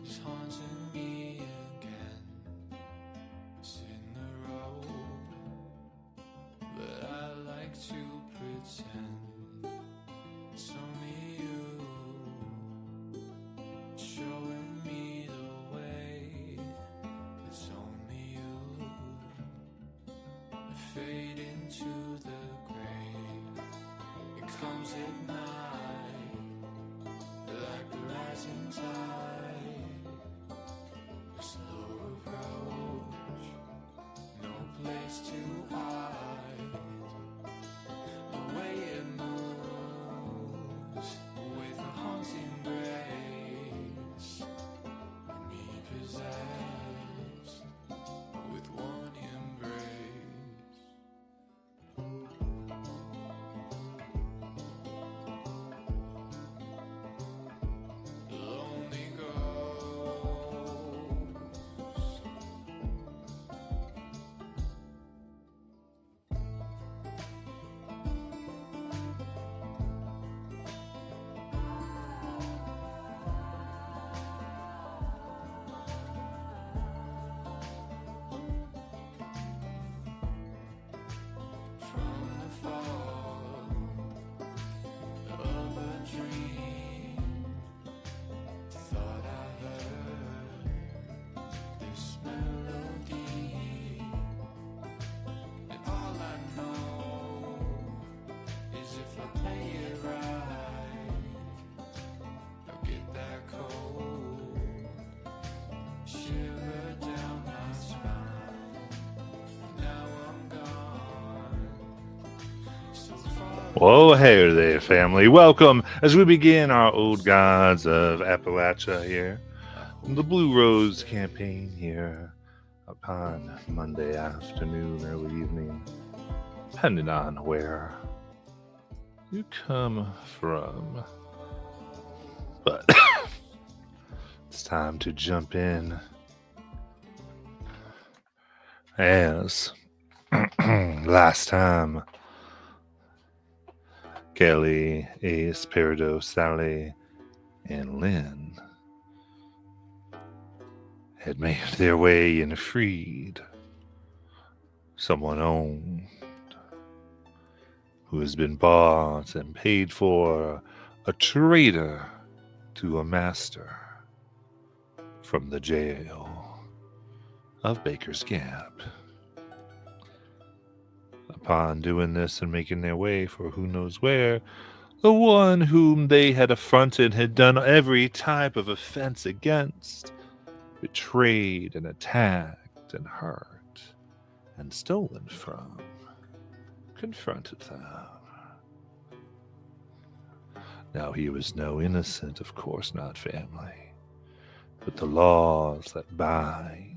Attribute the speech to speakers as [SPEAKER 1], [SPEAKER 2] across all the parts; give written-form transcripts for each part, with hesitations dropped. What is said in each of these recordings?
[SPEAKER 1] is haunting me again. It's in the road, but I like to pretend it's only you showing me the way. It's only you. I fade into the gray. It comes at night, like the rising tide. A slow approach, no place to hide. The way it moves with a haunting grace. Me possessed with one embrace. Lonely ghost. From the fall of a dream, thought I heard this melody, and all I know is if I play it right, I'll get that cold shiver down my spine. Now I'm gone, so far.
[SPEAKER 2] Whoa, hey there, family. Welcome as we begin our Old Gods of Appalachia here. The Blue Rose campaign here upon Monday afternoon, early evening, depending on where you come from. But it's time to jump in as last time Kelly, Ace, Peridot, Sally, and Lynn had made their way and freed someone owned who has been bought and paid for, a traitor to a master from the jail of Baker's Gap. Upon doing this and making their way for who knows where, the one whom they had affronted had done every type of offense against, betrayed and attacked and hurt and stolen from, confronted them. Now he was no innocent, of course not, family, but the laws that bind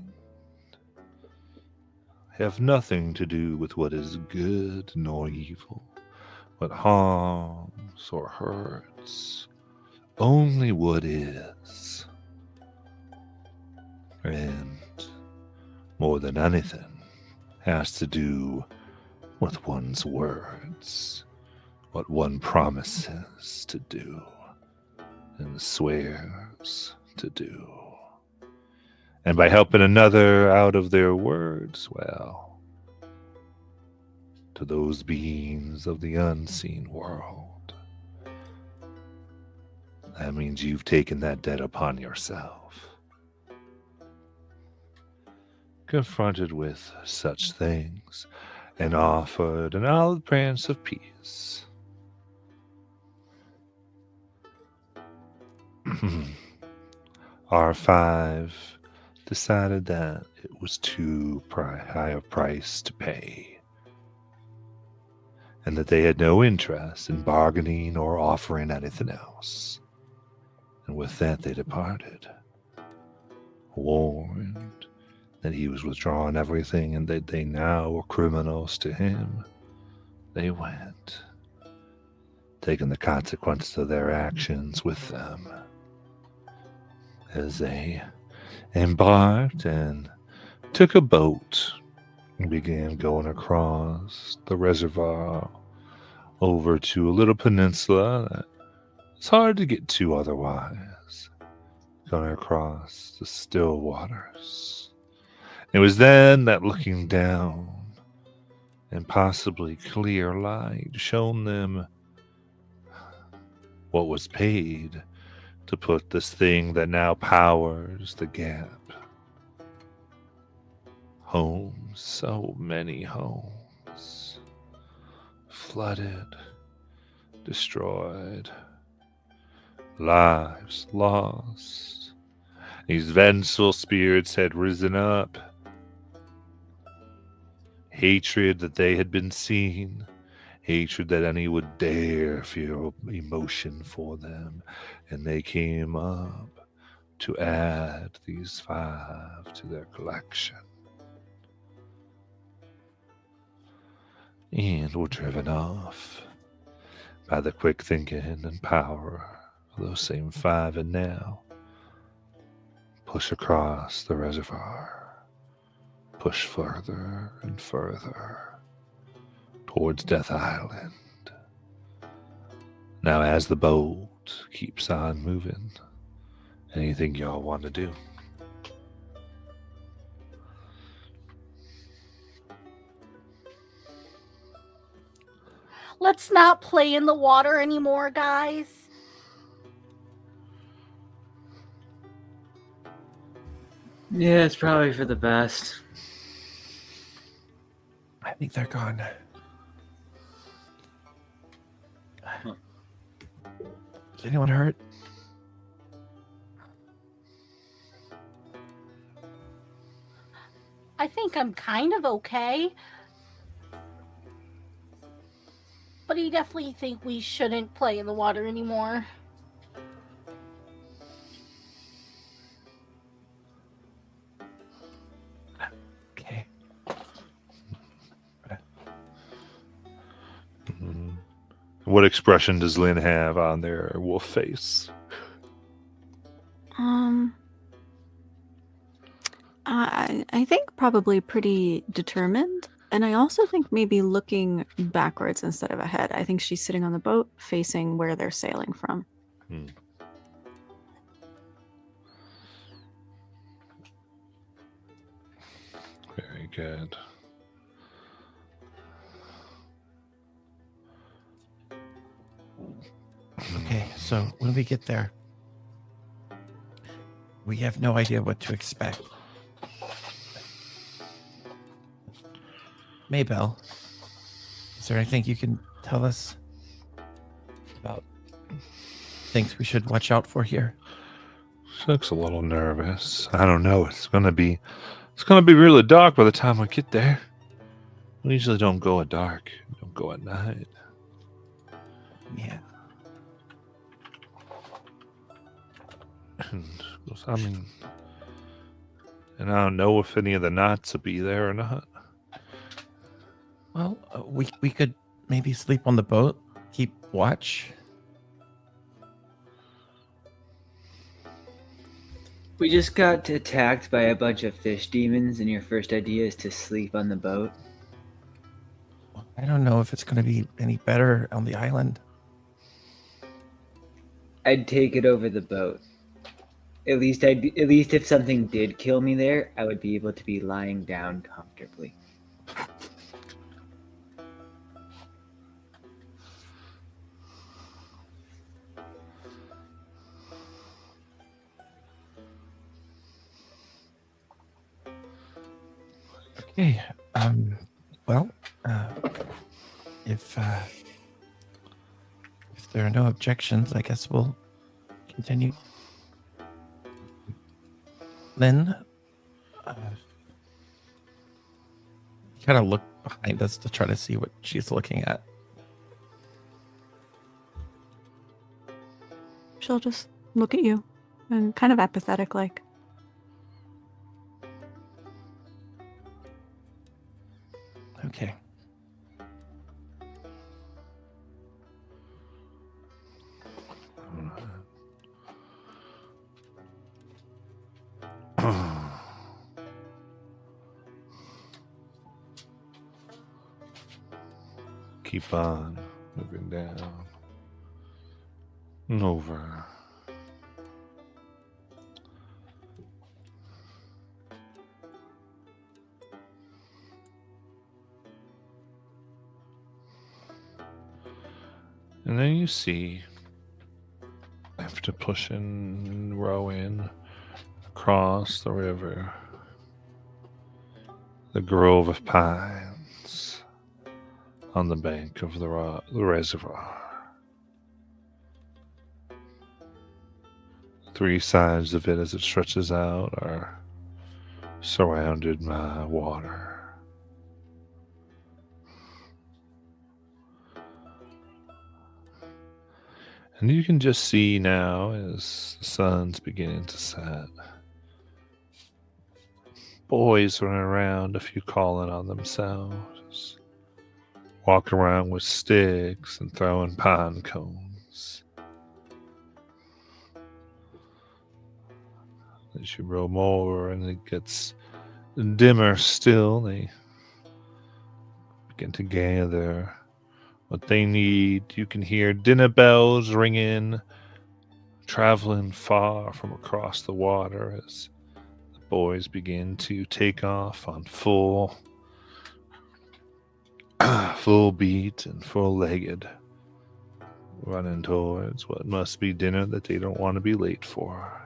[SPEAKER 2] have nothing to do with what is good nor evil, what harms or hurts, only what is. And more than anything, has to do with one's words, what one promises to do and swears to do. And by helping another out of their words, well, to those beings of the unseen world, that means you've taken that debt upon yourself. Confronted with such things and offered an olive branch of peace. R5 decided that it was too high a price to pay, and that they had no interest in bargaining or offering anything else. And with that they departed, warned that he was withdrawing everything and that they now were criminals to him. They went, taking the consequences of their actions with them, as they embarked and took a boat and began going across the reservoir over to a little peninsula that it's hard to get to otherwise, gonna cross the still waters. It was then that looking down and possibly clear light shone them what was paid to put this thing that now powers the gap. Homes, so many homes, flooded, destroyed, lives lost. These vengeful spirits had risen up. Hatred that they had been seen, hatred that any would dare feel emotion for them, and they came up to add these 5 to their collection. And were driven off by the quick thinking and power of those same 5, and now push across the reservoir, push further and further towards Death Island. Now, as the boat keeps on moving, anything y'all want to do?
[SPEAKER 3] Let's not play in the water anymore, guys.
[SPEAKER 4] Yeah, it's probably for the best.
[SPEAKER 5] I think they're gone. Is anyone hurt?
[SPEAKER 3] I think I'm kind of okay. But I definitely think we shouldn't play in the water anymore.
[SPEAKER 5] Okay.
[SPEAKER 2] What expression does Lynn have on their wolf face?
[SPEAKER 6] I think probably pretty determined. And I also think maybe looking backwards instead of ahead. I think she's sitting on the boat facing where they're sailing from.
[SPEAKER 2] Very good.
[SPEAKER 5] Okay, so when we get there, we have no idea what to expect. Maybell, is there anything you can tell us about things we should watch out for here?
[SPEAKER 2] She looks a little nervous. I don't know. It's gonna be really dark by the time we get there. We usually don't go at dark. We don't go at night.
[SPEAKER 5] Yeah.
[SPEAKER 2] And I mean, and I don't know if any of the knots will be there or not.
[SPEAKER 5] Well, we could maybe sleep on the boat, keep watch.
[SPEAKER 4] We just got attacked by a bunch of fish demons, and your first idea is to sleep on the boat.
[SPEAKER 5] I don't know if it's going to be any better on the island.
[SPEAKER 4] I'd take it over the boat. At least if something did kill me there, I would be able to be lying down comfortably.
[SPEAKER 5] Okay. Well, if there are no objections, I guess we'll continue. Lynn, kind of look behind us to try to see what she's looking at.
[SPEAKER 6] She'll just look at you and kind of apathetic like.
[SPEAKER 5] Okay.
[SPEAKER 2] Keep on moving down and over. And then you see, after pushing, rowing across the river, the grove of pines on the bank of the reservoir. Three sides of it as it stretches out are surrounded by water. And you can just see now as the sun's beginning to set, boys running around, a few calling on themselves, walking around with sticks and throwing pine cones. As you row more and it gets dimmer still, they begin to gather what they need. You can hear dinner bells ringing, traveling far from across the water as the boys begin to take off on full beat and full-legged, running towards what must be dinner that they don't want to be late for.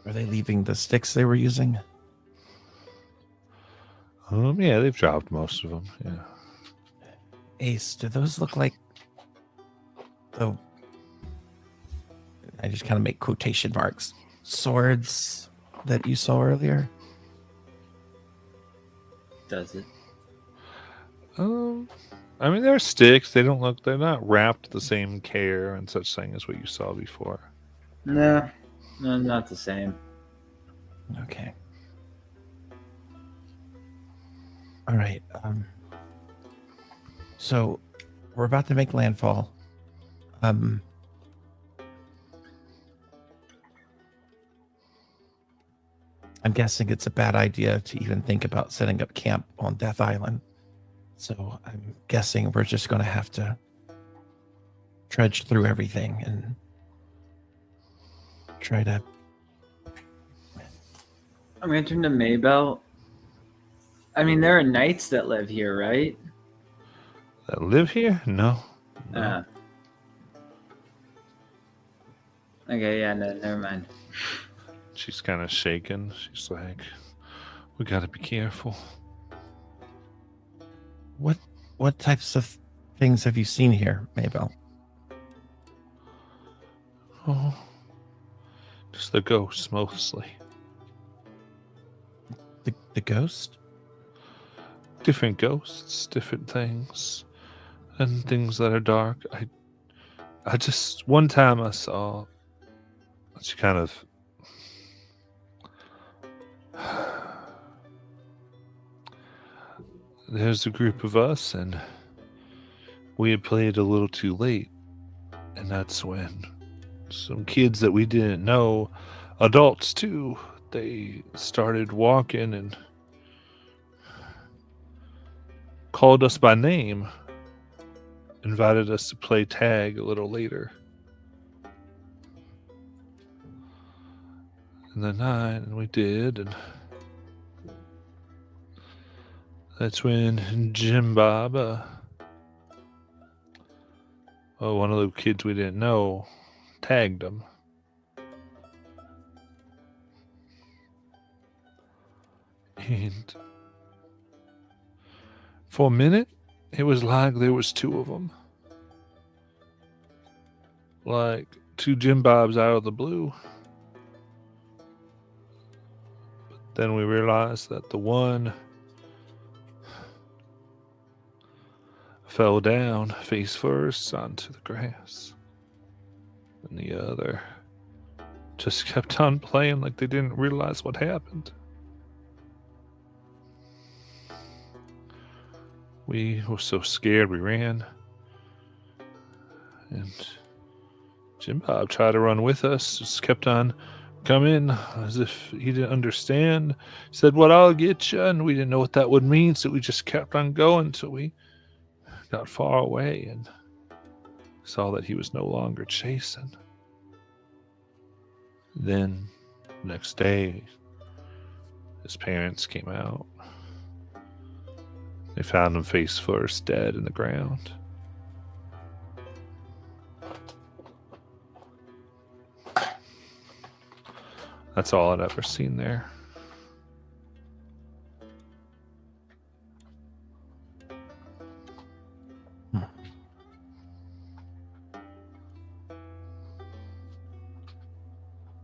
[SPEAKER 5] Are they leaving the sticks they were using?
[SPEAKER 2] Yeah, they've dropped most of them. Yeah.
[SPEAKER 5] Ace, do those look like the... I just kind of make quotation marks. Swords that you saw earlier?
[SPEAKER 4] Does it?
[SPEAKER 2] I mean, they're sticks. They're not wrapped the same care and such thing as what you saw before.
[SPEAKER 4] No, not the same.
[SPEAKER 5] Okay. All right. So we're about to make landfall. I'm guessing it's a bad idea to even think about setting up camp on Death Island. So I'm guessing we're just going to have to trudge through everything and try to...
[SPEAKER 4] I'm gonna turn to Maybell. I mean, there are knights that live here, right?
[SPEAKER 2] That live here? No.
[SPEAKER 4] Okay, yeah, no, never mind.
[SPEAKER 2] She's kind of shaken. She's like, we gotta be careful.
[SPEAKER 5] What types of things have you seen here, Maybell?
[SPEAKER 2] Oh, just the ghosts mostly.
[SPEAKER 5] The ghost?
[SPEAKER 2] Different ghosts, different things, and things that are dark. I just, one time I saw, she kind of, there's a group of us, and we had played a little too late, and that's when some kids that we didn't know, adults too, they started walking and called us by name, invited us to play tag a little later in the night, and we did, and that's when Jim Bob, one of the kids we didn't know, tagged him. And for a minute, it was like there was two of them. Like two Jim Bobs out of the blue. But then we realized that the one fell down face first onto the grass. And the other just kept on playing like they didn't realize what happened. We were so scared we ran. And Jim Bob tried to run with us, just kept on coming as if he didn't understand. Said, "What, I'll get you." And we didn't know what that would mean, so we just kept on going until we got far away and saw that he was no longer chasing. Then, next day, His parents came out. They found him face first, dead in the ground. That's all I'd ever seen there.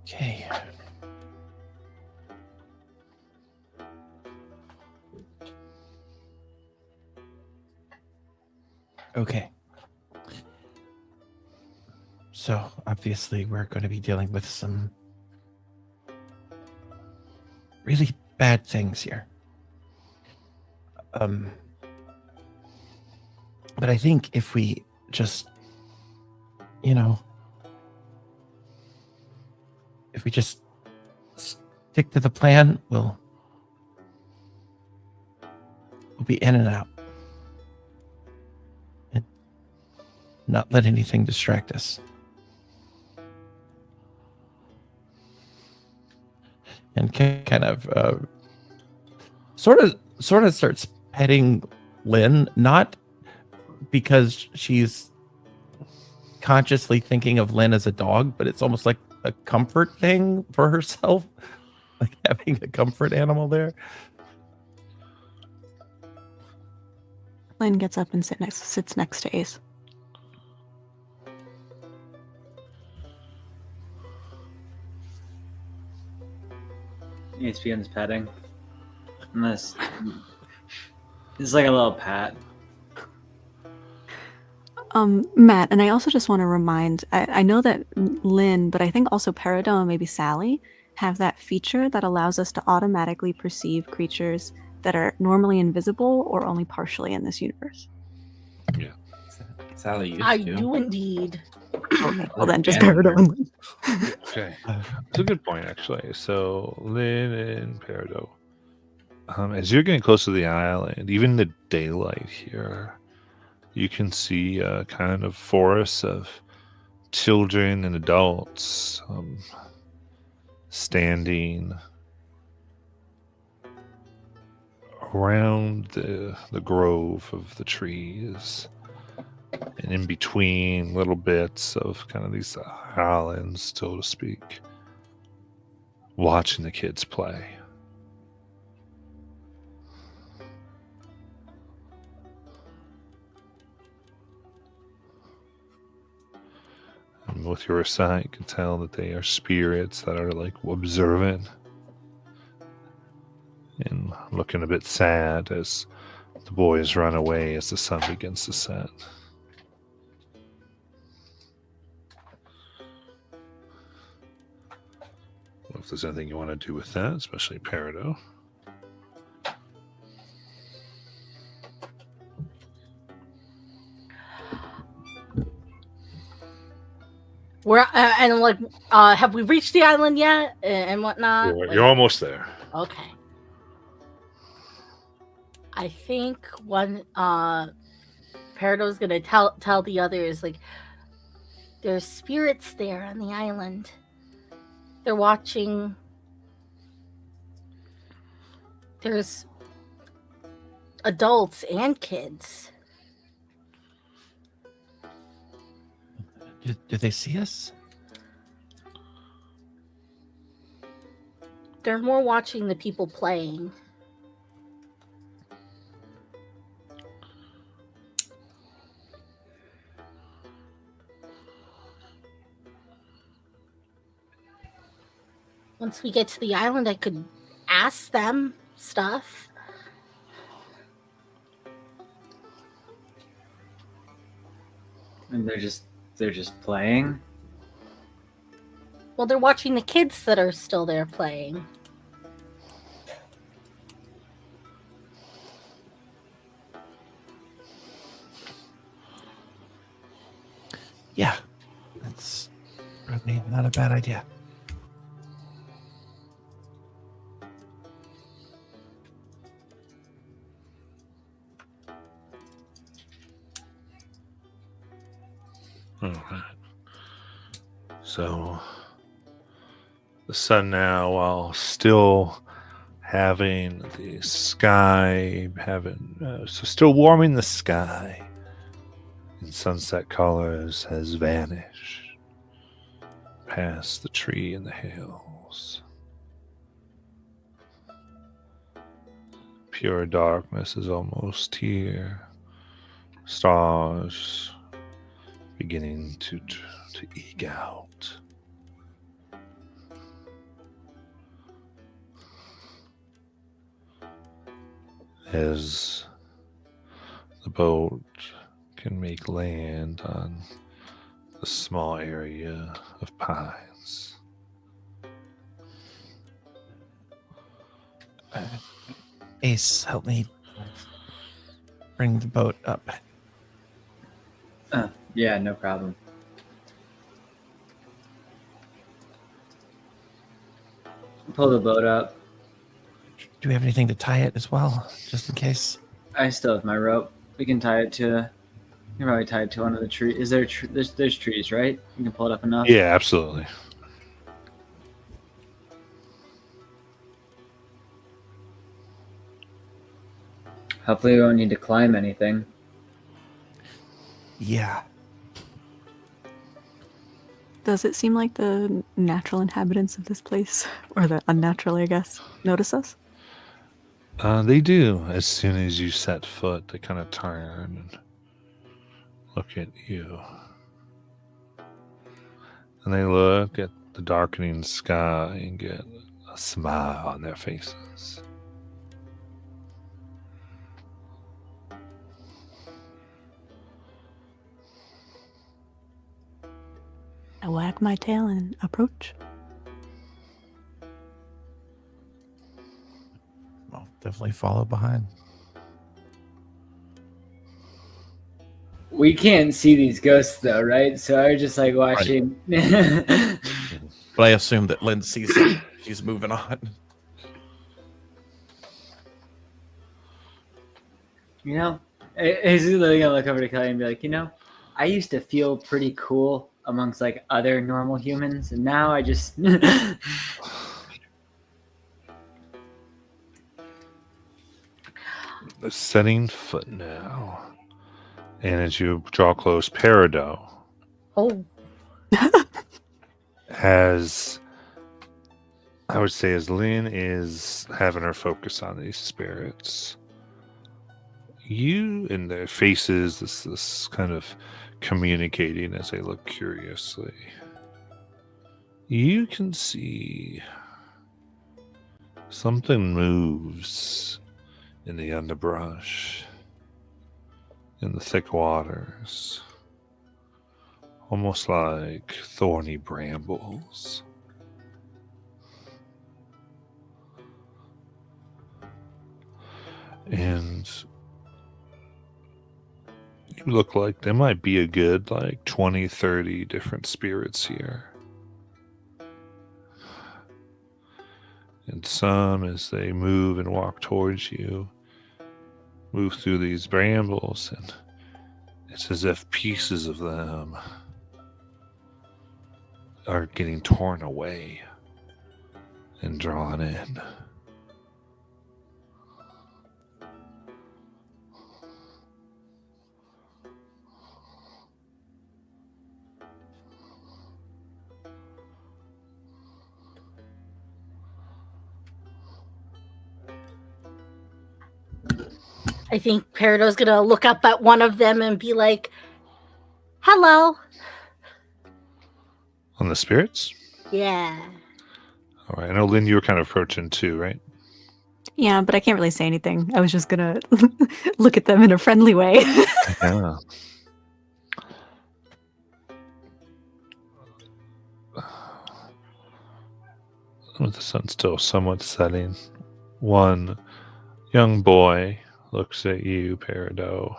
[SPEAKER 5] Okay. Okay. So obviously we're going to be dealing with some really bad things here. But I think if we just, if we just stick to the plan, we'll be in and out. And not let anything distract us. And kind of sort of starts petting Lynn, not because she's consciously thinking of Lynn as a dog, but it's almost like a comfort thing for herself, like having a comfort animal there.
[SPEAKER 6] Lynn gets up and sits next to Ace.
[SPEAKER 4] Ace begins petting. Unless it's like a little pat.
[SPEAKER 6] Matt, and I also just want to remind, I know that Lynn, but I think also Peridot and maybe Sally have that feature that allows us to automatically perceive creatures that are normally invisible or only partially in this universe.
[SPEAKER 2] Yeah.
[SPEAKER 7] Sally used
[SPEAKER 3] I
[SPEAKER 7] to.
[SPEAKER 3] do indeed.
[SPEAKER 6] Well, then just
[SPEAKER 7] Yeah.
[SPEAKER 6] Peridot and Lynn.
[SPEAKER 2] Okay. That's a good point, actually. So, Lynn and Peridot. As you're getting close to the island, even the daylight here, you can see a kind of forest of children and adults standing around the grove of the trees, and in between little bits of kind of these islands, so to speak, watching the kids play. And with your sight, you can tell that they are spirits that are like observant and looking a bit sad as the boys run away as the sun begins to set. Well, if there's anything you want to do with that, especially Peridot.
[SPEAKER 3] We're and like, have we reached the island yet and whatnot?
[SPEAKER 2] You're almost there.
[SPEAKER 3] Okay. I think one Peridot's gonna tell the others, like, there's spirits there on the island. They're watching. There's adults and kids.
[SPEAKER 5] Do they see us?
[SPEAKER 3] They're more watching the people playing. Once we get to the island, I could ask them stuff.
[SPEAKER 4] And they're just playing.
[SPEAKER 3] Well, they're watching the kids that are still there playing.
[SPEAKER 5] Yeah. That's probably not a bad idea.
[SPEAKER 2] All right. So the sun now, while still having the sky, so still warming the sky in sunset colors, has vanished past the tree and the hills. Pure darkness is almost here. Stars beginning to eke out. As the boat can make land on a small area of pines.
[SPEAKER 5] Ace, help me bring the boat up.
[SPEAKER 4] Yeah, no problem. Pull the boat up.
[SPEAKER 5] Do we have anything to tie it as well, just in case?
[SPEAKER 4] I still have my rope. We can tie it to. You can probably tie it to one of the trees. Is there? There's trees, right? You can pull it up enough.
[SPEAKER 2] Yeah, absolutely.
[SPEAKER 4] Hopefully, we won't need to climb anything.
[SPEAKER 5] Yeah.
[SPEAKER 6] Does it seem like the natural inhabitants of this place, or the unnatural, I guess, notice us?
[SPEAKER 2] They do. As soon as you set foot, they kind of turn and look at you. And they look at the darkening sky and get a smile on their faces.
[SPEAKER 6] I wag my tail and approach.
[SPEAKER 5] I'll definitely follow behind.
[SPEAKER 4] We can't see these ghosts though, right? So I was just like watching.
[SPEAKER 5] But I assume that Lynn sees it. She's moving on.
[SPEAKER 4] You know, he's literally gonna look over to Kelly and be like, you know, I used to feel pretty cool amongst like other normal humans, and now I just.
[SPEAKER 2] Setting foot now. And as you draw close, Peridot
[SPEAKER 3] Oh,
[SPEAKER 2] has, I would say, as Lynn is having her focus on these spirits, you in their faces, this kind of communicating as they look curiously, you can see something moves in the underbrush, in the thick waters, almost like thorny brambles. And you look like there might be a good 20, 30 different spirits here. And some, as they move and walk towards you, move through these brambles, and it's as if pieces of them are getting torn away and drawn in.
[SPEAKER 3] I think Peridot's gonna look up at one of them and be like, "Hello."
[SPEAKER 2] On the spirits?
[SPEAKER 3] Yeah.
[SPEAKER 2] All right. I know, Lynn, you were kind of approaching too, right?
[SPEAKER 6] Yeah, but I can't really say anything. I was just gonna look at them in a friendly way.
[SPEAKER 2] Yeah. With the sun still somewhat setting, one young boy looks at you, Peridot.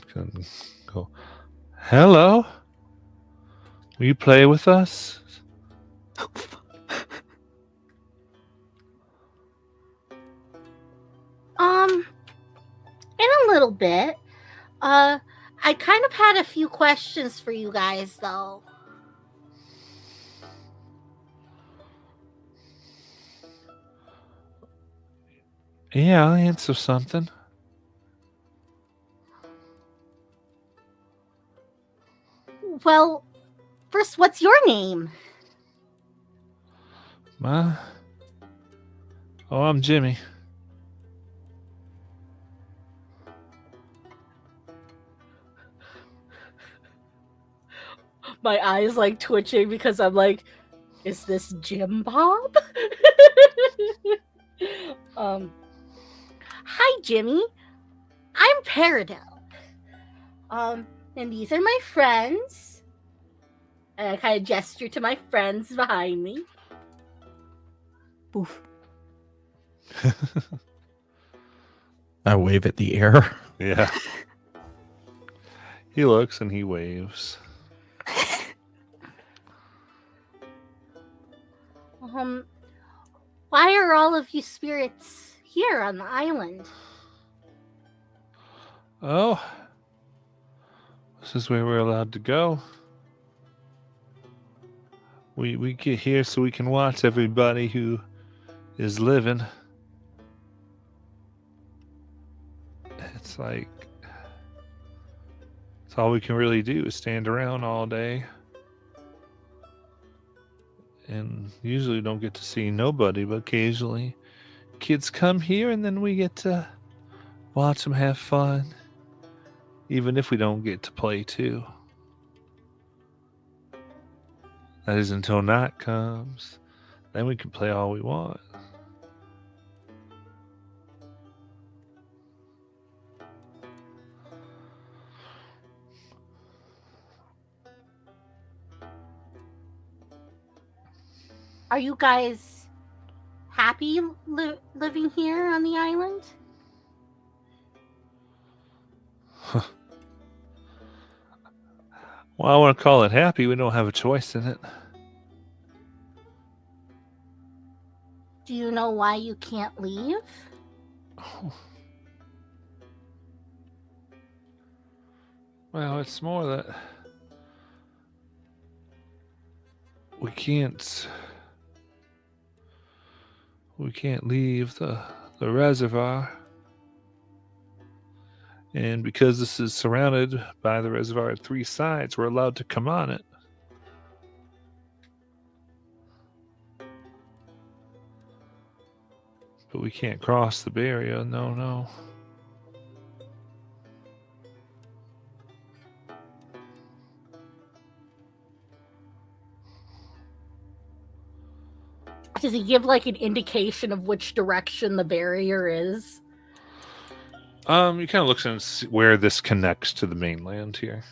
[SPEAKER 2] Can go, "Hello? Will you play with us?"
[SPEAKER 3] In a little bit. I kind of had a few questions for you guys, though.
[SPEAKER 2] Yeah, I'll answer something.
[SPEAKER 3] Well, first, what's your name?
[SPEAKER 2] Oh, I'm Jimmy.
[SPEAKER 3] My eyes like twitching because I'm like, is this Jim Bob? Hi Jimmy. I'm Peridot. And these are my friends. And I kind of gesture to my friends behind me.
[SPEAKER 6] Oof.
[SPEAKER 5] I wave at the air.
[SPEAKER 2] Yeah. He looks and he waves.
[SPEAKER 3] Why are all of you spirits here on the island?
[SPEAKER 2] Oh, this is where we're allowed to go. We get here so we can watch everybody who is living. It's like it's all we can really do is stand around all day. And usually we don't get to see nobody, but occasionally kids come here and then we get to watch them have fun. Even if we don't get to play too. That is until night comes. Then we can play all we want.
[SPEAKER 3] Are you guys happy living here on the island?
[SPEAKER 2] Well, I want to call it happy. We don't have a choice in it.
[SPEAKER 3] Do you know why you can't leave?
[SPEAKER 2] Oh. Well, it's more that we can't leave the reservoir. And because this is surrounded by the reservoir at 3 sides, we're allowed to come on it. But we can't cross the barrier, no.
[SPEAKER 3] Does he give like an indication of which direction the barrier is?
[SPEAKER 2] He kind of looks and see where this connects to the mainland here.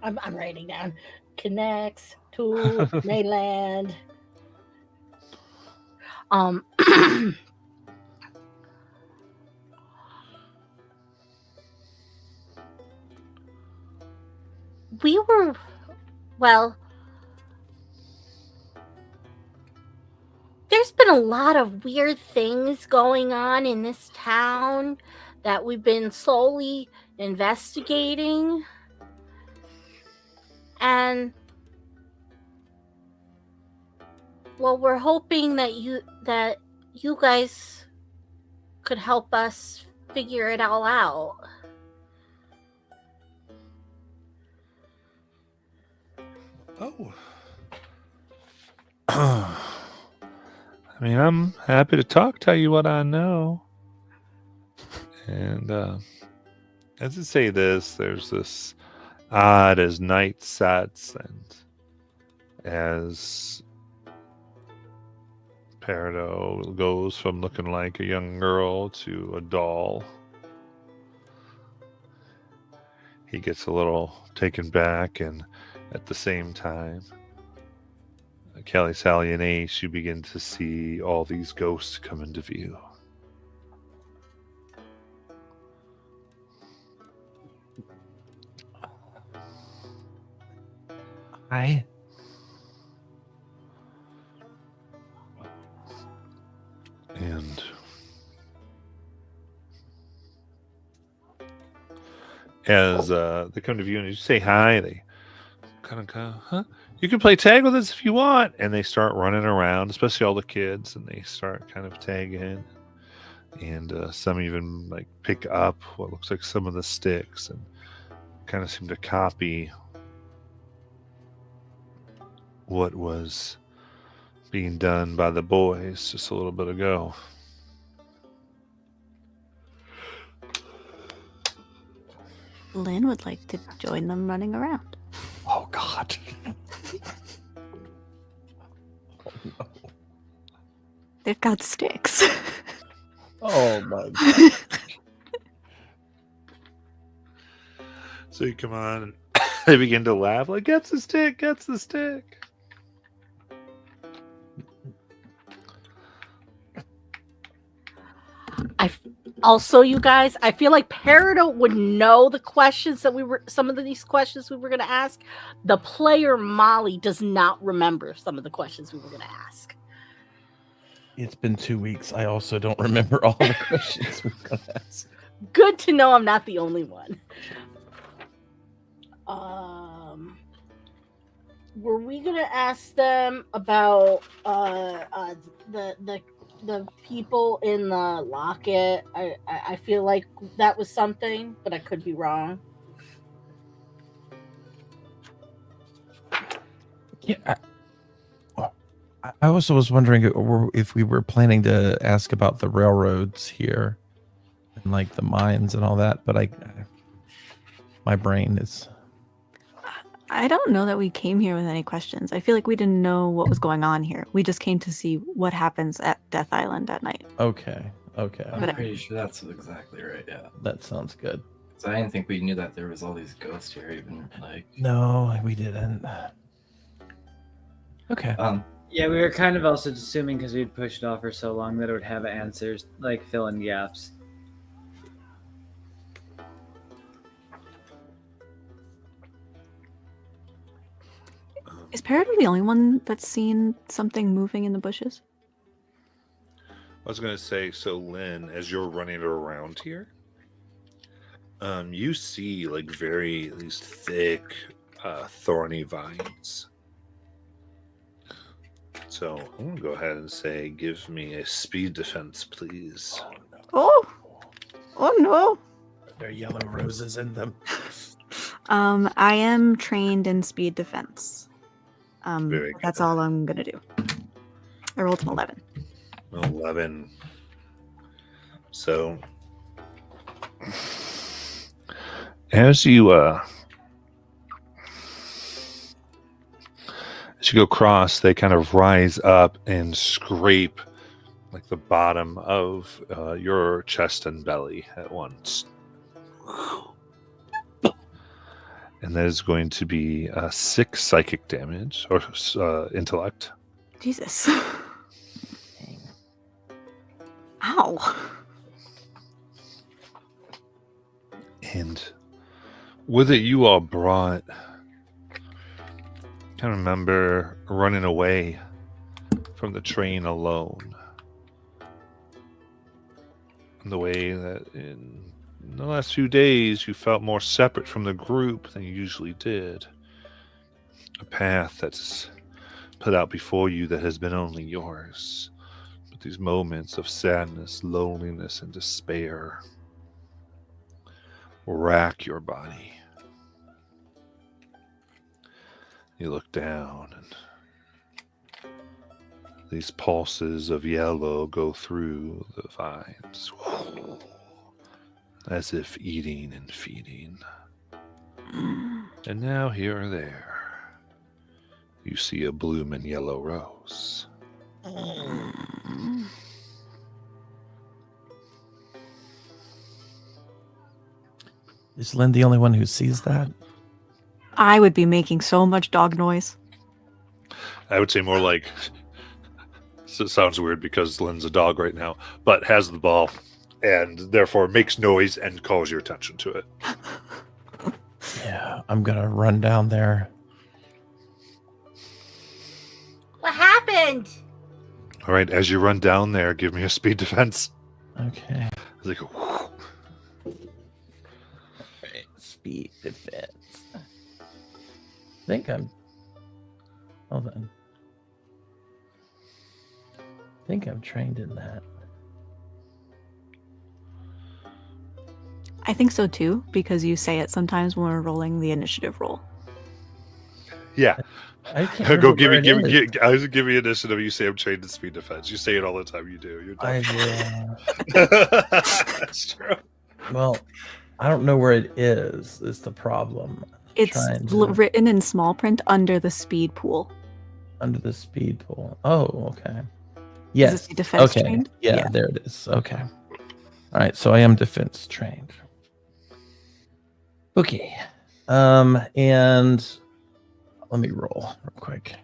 [SPEAKER 3] I'm writing down. Connects to mainland. We were, well, there's been a lot of weird things going on in this town that we've been slowly investigating. And well, we're hoping that you guys could help us figure it all out.
[SPEAKER 2] Oh. I mean, I'm happy to tell you what I know. And as I say this, there's this odd as night sets and as Peridot goes from looking like a young girl to a doll, he gets a little taken back, and at the same time, Kelly, Sally, and Ace, you begin to see all these ghosts come into view.
[SPEAKER 5] Hi.
[SPEAKER 2] And as they come to you and you say hi, they kind of go, huh? You can play tag with us if you want. And they start running around, especially all the kids, and they start kind of tagging. And some even like pick up what looks like some of the sticks and kind of seem to copy what was being done by the boys just a little bit ago.
[SPEAKER 6] Lynn would like to join them running around.
[SPEAKER 5] Oh God.
[SPEAKER 6] They've got sticks.
[SPEAKER 5] Oh my God.
[SPEAKER 2] So you come on and they begin to laugh like, gets the stick, gets the stick.
[SPEAKER 3] Also, you guys, I feel like Peridot would know the questions that some of these questions we were going to ask. The player Molly does not remember some of the questions we were going to ask.
[SPEAKER 5] It's been 2 weeks. I also don't remember all the questions we're gonna ask.
[SPEAKER 3] Good to know I'm not the only one. Were we going to ask them about the people in the locket? I feel like that was something, but I could be wrong.
[SPEAKER 5] Yeah. I also was wondering if we were planning to ask about the railroads here and like the mines and all that, but my brain is.
[SPEAKER 6] I don't know that we came here with any questions. I feel like we didn't know what was going on here. We just came to see what happens at Death Island at night.
[SPEAKER 5] Okay.
[SPEAKER 7] I'm
[SPEAKER 6] But-
[SPEAKER 7] pretty sure that's exactly right. Yeah.
[SPEAKER 5] That sounds good.
[SPEAKER 7] So I didn't think we knew that there was all these ghosts here, even like.
[SPEAKER 5] No, we didn't. Okay.
[SPEAKER 4] Yeah, we were kind of also assuming because we'd pushed it off for so long that it would have answers, like fill in gaps.
[SPEAKER 6] Is Peridot the only one that's seen something moving in the bushes?
[SPEAKER 2] I was going to say, so Lynn, as you're running around here, you see like very these thick, thorny vines. So I'm going to go ahead and say, give me a speed defense, please.
[SPEAKER 6] Oh no.
[SPEAKER 5] There are yellow roses in them.
[SPEAKER 6] I am trained in speed defense.
[SPEAKER 2] Very
[SPEAKER 6] That's
[SPEAKER 2] good.
[SPEAKER 6] all I'm gonna do. I rolled an 11.
[SPEAKER 2] 11. So as you go across, they kind of rise up and scrape like the bottom of your chest and belly at once. And that is going to be 6 psychic damage or intellect.
[SPEAKER 6] Jesus. Ow.
[SPEAKER 2] And with it, you all brought. I remember running away from the train alone. And the way that in the last few days you felt more separate from the group than you usually did. A path that's put out before you that has been only yours. But these moments of sadness, loneliness, and despair rack your body. You look down and these pulses of yellow go through the vines, as if eating and feeding. And now here or there, you see a blooming yellow rose.
[SPEAKER 5] Is Lynn the only one who sees that?
[SPEAKER 6] I would be making so much dog noise.
[SPEAKER 2] I would say more like, so it sounds weird because Lynn's a dog right now, but has the ball and therefore makes noise and calls your attention to it.
[SPEAKER 5] Yeah, I'm gonna run down there.
[SPEAKER 3] What happened?
[SPEAKER 2] All right, as you run down there, give me a speed defense.
[SPEAKER 5] Okay.
[SPEAKER 2] As they go,
[SPEAKER 5] speed defense. I think I'm. Hold on. I think I'm trained in that.
[SPEAKER 6] I think so too, because you say it sometimes when we're rolling the initiative roll.
[SPEAKER 2] Yeah.
[SPEAKER 5] I can't
[SPEAKER 2] Go
[SPEAKER 5] remember
[SPEAKER 2] give me,
[SPEAKER 5] where it is.
[SPEAKER 2] I was give me initiative. You say I'm trained in speed defense. You say it all the time. You do. You're
[SPEAKER 5] I
[SPEAKER 2] dumb.
[SPEAKER 5] do.
[SPEAKER 2] That's true.
[SPEAKER 5] Well, I don't know where it is. Is the problem?
[SPEAKER 6] It's
[SPEAKER 5] Trying to-
[SPEAKER 6] written in small print under the speed pool.
[SPEAKER 5] under the speed pool. Oh, okay.
[SPEAKER 6] Does it
[SPEAKER 5] Yes.
[SPEAKER 6] say defense
[SPEAKER 5] Okay.
[SPEAKER 6] trained?
[SPEAKER 5] Yeah, there it is. Okay. All right. So I am defense trained. Okay. And let me roll real quick.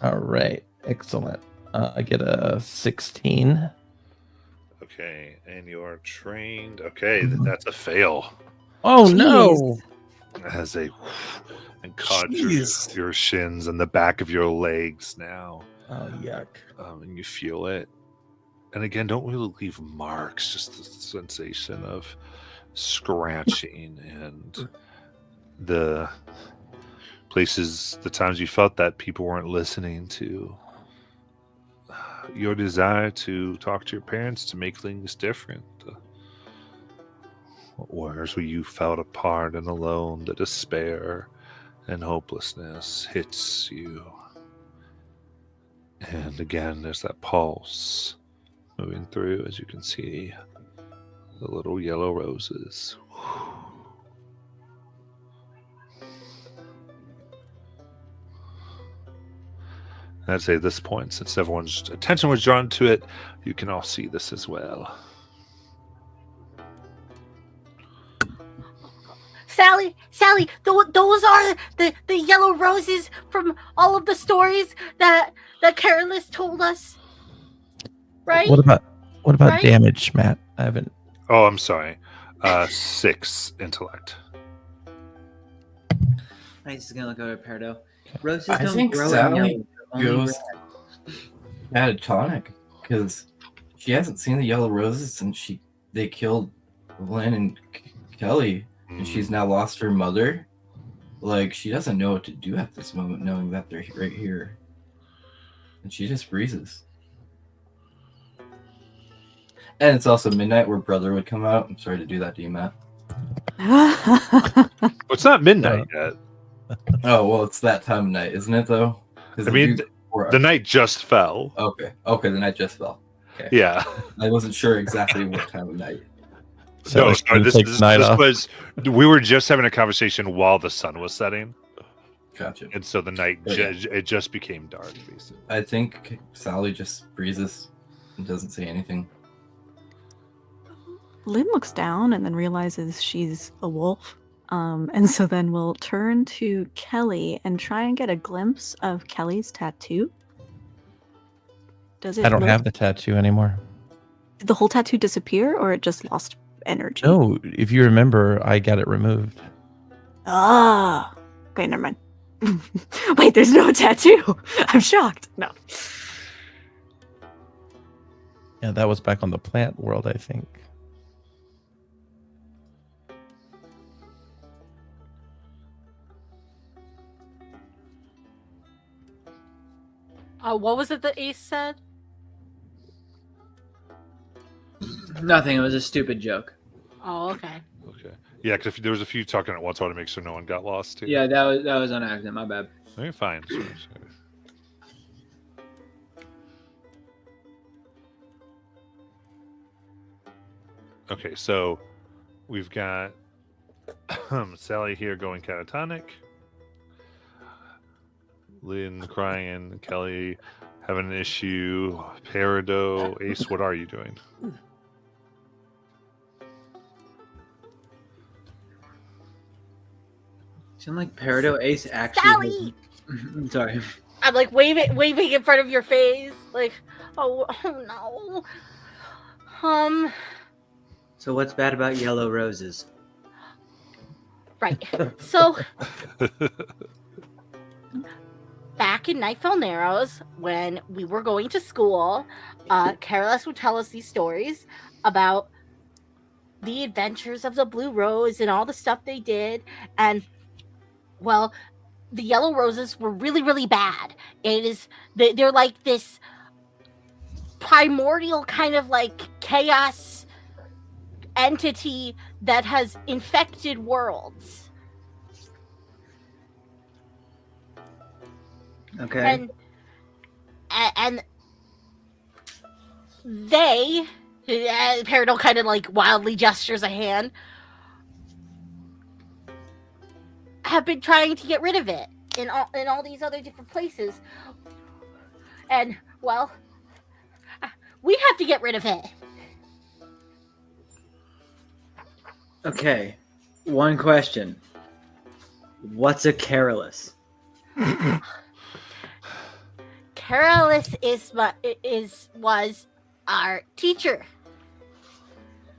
[SPEAKER 5] All right. Excellent. I get a 16.
[SPEAKER 2] Okay, and you're trained. Okay,
[SPEAKER 5] Mhm.
[SPEAKER 2] that's a fail.
[SPEAKER 5] Oh
[SPEAKER 6] Jeez.
[SPEAKER 5] no!
[SPEAKER 2] As a and caught
[SPEAKER 5] Jeez.
[SPEAKER 2] your shins and the back of your legs now,
[SPEAKER 5] Oh yuck!
[SPEAKER 2] and you feel it. And again, don't really leave marks. Just the sensation of scratching and the places, the times you felt that people weren't listening to your desire to talk to your parents to make things different. Whereas where you felt apart and alone, the despair and hopelessness hits you. And again, there's that pulse moving through, as you can see the little yellow roses. I'd say at this point, since everyone's attention was drawn to it, you can all see this as well.
[SPEAKER 3] Sally, those are the yellow roses from all of the stories that Carolus told us, right?
[SPEAKER 5] What about
[SPEAKER 3] Right?
[SPEAKER 5] damage, Matt? I haven't.
[SPEAKER 2] Oh, I'm sorry. 6 intellect.
[SPEAKER 4] I'm just gonna look over at Perdo. Roses
[SPEAKER 7] I
[SPEAKER 4] don't
[SPEAKER 7] think
[SPEAKER 4] grow in
[SPEAKER 7] Sally
[SPEAKER 4] yellow, they're only
[SPEAKER 7] goes
[SPEAKER 4] red.
[SPEAKER 7] catatonic because she hasn't seen the yellow roses since they killed Lynn and Kelly, and she's now lost her mother. Like, she doesn't know what to do at this moment, knowing that they're right here, and she just freezes. And it's also midnight where Brother would come out. I'm sorry to do that to you, Matt.
[SPEAKER 2] Well, it's not midnight yet.
[SPEAKER 7] Oh, well, it's that time of night, isn't it, though? 'Cause
[SPEAKER 2] I mean,
[SPEAKER 7] before-
[SPEAKER 2] the night just fell.
[SPEAKER 7] Okay, the night just fell. Okay.
[SPEAKER 2] Yeah.
[SPEAKER 7] I wasn't sure exactly what time of night.
[SPEAKER 5] So
[SPEAKER 2] No,
[SPEAKER 5] I
[SPEAKER 2] sorry,
[SPEAKER 5] shouldn't take night off.
[SPEAKER 2] we were just having a conversation while the sun was setting,
[SPEAKER 7] Gotcha.
[SPEAKER 2] and so the night it just became dark, basically.
[SPEAKER 7] I think Sally just freezes and doesn't say anything.
[SPEAKER 6] Lynn looks down and then realizes she's a wolf. And so then we'll turn to Kelly and try and get a glimpse of Kelly's tattoo. Does it
[SPEAKER 5] I don't
[SPEAKER 6] look-
[SPEAKER 5] have the tattoo anymore.
[SPEAKER 6] Did the whole tattoo disappear or it just lost energy?
[SPEAKER 5] No, if you remember, I got it removed.
[SPEAKER 6] Ah. Okay, never mind. Wait, there's no tattoo. I'm shocked. No.
[SPEAKER 5] Yeah, that was back on the plant world, I think.
[SPEAKER 3] What was it that Ace said?
[SPEAKER 4] Nothing. It was a stupid joke.
[SPEAKER 3] Oh, okay.
[SPEAKER 2] Okay. Yeah, because there was a few talking at once. I want to make sure no one got lost too.
[SPEAKER 4] Yeah, that was on accident. My bad.
[SPEAKER 2] No, you're fine. Sure. Okay, so we've got Sally here going catatonic, Lynn crying, Kelly having an issue, Peridot, Ace, what are you doing?
[SPEAKER 4] Sound like Peridot Ace actually.
[SPEAKER 3] Sally!
[SPEAKER 4] I'm sorry.
[SPEAKER 3] I'm like waving in front of your face, like, oh no.
[SPEAKER 4] So what's bad about yellow roses?
[SPEAKER 3] Right. So back in Nightfell Narrows, when we were going to school, Carolus would tell us these stories about the adventures of the Blue Rose and all the stuff they did. And, well, the Yellow Roses were really, really bad. They're like this primordial kind of like chaos entity that has infected worlds.
[SPEAKER 4] Okay.
[SPEAKER 3] And they, Peridot kind of like wildly gestures a hand, have been trying to get rid of it in all these other different places. And, well, we have to get rid of it.
[SPEAKER 4] Okay. One question. What's a Carolus?
[SPEAKER 3] Carolus was our teacher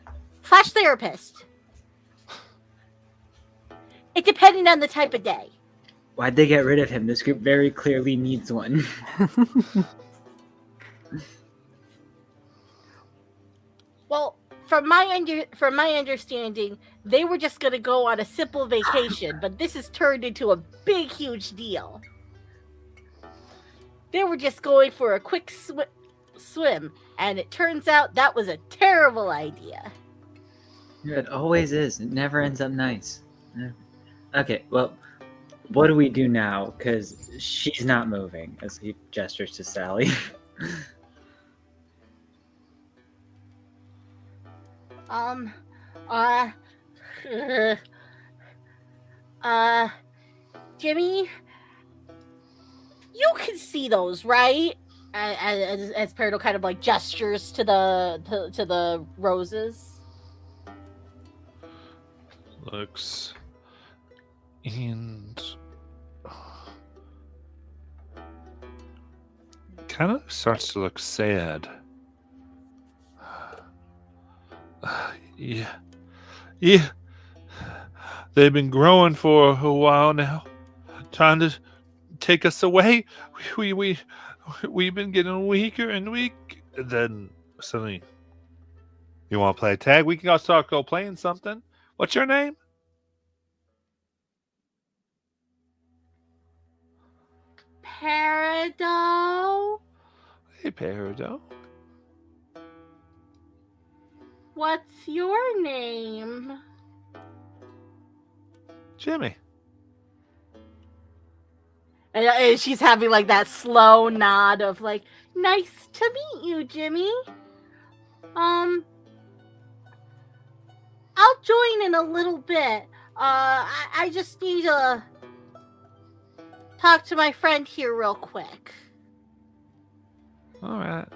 [SPEAKER 3] / therapist. It depended on the type of day.
[SPEAKER 4] Why'd they get rid of him? This group very clearly needs one.
[SPEAKER 3] Well, from my understanding, they were just gonna go on a simple vacation, but this has turned into a big, huge deal. They were just going for a quick swim, and it turns out that was a terrible idea.
[SPEAKER 4] It always is. It never ends up nice. Okay, well, what do we do now? Because she's not moving, as he gestures to Sally.
[SPEAKER 3] Jimmy, you can see those, right? As Peridot kind of like gestures to the roses.
[SPEAKER 2] Looks and kind of starts to look sad. Yeah. They've been growing for a while now, trying to take us away. We've been getting weaker and weak. And then suddenly, you want to play tag? We can go playing something. What's your name?
[SPEAKER 3] Peridot?
[SPEAKER 2] Hey, Peridot.
[SPEAKER 3] What's your name?
[SPEAKER 2] Jimmy.
[SPEAKER 3] And she's having like that slow nod of like, nice to meet you, Jimmy. I'll join in a little bit. I just need to talk to my friend here real quick.
[SPEAKER 2] All right.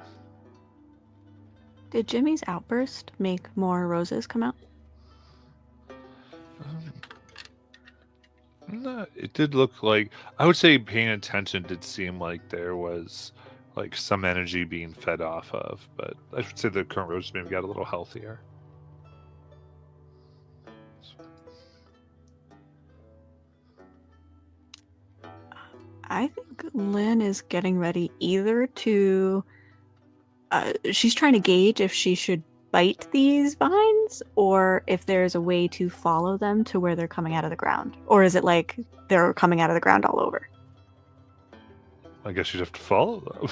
[SPEAKER 6] Did Jimmy's outburst make more roses come out?
[SPEAKER 2] No, it did look like, I would say paying attention did seem like there was like some energy being fed off of, but I should say the current roses maybe got a little healthier.
[SPEAKER 6] I think Lynn is getting ready either to. She's trying to gauge if she should bite these vines or if there's a way to follow them to where they're coming out of the ground. Or is it like they're coming out of the ground all over?
[SPEAKER 2] I guess you'd have to follow them.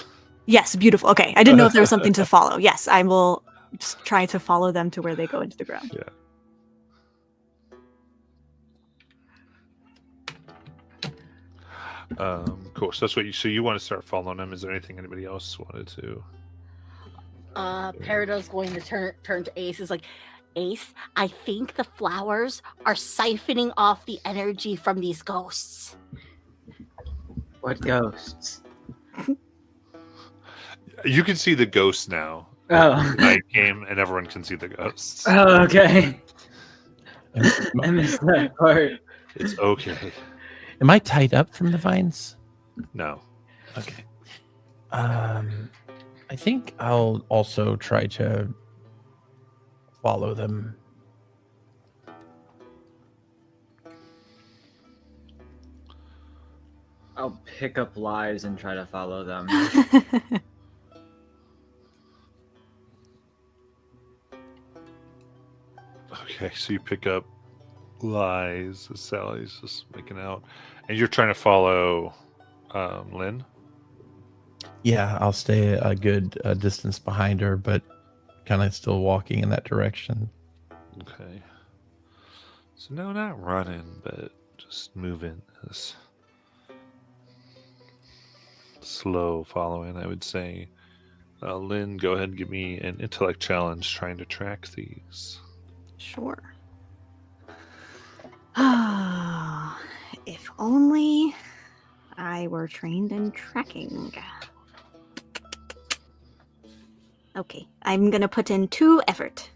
[SPEAKER 6] Yes, beautiful. Okay, I didn't know if there was something to follow. Yes, I will just try to follow them to where they go into the ground.
[SPEAKER 2] Yeah. Cool. So that's what you want to start following them. Is there anything anybody else wanted to?
[SPEAKER 3] Peridot's going to turn to Ace. Is like, Ace, I think the flowers are siphoning off the energy from these ghosts.
[SPEAKER 4] What ghosts?
[SPEAKER 2] You can see the ghosts now.
[SPEAKER 4] Oh.
[SPEAKER 2] Night came and everyone can see the ghosts.
[SPEAKER 4] Oh, okay. I missed that part.
[SPEAKER 2] It's okay.
[SPEAKER 5] Am I tied up from the vines?
[SPEAKER 2] No.
[SPEAKER 5] Okay. I think I'll also try to follow them.
[SPEAKER 4] I'll pick up lives and try to follow them.
[SPEAKER 2] Okay, so you pick up lies as Sally's just making out, and you're trying to follow Lynn.
[SPEAKER 5] Yeah, I'll stay a good distance behind her, but kind of still walking in that direction.
[SPEAKER 2] Okay. So no, not running, but just moving as slow following, I would say. Lynn, go ahead and give me an intellect challenge trying to track these.
[SPEAKER 6] Sure. Ah, if only I were trained in tracking. Okay, I'm gonna put in 2 effort.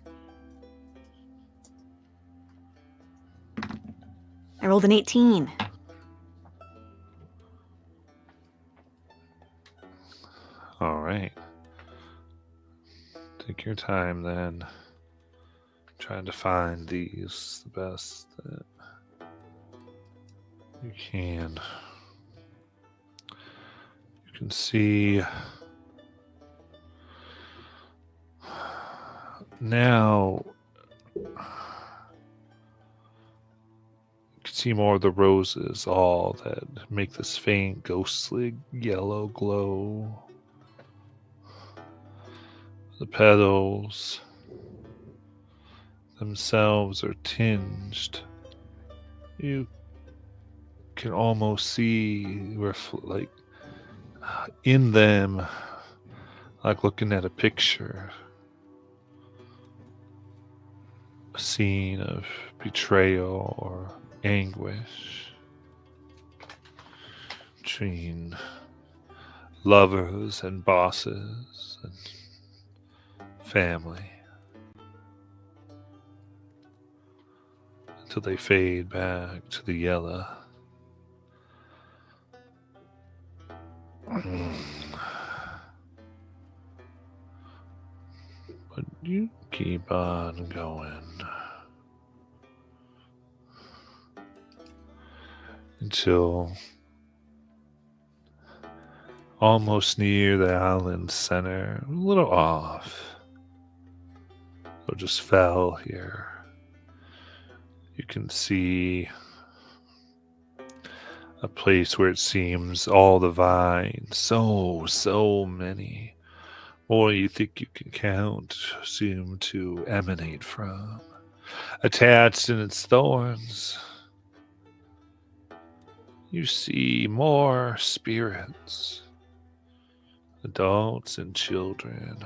[SPEAKER 6] I rolled an 18.
[SPEAKER 2] All right. Take your time then. Trying to find these the best that you can. You can see now. You can see more of the roses, all that make this faint, ghostly yellow glow. The petals themselves are tinged. You can almost see like in them, like looking at a picture, a scene of betrayal or anguish between lovers and bosses and family, until they fade back to the yellow. But you keep on going until almost near the island center, a little off. So just fell here. You can see a place where it seems all the vines, so many, more you think you can count, seem to emanate from. Attached in its thorns, you see more spirits, adults and children,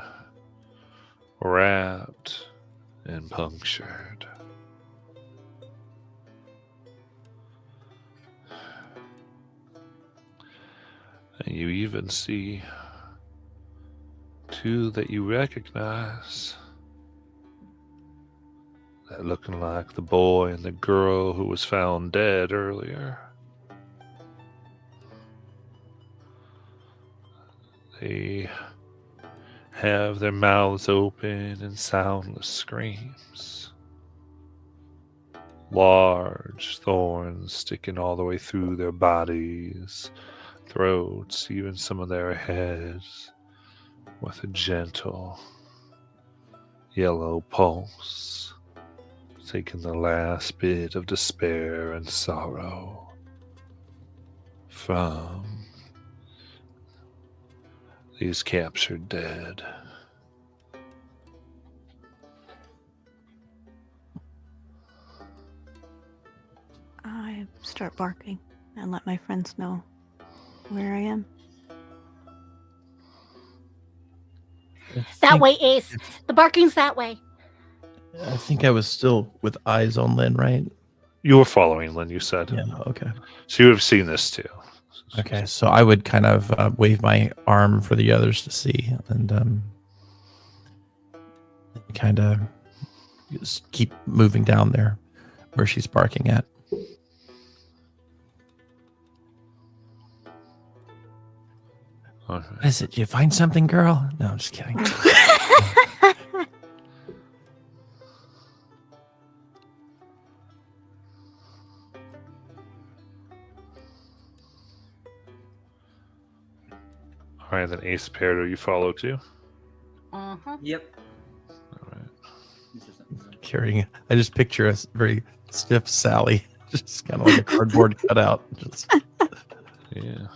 [SPEAKER 2] wrapped and punctured. And you even see 2 that you recognize, that looking like the boy and the girl who was found dead earlier. They have their mouths open in soundless screams. Large thorns sticking all the way through their bodies, throats, even some of their heads, with a gentle yellow pulse, taking the last bit of despair and sorrow from these captured dead.
[SPEAKER 6] I start barking and let my friends know where I am.
[SPEAKER 3] That way, Ace. The barking's that way.
[SPEAKER 5] I think I was still with eyes on Lynn, right?
[SPEAKER 2] You were following Lynn, you said.
[SPEAKER 5] Yeah, okay.
[SPEAKER 2] So you would have seen this too.
[SPEAKER 5] Okay, so I would kind of wave my arm for the others to see, and kind of just keep moving down there where she's barking at.
[SPEAKER 2] Okay.
[SPEAKER 5] What is it? Did you find something, girl? No, I'm just kidding.
[SPEAKER 2] All right, then Ace Peridot, you follow too.
[SPEAKER 3] Uh-huh.
[SPEAKER 4] Yep.
[SPEAKER 2] All right.
[SPEAKER 5] carrying. I just picture a very stiff Sally, just kind of like a cardboard cutout. Just
[SPEAKER 2] Yeah.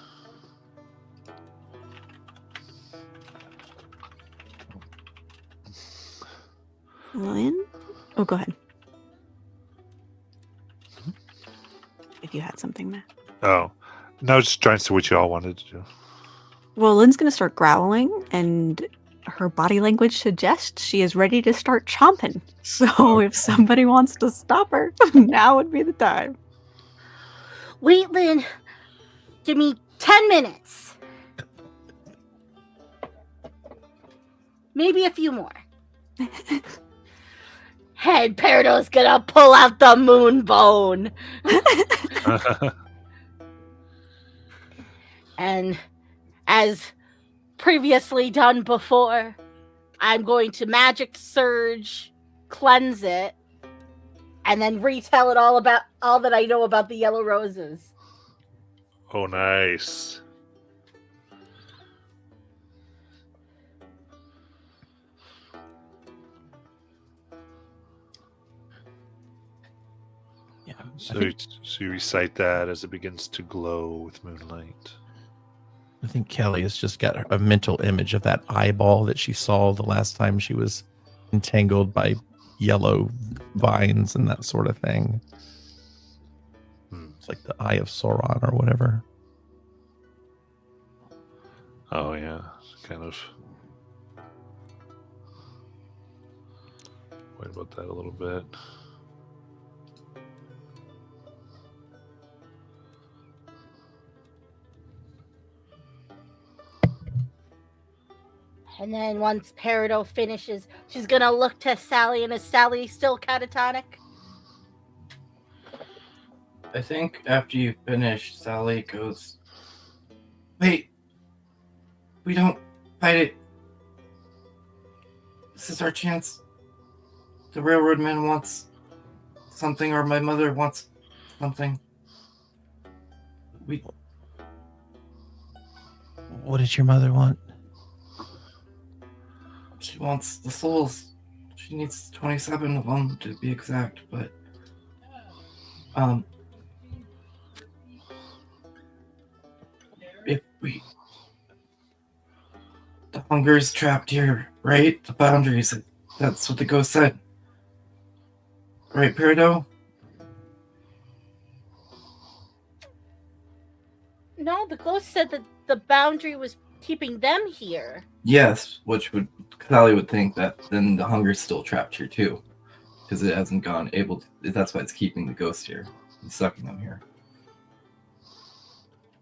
[SPEAKER 6] Lynn? Oh, go ahead. If you had something, Matt.
[SPEAKER 2] Oh. No, I was just trying to see what you all wanted to do.
[SPEAKER 6] Well, Lynn's going to start growling, and her body language suggests she is ready to start chomping. So if somebody wants to stop her, now would be the time.
[SPEAKER 3] Wait, Lynn. Give me 10 minutes. Maybe a few more. And Peridot's gonna pull out the moon bone. And as previously done before, I'm going to magic surge, cleanse it, and then retell it all that I know about the yellow roses.
[SPEAKER 2] Oh, nice.
[SPEAKER 5] yeah.
[SPEAKER 2] So you recite that as it begins to glow with moonlight.
[SPEAKER 5] I think Kelly has just got a mental image of that eyeball that she saw the last time she was entangled by yellow vines and that sort of thing. It's like the Eye of Sauron or whatever.
[SPEAKER 2] Oh, yeah. Kind of. Wait about that a little bit.
[SPEAKER 3] And then once Peridot finishes, she's gonna look to Sally, and is Sally still catatonic?
[SPEAKER 7] I think after you finish, Sally goes, "Wait, we don't fight it. This is our chance. The railroad man wants something, or my mother wants something.
[SPEAKER 5] What did your mother want?
[SPEAKER 7] She wants the souls. She needs 27 of them to be exact, but if the hunger is trapped here, right? The boundaries. That's what the ghost said. Right, Peridot?
[SPEAKER 3] No, the ghost said that the boundary was keeping them here.
[SPEAKER 7] Yes, which would Sally would think that then the hunger's still trapped here too, because it hasn't gone able to. That's why it's keeping the ghost here and sucking them here,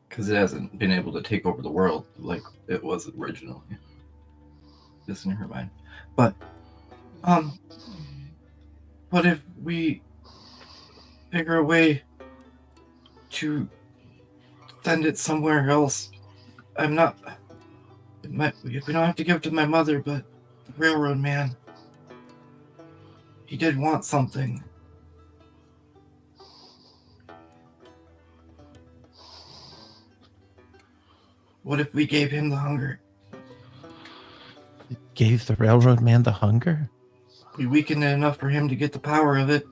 [SPEAKER 7] because it hasn't been able to take over the world like it was originally. Just in her mind, but what if we figure a way to send it somewhere else? I'm not. We don't have to give it to my mother, but the railroad man, he did want something. What if we gave him the hunger?
[SPEAKER 5] Gave the railroad man the hunger?
[SPEAKER 7] We weakened it enough for him to get the power of it.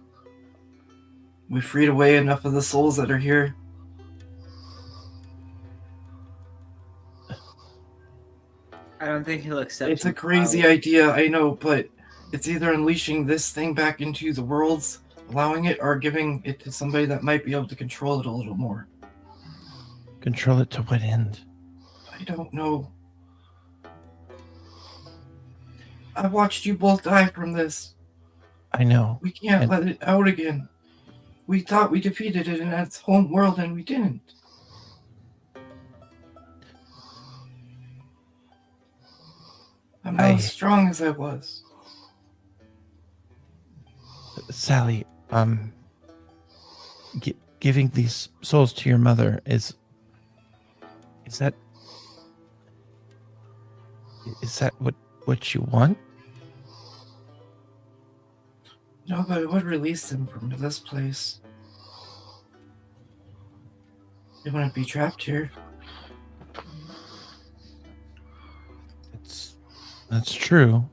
[SPEAKER 7] We freed away enough of the souls that are here.
[SPEAKER 4] I don't think he'll accept.
[SPEAKER 7] It's a crazy idea, I know, but it's either unleashing this thing back into the worlds, allowing it, or giving it to somebody that might be able to control it a little more.
[SPEAKER 5] Control it to what end?
[SPEAKER 7] I don't know. I watched you both die from this.
[SPEAKER 5] I know.
[SPEAKER 7] We can't
[SPEAKER 5] And-
[SPEAKER 7] let it out again. We thought we defeated it in its home world, and we didn't. I'm not as strong as I was.
[SPEAKER 5] Sally, giving these souls to your mother is that what you want?
[SPEAKER 7] No, but it would release them from this place. They wouldn't be trapped here.
[SPEAKER 5] That's true.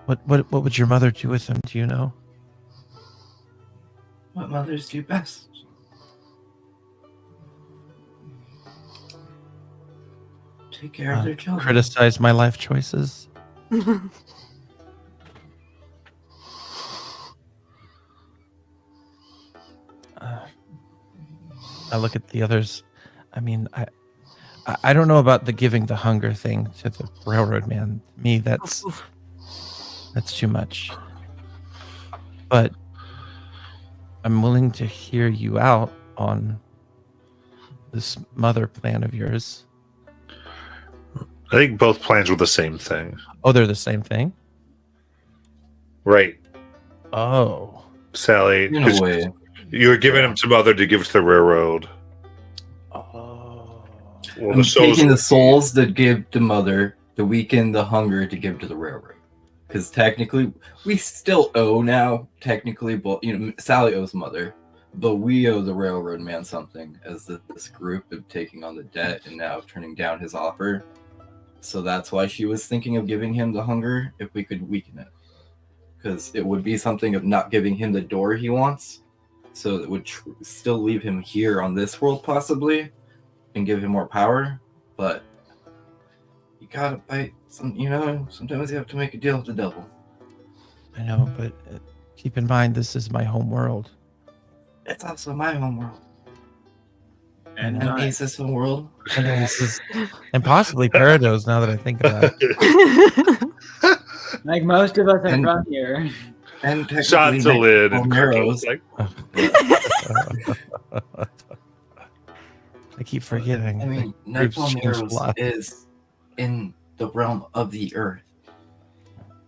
[SPEAKER 5] What would your mother do with them? Do you know?
[SPEAKER 7] what mothers do best. Take care of their children.
[SPEAKER 5] Criticize my life choices. I look at the others. I mean, I don't know about the giving the hunger thing to the railroad man. Me, that's too much. But I'm willing to hear you out on this mother plan of yours.
[SPEAKER 2] I think both plans were the same thing.
[SPEAKER 5] Oh, they're the same thing?
[SPEAKER 2] Right,
[SPEAKER 5] Oh.
[SPEAKER 2] Sally.
[SPEAKER 7] In
[SPEAKER 2] 'cause
[SPEAKER 7] a way.
[SPEAKER 2] you were giving him to Mother to give to the railroad.
[SPEAKER 5] Oh.
[SPEAKER 2] Well,
[SPEAKER 7] I'm
[SPEAKER 2] the souls.
[SPEAKER 7] taking the souls that give to mother, the weekend, the hunger to give to the railroad. Because technically, we still owe now, technically, but Sally owes mother, but we owe the railroad man something as this group of taking on the debt and now turning down his offer. So that's why she was thinking of giving him the hunger if we could weaken it. Because it would be something of not giving him the door he wants. So it would still leave him here on this world, possibly, and give him more power. But you gotta bite some, sometimes you have to make a deal with the devil.
[SPEAKER 5] I know, but keep in mind, this is my home world.
[SPEAKER 7] It's also my home world.
[SPEAKER 4] And
[SPEAKER 7] And
[SPEAKER 4] mine.
[SPEAKER 7] Ace's home world.
[SPEAKER 5] I know this is, and possibly Parados now that I think about it.
[SPEAKER 4] Like most of us are
[SPEAKER 7] And-
[SPEAKER 4] from here.
[SPEAKER 7] And technically
[SPEAKER 2] Shot to lid and
[SPEAKER 7] Romero's.
[SPEAKER 2] like,
[SPEAKER 5] I keep forgetting.
[SPEAKER 7] I mean,
[SPEAKER 5] Groups change a
[SPEAKER 7] Romero's
[SPEAKER 5] lot.
[SPEAKER 7] is in the realm of the earth.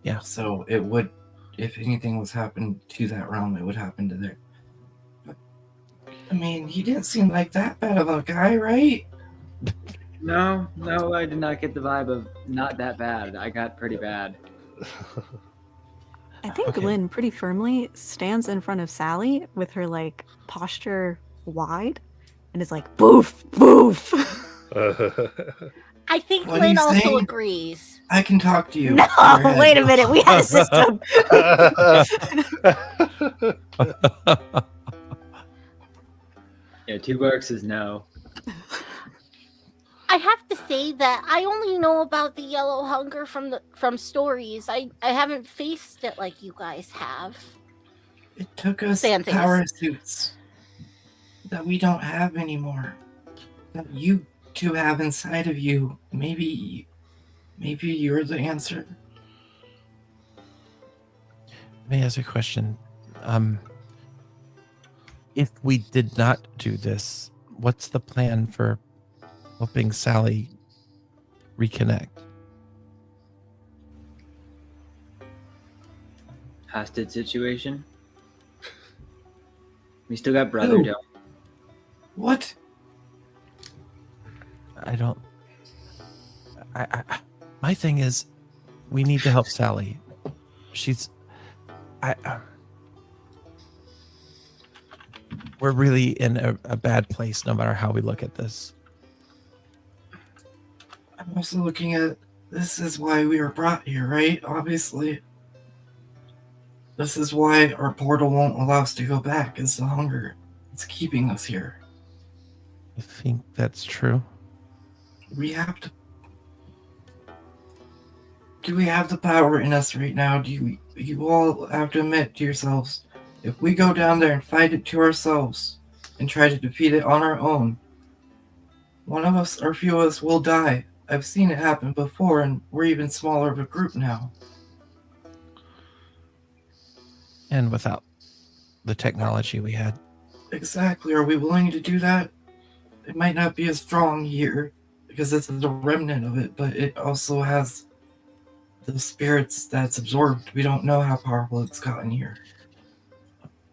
[SPEAKER 5] Yeah.
[SPEAKER 7] So it would, if anything was happening to that realm, it would happen to there. But, I mean, he didn't seem like that bad of a guy, right?
[SPEAKER 4] No, I did not get the vibe of not that bad. I got pretty bad.
[SPEAKER 6] I think
[SPEAKER 5] Okay.
[SPEAKER 6] Lynn pretty firmly stands in front of Sally with her like posture wide and is like boof boof.
[SPEAKER 3] I think
[SPEAKER 7] What are
[SPEAKER 3] Lynn
[SPEAKER 7] you
[SPEAKER 3] also
[SPEAKER 7] saying?
[SPEAKER 3] agrees.
[SPEAKER 7] I can talk to you.
[SPEAKER 3] No,
[SPEAKER 7] Go ahead.
[SPEAKER 3] wait a minute. We had a system.
[SPEAKER 4] Yeah, two works is no.
[SPEAKER 3] I have to say that I only know about the yellow hunger from stories. I haven't faced it like you guys have.
[SPEAKER 7] It took us
[SPEAKER 3] Sand things.
[SPEAKER 7] power suits that we don't have anymore. That you two have inside of you. Maybe you're the answer.
[SPEAKER 5] Let me ask you a question. If we did not do this, what's the plan for helping Sally reconnect?
[SPEAKER 4] Hostage situation. We still got brother
[SPEAKER 7] Who?
[SPEAKER 4] Joe.
[SPEAKER 7] What?
[SPEAKER 5] I don't. My thing is, we need to help Sally. She's. We're really in a bad place, no matter how we look at this.
[SPEAKER 7] I'm also looking at this is why we were brought here, right? Obviously. This is why our portal won't allow us to go back, is the hunger. It's keeping us here.
[SPEAKER 5] I think that's true.
[SPEAKER 7] We have to. Do we have the power in us right now? You all have to admit to yourselves, if we go down there and fight it to ourselves and try to defeat it on our own, one of us or a few of us will die. I've seen it happen before, and we're even smaller of a group now.
[SPEAKER 5] And without the technology we had.
[SPEAKER 7] Exactly. Are we willing to do that? It might not be as strong here because this is a remnant of it, but it also has the spirits that's absorbed. We don't know how powerful it's gotten here.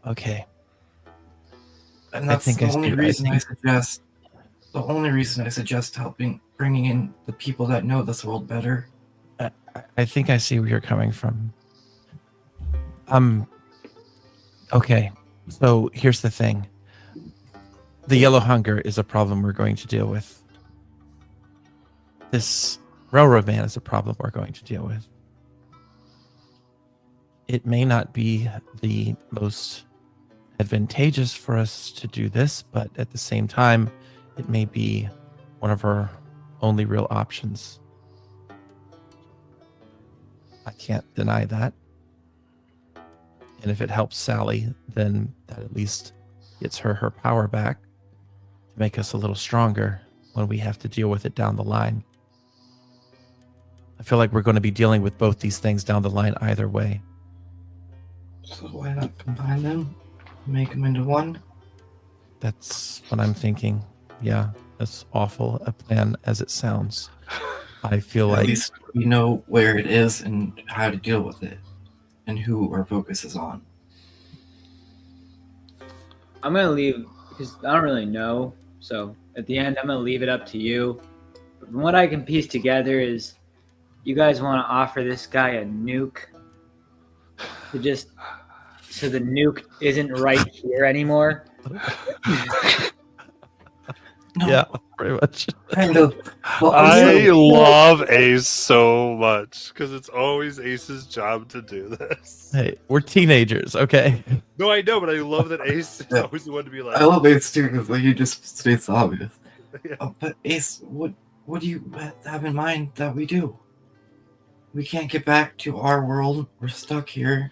[SPEAKER 5] Okay.
[SPEAKER 7] And that's the only
[SPEAKER 5] I
[SPEAKER 7] reason I
[SPEAKER 5] think-
[SPEAKER 7] suggest. The only reason I suggest bringing in the people that know this world better.
[SPEAKER 5] I think I see where you're coming from. Okay. So here's the thing. The yellow hunger is a problem we're going to deal with. This railroad man is a problem we're going to deal with. It may not be the most advantageous for us to do this, but at the same time, it may be one of our only real options. I can't deny that. And if it helps Sally, then that at least gets her power back to make us a little stronger when we have to deal with it down the line. I feel like we're going to be dealing with both these things down the line either way.
[SPEAKER 7] So why not combine them? Make them into one?
[SPEAKER 5] That's what I'm thinking. Yeah, as awful a plan as it sounds. I feel
[SPEAKER 7] At
[SPEAKER 5] like
[SPEAKER 7] least we know where it is and how to deal with it, and who our focus is on.
[SPEAKER 4] I'm gonna leave because I don't really know. So at the end, I'm gonna leave it up to you. From what I can piece together is, you guys want to offer this guy a nuke to just so the nuke isn't right here anymore.
[SPEAKER 7] No,
[SPEAKER 5] yeah, pretty much.
[SPEAKER 7] kind of. Well,
[SPEAKER 2] I
[SPEAKER 7] also-
[SPEAKER 2] love Ace so much because it's always Ace's job to do this.
[SPEAKER 5] Hey, we're teenagers, okay?
[SPEAKER 2] No, I know, but I love that Ace is
[SPEAKER 7] Yeah.
[SPEAKER 2] always the one to be like,
[SPEAKER 7] I love Ace too because like, he just states the obvious.
[SPEAKER 2] Yeah.
[SPEAKER 7] But Ace, what do you have in mind that we do? We can't get back to our world. We're stuck here.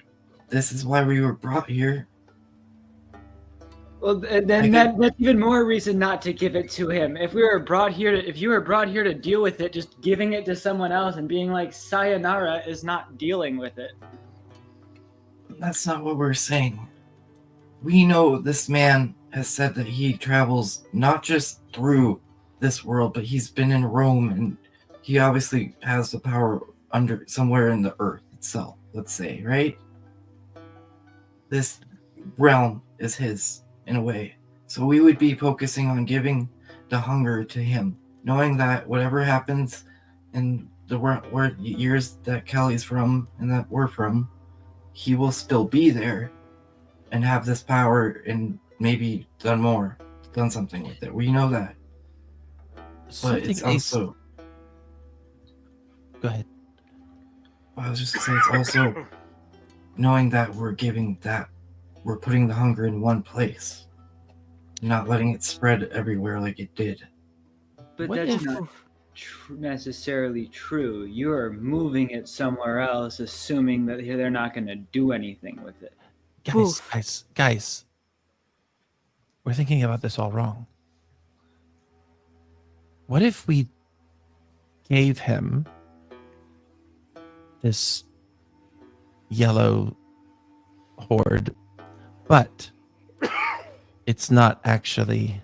[SPEAKER 7] This is why we were brought here.
[SPEAKER 4] Well, then that's even more reason not to give it to him. If you were brought here to deal with it, just giving it to someone else and being like sayonara is not dealing with it.
[SPEAKER 7] That's not what we're saying. We know this man has said that he travels not just through this world, but he's been in Rome, and he obviously has the power under somewhere in the earth itself, let's say, right? This realm is his in a way. So we would be focusing on giving the hunger to him, knowing that whatever happens in the years that Kelly's from and that we're from, he will still be there and have this power and maybe done something with it. We know that. But it's also,
[SPEAKER 5] Go ahead.
[SPEAKER 7] I was just gonna say, it's also knowing that we're putting the hunger in one place, not letting it spread everywhere like it did.
[SPEAKER 4] But
[SPEAKER 5] What
[SPEAKER 4] that's
[SPEAKER 5] if-
[SPEAKER 4] not necessarily true. You are moving it somewhere else, assuming that they're not going to do anything with it.
[SPEAKER 5] Guys. We're thinking about this all wrong. What if we gave him this yellow horde, but it's not actually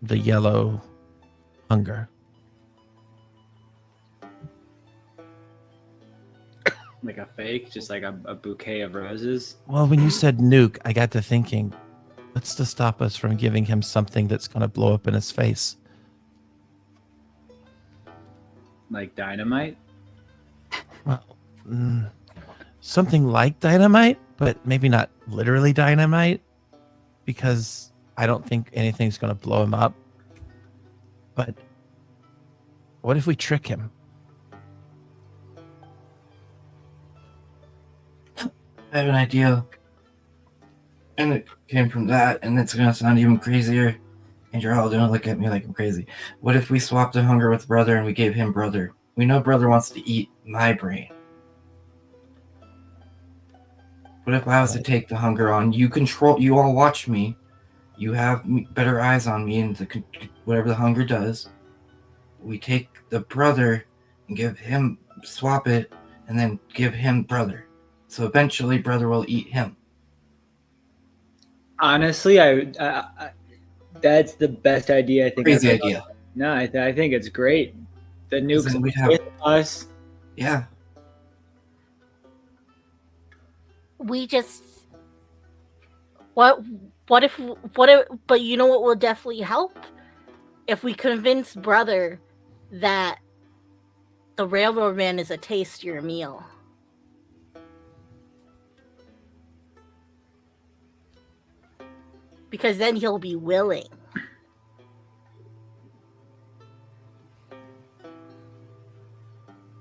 [SPEAKER 5] the yellow hunger?
[SPEAKER 4] Like a fake, just like a bouquet of roses.
[SPEAKER 5] Well, when you said nuke, I got to thinking, what's to stop us from giving him something that's going to blow up in his face?
[SPEAKER 4] Like dynamite.
[SPEAKER 5] Well, something like dynamite, but maybe not literally dynamite, because I don't think anything's going to blow him up. But what if we trick him?
[SPEAKER 7] I have an idea. And it came from that, and it's gonna sound even crazier. And you're all gonna look at me like I'm crazy. What if we swapped the hunger with Brother and we gave him Brother? We know Brother wants to eat my brain. What if I was to take the hunger on? You all watch me. You have better eyes on me and whatever the hunger does. We take the Brother and give him, swap it, and then give him Brother. So eventually Brother will eat him.
[SPEAKER 4] Honestly, I that's the best idea I think.
[SPEAKER 7] Crazy
[SPEAKER 4] I've ever-
[SPEAKER 7] idea.
[SPEAKER 4] No, I think it's great. The
[SPEAKER 7] Then
[SPEAKER 4] nuke's
[SPEAKER 7] we'd have-
[SPEAKER 4] with us.
[SPEAKER 7] Yeah.
[SPEAKER 3] We just what if but you know what will definitely help? If we convince Brother that the railroad man is a tastier meal. Because then he'll be willing.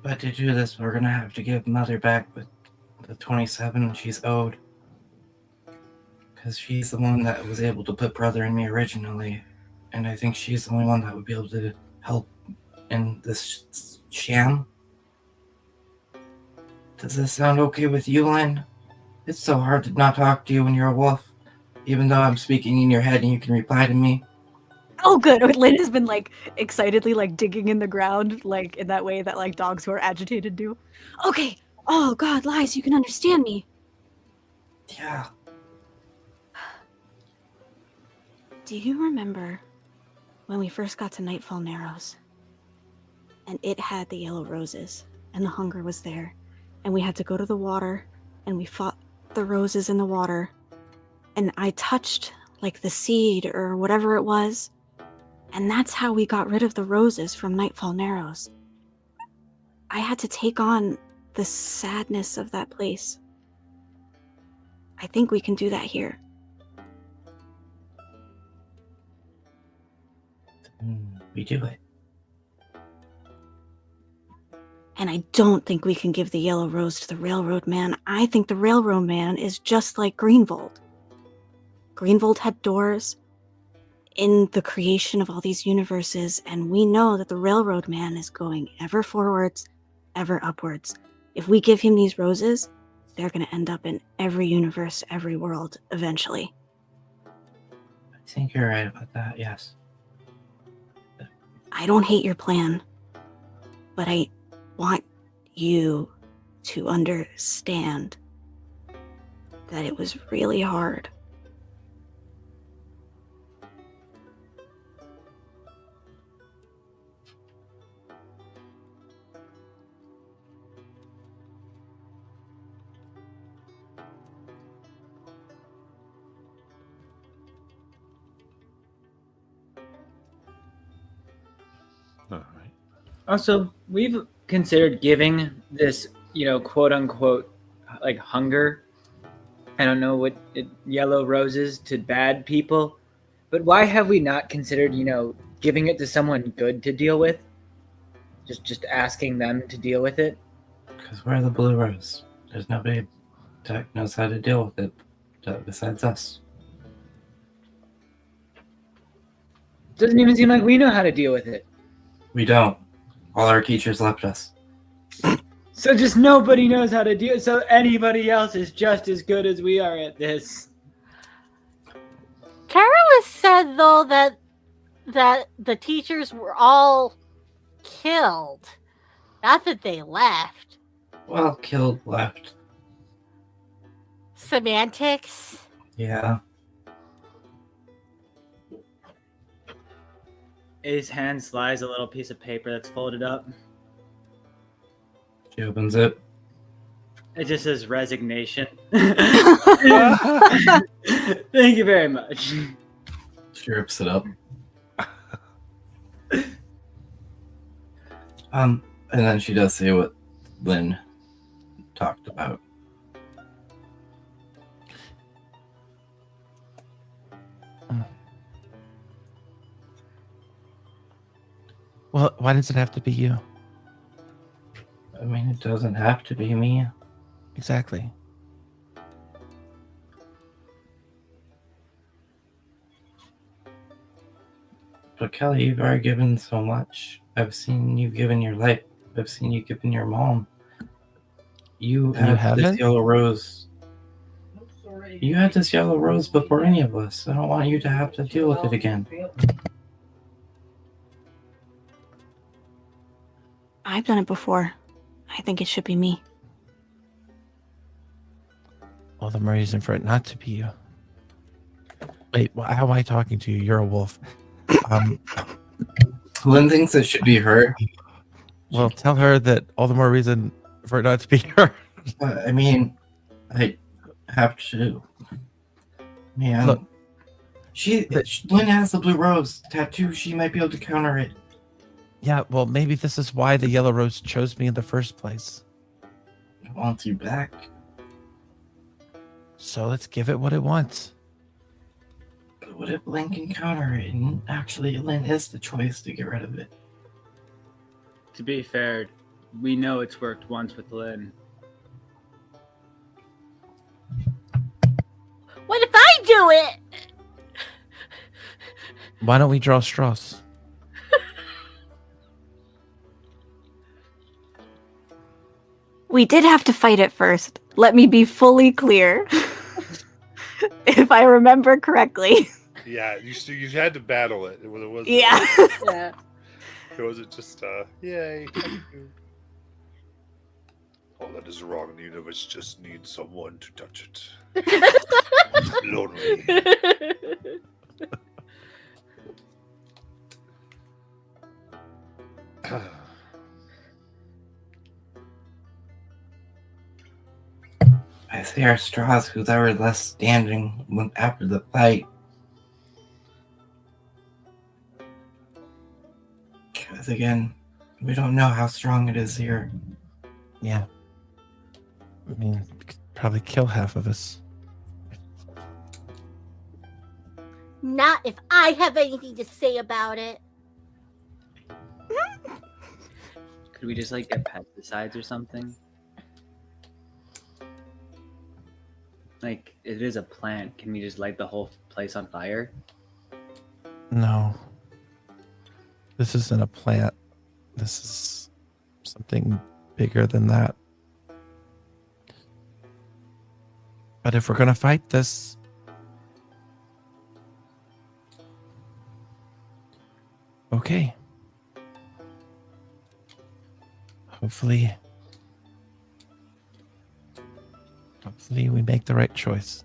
[SPEAKER 7] But to do this, we're gonna have to give Mother back with the 27 she's owed. Because she's the one that was able to put brother in me originally. And I think she's the only one that would be able to help in this sham. Does this sound okay with you, Lynn? It's so hard to not talk to you when you're a wolf. Even though I'm speaking in your head and you can reply to me.
[SPEAKER 6] Oh, good. Lynn has been like excitedly like digging in the ground, like in that way that like dogs who are agitated do. Okay. Oh God, Lies, you can understand me.
[SPEAKER 7] Yeah.
[SPEAKER 6] Do you remember when we first got to Nightfall Narrows? And it had the yellow roses, and the hunger was there, and we had to go to the water, and we fought the roses in the water, and I touched like the seed or whatever it was, and that's how we got rid of the roses from Nightfall Narrows. I had to take on the sadness of that place. I think we can do that here.
[SPEAKER 7] We do it.
[SPEAKER 6] And I don't think we can give the yellow rose to the railroad man. I think the railroad man is just like Greenvold. Greenvold had doors in the creation of all these universes, and we know that the railroad man is going ever forwards, ever upwards. If we give him these roses, they're going to end up in every universe, every world, eventually.
[SPEAKER 7] I think you're right about that, yes.
[SPEAKER 6] I don't hate your plan, but I want you to understand that it was really hard.
[SPEAKER 2] All right.
[SPEAKER 4] Also, we've considered giving this, quote unquote, like hunger. I don't know what yellow roses to bad people, but why have we not considered, giving it to someone good to deal with? Just asking them to deal with it.
[SPEAKER 7] Because we're the Blue Rose. There's nobody that knows how to deal with it besides us.
[SPEAKER 4] Doesn't even seem like we know how to deal with it.
[SPEAKER 7] We don't. All our teachers left us.
[SPEAKER 4] So just nobody knows how to deal. So anybody else is just as good as we are at this.
[SPEAKER 3] Carolus said though that the teachers were all killed, not that they left.
[SPEAKER 7] Well, killed, left.
[SPEAKER 3] Semantics.
[SPEAKER 7] Yeah.
[SPEAKER 4] His hand slides a little piece of paper that's folded up.
[SPEAKER 7] She opens it.
[SPEAKER 4] It just says resignation. Thank you very much.
[SPEAKER 7] She rips it up. And then she does say what Lynn talked about.
[SPEAKER 5] Well, why does it have to be you?
[SPEAKER 7] I mean, it doesn't have to be me.
[SPEAKER 5] Exactly.
[SPEAKER 7] But Kelly, you've already given so much. I've seen you given your life. I've seen you given your mom. You
[SPEAKER 5] And you
[SPEAKER 7] had this
[SPEAKER 5] haven't?
[SPEAKER 7] yellow rose. You had this yellow rose before any of us. I don't want you to have to deal with it again.
[SPEAKER 6] I've done it before. I think it should be me.
[SPEAKER 5] All the more reason for it not to be you. Wait, how am I talking to you? You're a wolf.
[SPEAKER 7] Lynn thinks it should be her.
[SPEAKER 5] Well, tell her that all the more reason for it not to be her.
[SPEAKER 7] I mean, I have to. Man.
[SPEAKER 5] Look.
[SPEAKER 7] Lynn has the blue rose tattoo. She might be able to counter it.
[SPEAKER 5] Yeah, well, maybe this is why the yellow rose chose me in the first place.
[SPEAKER 7] It wants you back.
[SPEAKER 5] So let's give it what it wants.
[SPEAKER 7] But what if Lynn can counter it and actually Lynn is the choice to get rid of it?
[SPEAKER 4] To be fair, we know it's worked once with Lynn.
[SPEAKER 3] What if I do it.
[SPEAKER 5] Why don't we draw straws?
[SPEAKER 6] We did have to fight it first. Let me be fully clear. If I remember correctly.
[SPEAKER 2] Yeah, you had to battle it. It was
[SPEAKER 6] Yeah.
[SPEAKER 3] Yeah.
[SPEAKER 2] It wasn't just yay. Oh, that is wrong. The universe just needs someone to touch it. Lonely.
[SPEAKER 7] I say our straws who's ever left standing after the fight. Because again, we don't know how strong it is here.
[SPEAKER 5] Yeah. I mean, we could probably kill half of us.
[SPEAKER 3] Not if I have anything to say about it.
[SPEAKER 4] Could we just like get pesticides or something? Like, it is a plant. Can we just light the whole place on fire?
[SPEAKER 5] No. This isn't a plant. This is something bigger than that. But if we're going to fight this, okay. Hopefully we make the right choice.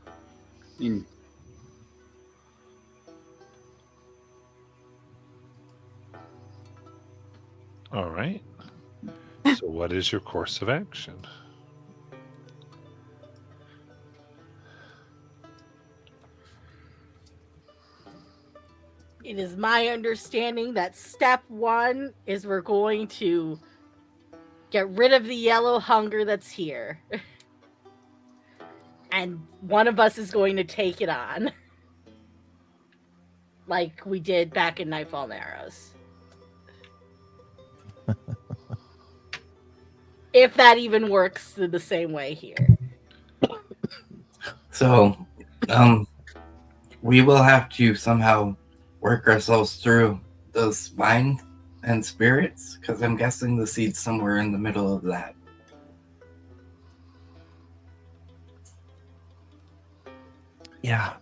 [SPEAKER 4] I mean,
[SPEAKER 2] All right. So, what is your course of action?
[SPEAKER 3] It is my understanding that step one is we're going to get rid of the yellow hunger that's here. And one of us is going to take it on. Like we did back in Nightfall Narrows. If that even works the same way here.
[SPEAKER 7] So, we will have to somehow work ourselves through those mind and spirits, because I'm guessing the seed's somewhere in the middle of that.
[SPEAKER 5] Yeah.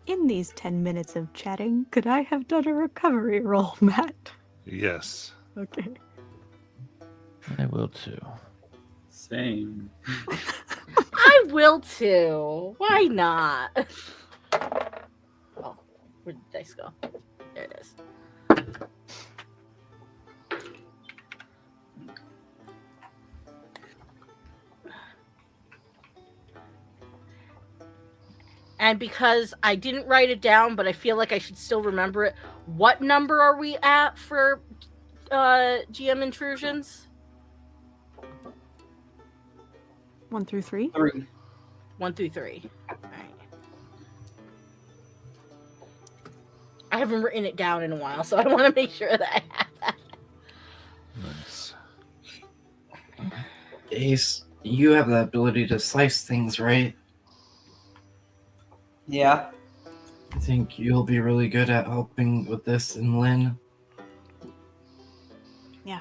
[SPEAKER 6] In these 10 minutes of chatting, could I have done a recovery roll, Matt?
[SPEAKER 2] Yes.
[SPEAKER 6] Okay.
[SPEAKER 5] I will too.
[SPEAKER 4] same.
[SPEAKER 3] I will too. Why not? Oh, where did the dice go? There it is. And because I didn't write it down, but I feel like I should still remember it, what number are we at for GM intrusions?
[SPEAKER 6] 1 through 3?
[SPEAKER 4] 3.
[SPEAKER 3] 1 through 3. All right. I haven't written it down in a while, so I want to make sure that I have that.
[SPEAKER 2] Nice.
[SPEAKER 7] Ace, you have the ability to slice things, right?
[SPEAKER 4] Yeah.
[SPEAKER 7] I think you'll be really good at helping with this, and Lynn.
[SPEAKER 6] Yeah.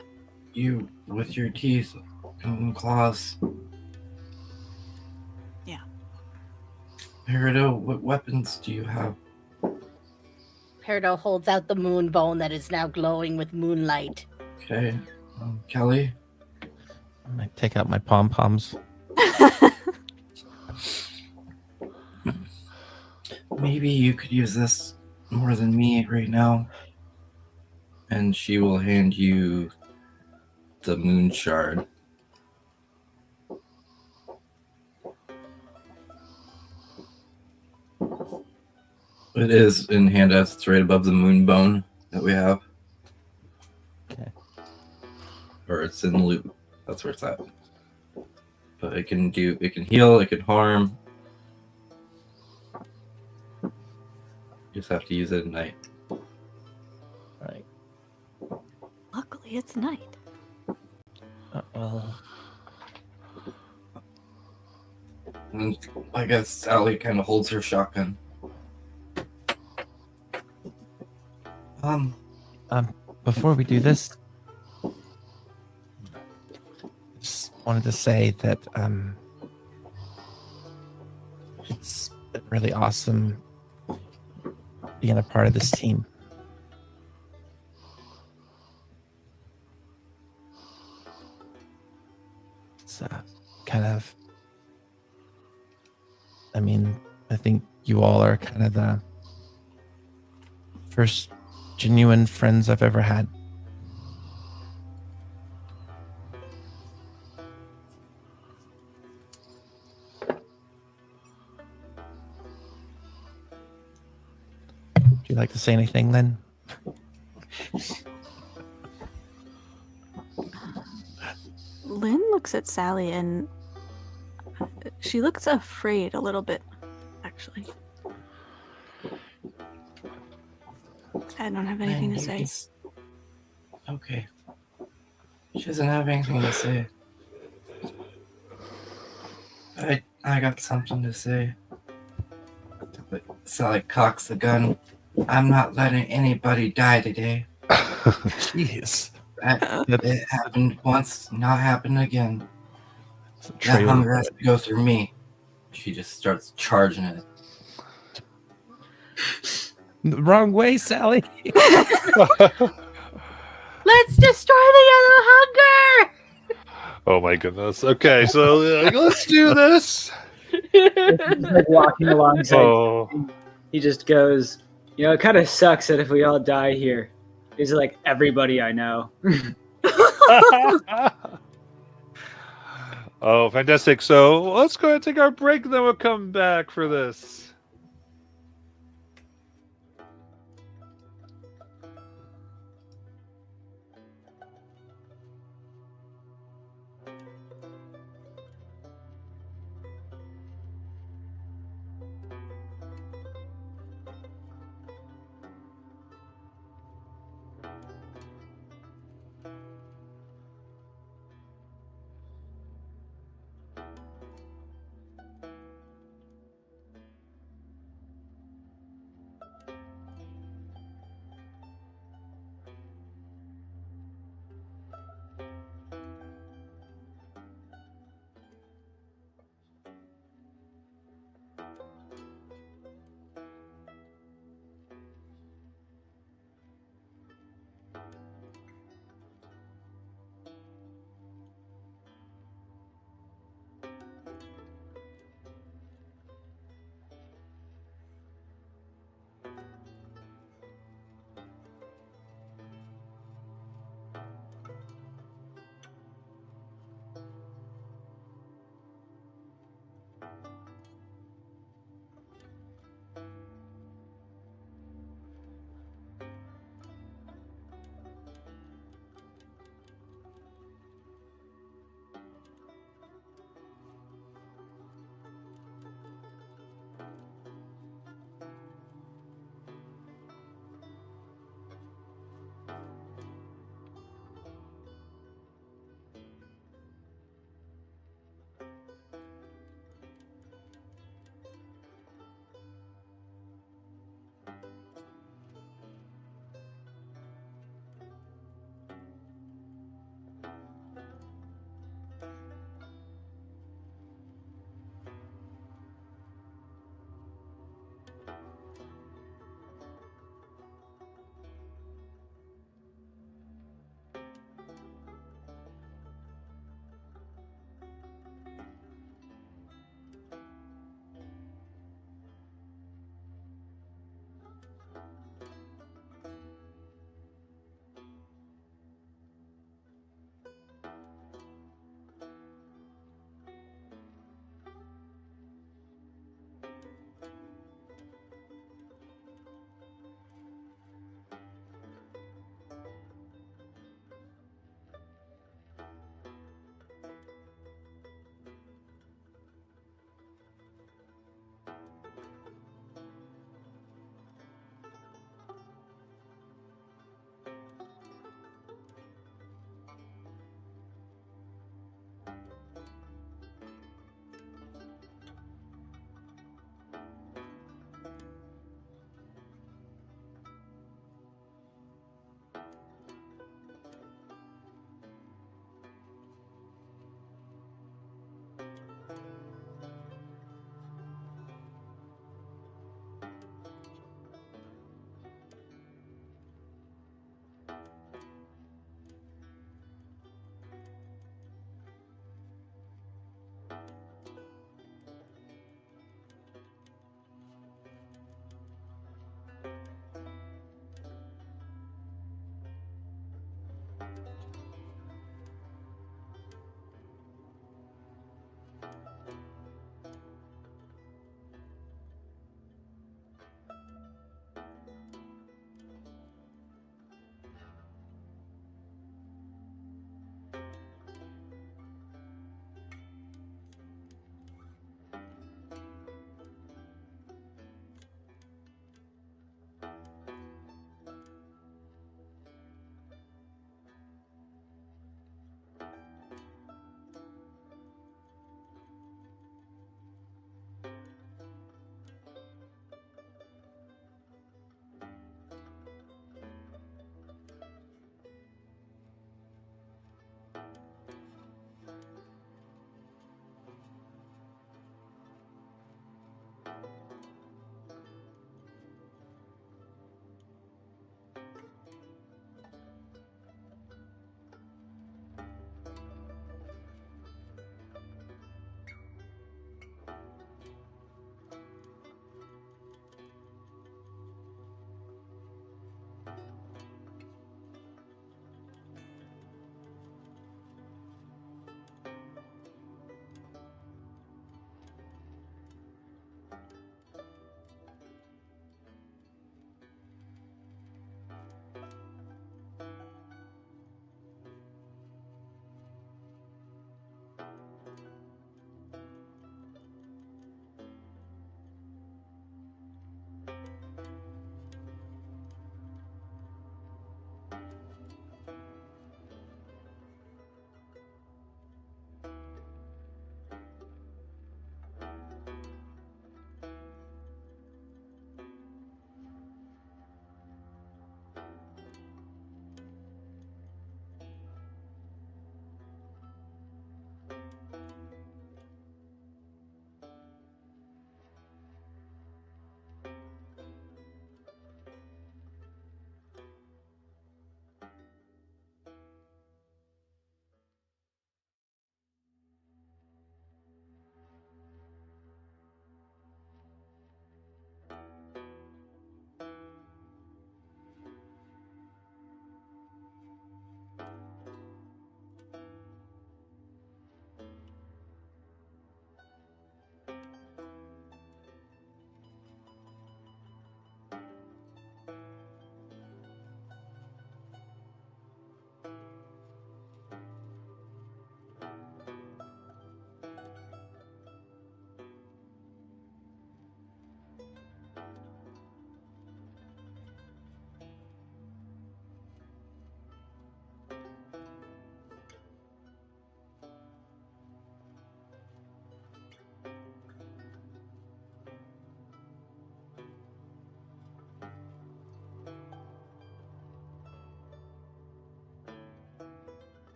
[SPEAKER 7] You, with your teeth and claws.
[SPEAKER 6] Yeah.
[SPEAKER 7] Peridot, what weapons do you have?
[SPEAKER 3] Peridot holds out the moon bone that is now glowing with moonlight.
[SPEAKER 7] Okay. Kelly?
[SPEAKER 5] I take out my pom-poms.
[SPEAKER 7] Maybe you could use this more than me right now. And she will hand you the moon shard. It is in hand us. It's right above the moon bone that we have.
[SPEAKER 5] Okay.
[SPEAKER 7] Or it's in loot. That's where it's at. But it can heal, it can harm. You just have to use it at night.
[SPEAKER 5] Right.
[SPEAKER 6] Luckily, it's night.
[SPEAKER 5] Well,
[SPEAKER 7] And I guess Sally kind of holds her shotgun.
[SPEAKER 5] Before we do this, just wanted to say that it's been really awesome being a part of this team. It's kind of, I mean, I think you all are kind of the first genuine friends I've ever had. Would you like to say anything, Lynn?
[SPEAKER 6] Lynn looks at Sally and she looks afraid a little bit, actually. I don't have anything to say.
[SPEAKER 7] Okay. She doesn't have anything to say. I got something to say. But Sally cocks the gun. I'm not letting anybody die today.
[SPEAKER 5] Jeez.
[SPEAKER 7] It happened once, not happen again.
[SPEAKER 5] It's a
[SPEAKER 7] That
[SPEAKER 5] trailer.
[SPEAKER 7] hunger has to go through me. She just starts charging it.
[SPEAKER 5] The wrong way, Sally.
[SPEAKER 3] Let's destroy the yellow hunger.
[SPEAKER 2] Oh my goodness. Okay, so let's do this.
[SPEAKER 4] He's like walking alongside.
[SPEAKER 2] Oh,
[SPEAKER 4] He just goes, it kind of sucks that if we all die here. These are like everybody I know.
[SPEAKER 2] oh, fantastic. So let's go ahead and take our break, then we'll come back for this.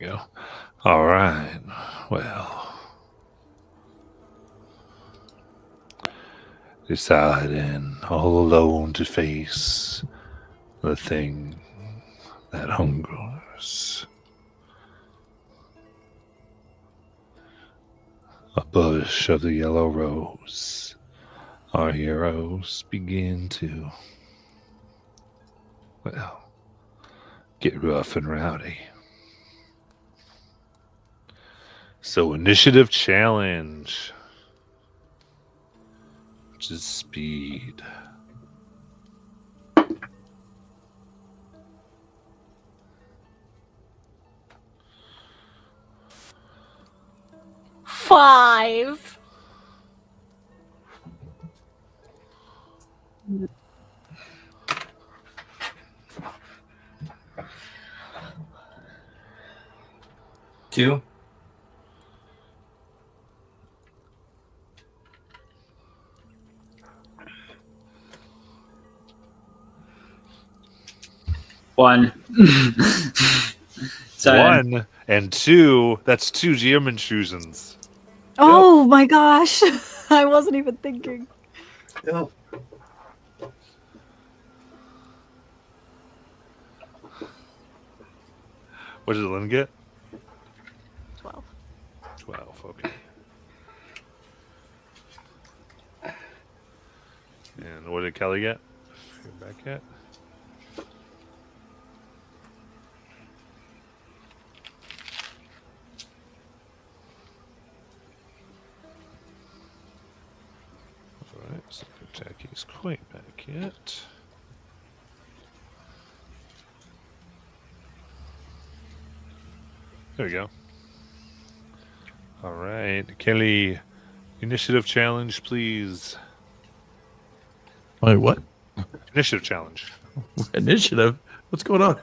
[SPEAKER 2] we go. All right. Well, deciding all alone to face the thing that hungers. A bush of the yellow rose. Our heroes begin to, well, get rough and rowdy. So, initiative challenge, which is speed.
[SPEAKER 3] Five.
[SPEAKER 7] Two.
[SPEAKER 4] One. Seven.
[SPEAKER 2] 1 and 2. That's 2 German choosens.
[SPEAKER 6] Oh my gosh. I wasn't even thinking.
[SPEAKER 7] No.
[SPEAKER 2] What did Lynn get?
[SPEAKER 3] 12.
[SPEAKER 2] 12. Okay. And what did Kelly get? You're back at? Alright, so Jackie's quite back yet. There we go. Alright, Kelly, initiative challenge, please.
[SPEAKER 5] Wait, what?
[SPEAKER 2] Initiative challenge.
[SPEAKER 5] Initiative? What's going on?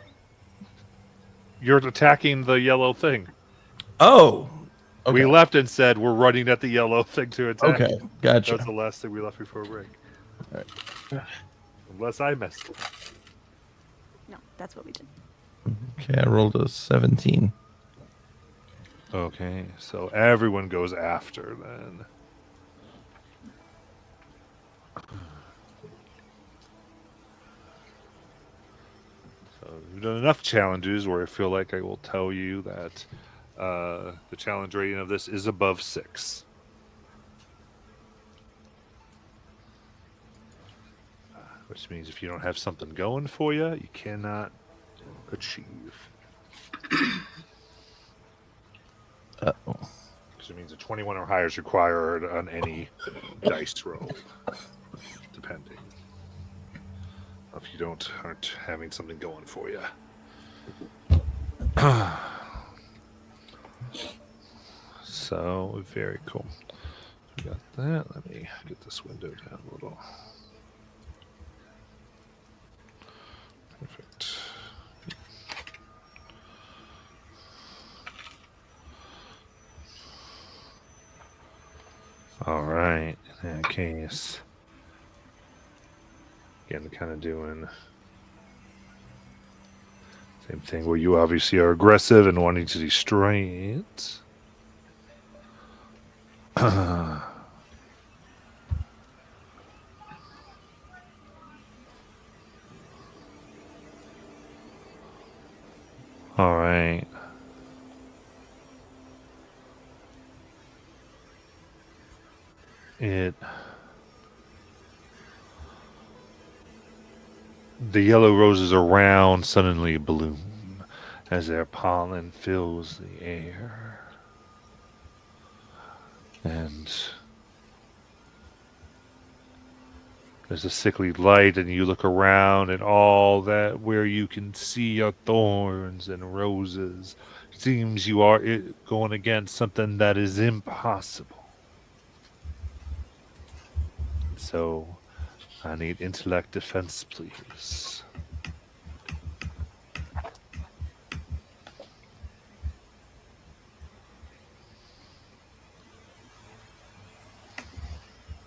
[SPEAKER 2] You're attacking the yellow thing.
[SPEAKER 5] Oh. Okay.
[SPEAKER 2] We left and said we're running at the yellow thing to attack.
[SPEAKER 5] Okay, gotcha.
[SPEAKER 2] That's the last thing we left before break.
[SPEAKER 5] Alright.
[SPEAKER 2] Unless I missed it.
[SPEAKER 6] No, that's what we did.
[SPEAKER 5] Okay, I rolled a 17.
[SPEAKER 2] Okay, so everyone goes after then. So we've done enough challenges where I feel like I will tell you that the challenge rating of this is above 6. Which means if you don't have something going for you, you cannot achieve.
[SPEAKER 5] Uh-oh.
[SPEAKER 2] Because it means a 21 or higher is required on any dice roll, depending. If you aren't having something going for you. So, very cool. We got that. Let me get this window down a little. Perfect. All right. In that case, again, kind of doing same thing where you obviously are aggressive and wanting to destroy it. All right. The yellow roses around suddenly bloom as their pollen fills the air. And there's a sickly light, and you look around, and all that where you can see are thorns and roses. Seems you are going against something that is impossible. So, I need intellect defense, please.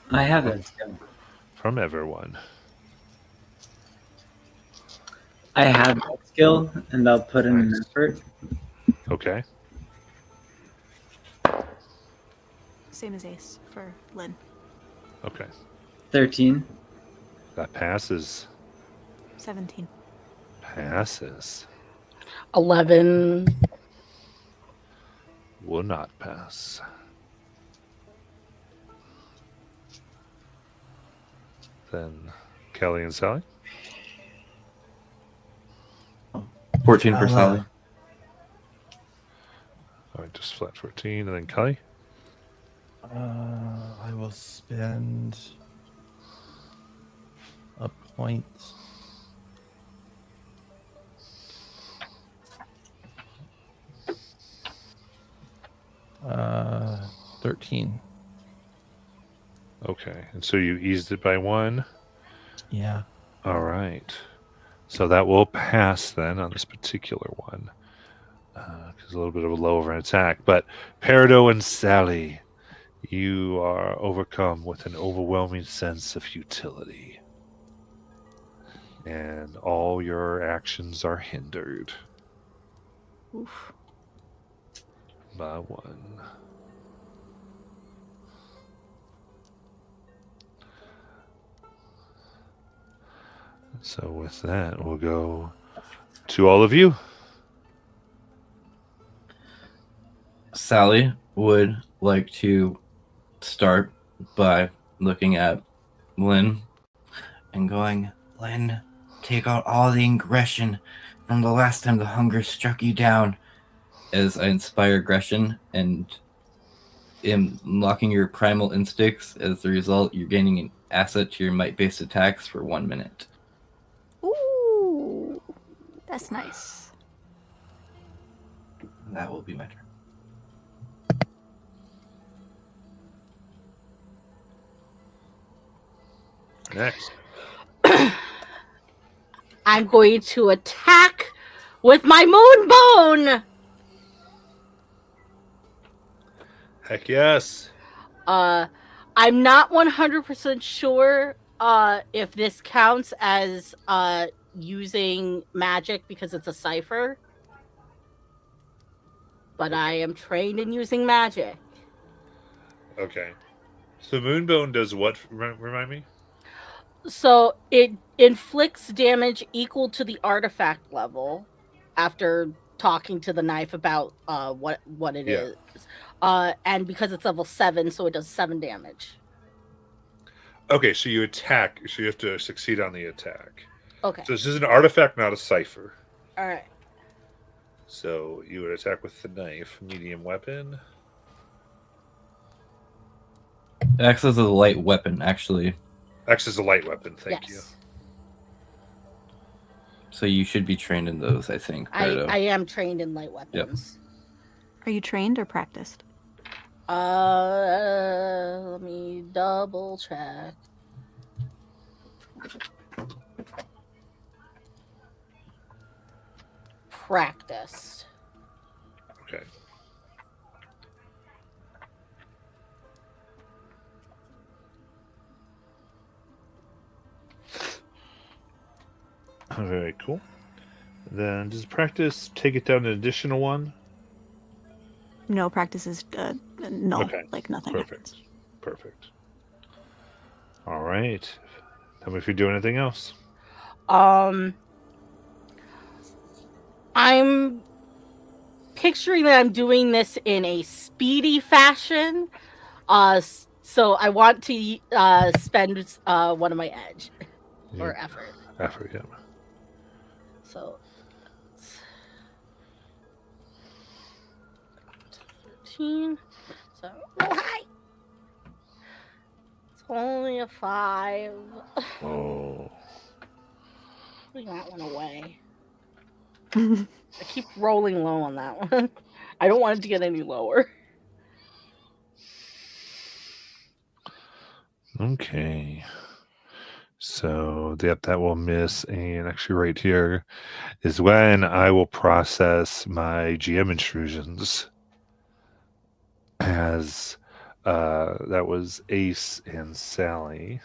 [SPEAKER 4] I have that skill.
[SPEAKER 2] From everyone.
[SPEAKER 4] I have that skill, and I'll put in an effort.
[SPEAKER 2] Okay.
[SPEAKER 6] Same as Ace for Lynn.
[SPEAKER 2] Okay.
[SPEAKER 4] 13.
[SPEAKER 2] That passes.
[SPEAKER 6] 17.
[SPEAKER 2] Passes.
[SPEAKER 3] 11.
[SPEAKER 2] Will not pass. Then Kelly and Sally.
[SPEAKER 7] 14 for Sally.
[SPEAKER 2] All right, just flat 14. And then Kelly.
[SPEAKER 5] I will spend a point. 13.
[SPEAKER 2] Okay. And so you eased it by 1.
[SPEAKER 5] Yeah.
[SPEAKER 2] All right. So that will pass then on this particular one. Because a little bit of a lower attack. But Peridot and Sally, you are overcome with an overwhelming sense of futility. And all your actions are hindered
[SPEAKER 6] Oof.
[SPEAKER 2] by 1. So with that, we'll go to all of you.
[SPEAKER 7] Sally would like to start by looking at Lynn and going, Lynn, take out all the aggression from the last time the hunger struck you down. As I inspire aggression and am unlocking your primal instincts. As a result, you're gaining an asset to your might-based attacks for 1 minute.
[SPEAKER 6] Ooh. That's nice.
[SPEAKER 7] That will be my turn.
[SPEAKER 2] Next.
[SPEAKER 3] I'm going to attack with my moon bone.
[SPEAKER 2] Heck yes.
[SPEAKER 3] I'm not 100% sure if this counts as using magic because it's a cipher. But I am trained in using magic.
[SPEAKER 2] Okay. So Moonbone does what? Remind me?
[SPEAKER 3] So it inflicts damage equal to the artifact level after talking to the knife about what it is. And because it's level 7, so it does 7 damage.
[SPEAKER 2] Okay, so you attack. So you have to succeed on the attack.
[SPEAKER 3] Okay.
[SPEAKER 2] So this is an artifact, not a cipher.
[SPEAKER 3] All right.
[SPEAKER 2] So you would attack with the knife, medium weapon.
[SPEAKER 7] It acts as a light weapon, actually.
[SPEAKER 2] X is a light weapon. Thank you.
[SPEAKER 7] So you should be trained in those, I think.
[SPEAKER 3] I am trained in light weapons.
[SPEAKER 6] Are you trained or practiced?
[SPEAKER 3] Let me double check. Practiced.
[SPEAKER 2] Okay. Very cool. Then does practice take it down an additional 1?
[SPEAKER 6] No, practice is null.
[SPEAKER 2] Okay.
[SPEAKER 6] Like nothing.
[SPEAKER 2] Perfect. Perfect. All right. Tell me if you do anything else.
[SPEAKER 3] I'm picturing that I'm doing this in a speedy fashion. So I want to spend one of my edge or effort.
[SPEAKER 2] Effort, yeah.
[SPEAKER 3] So 13. So hi. It's only a 5.
[SPEAKER 2] Oh.
[SPEAKER 3] Putting that one away. I keep rolling low on that one. I don't want it to get any lower.
[SPEAKER 2] Okay. So, yep, that will miss. And actually, right here is when I will process my GM intrusions. As that was Ace and Sally.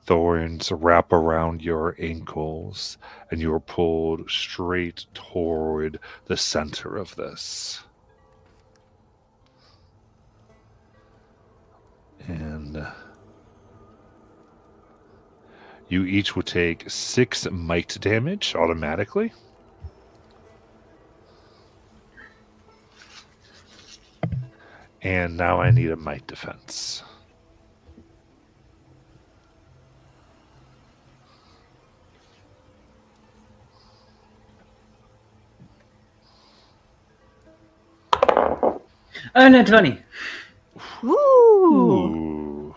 [SPEAKER 2] Thorns wrap around your ankles, and you are pulled straight toward the center of this. And you each will take 6 might damage automatically. And now I need a might defense.
[SPEAKER 4] Oh, no, 20.
[SPEAKER 3] Ooh.
[SPEAKER 2] Ooh.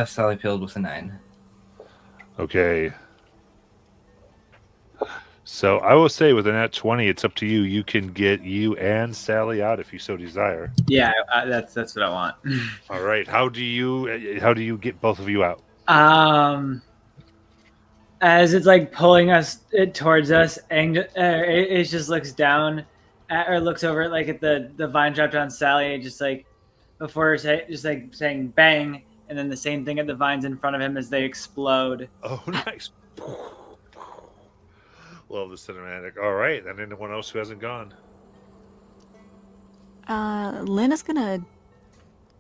[SPEAKER 7] Sally failed with a 9.
[SPEAKER 2] Okay. So I will say with a nat 20, it's up to you. You can get you and Sally out if you so desire.
[SPEAKER 4] Yeah, that's what I want.
[SPEAKER 2] All right. How do you get both of you out?
[SPEAKER 4] As it's like pulling it towards us, and it just looks down or looks over like at the vine dropped on Sally, just like before just like saying bang, and then the same thing at the vines in front of him as they explode.
[SPEAKER 2] Oh, nice. Love the cinematic. All right. And anyone else who hasn't gone?
[SPEAKER 6] Lynn is gonna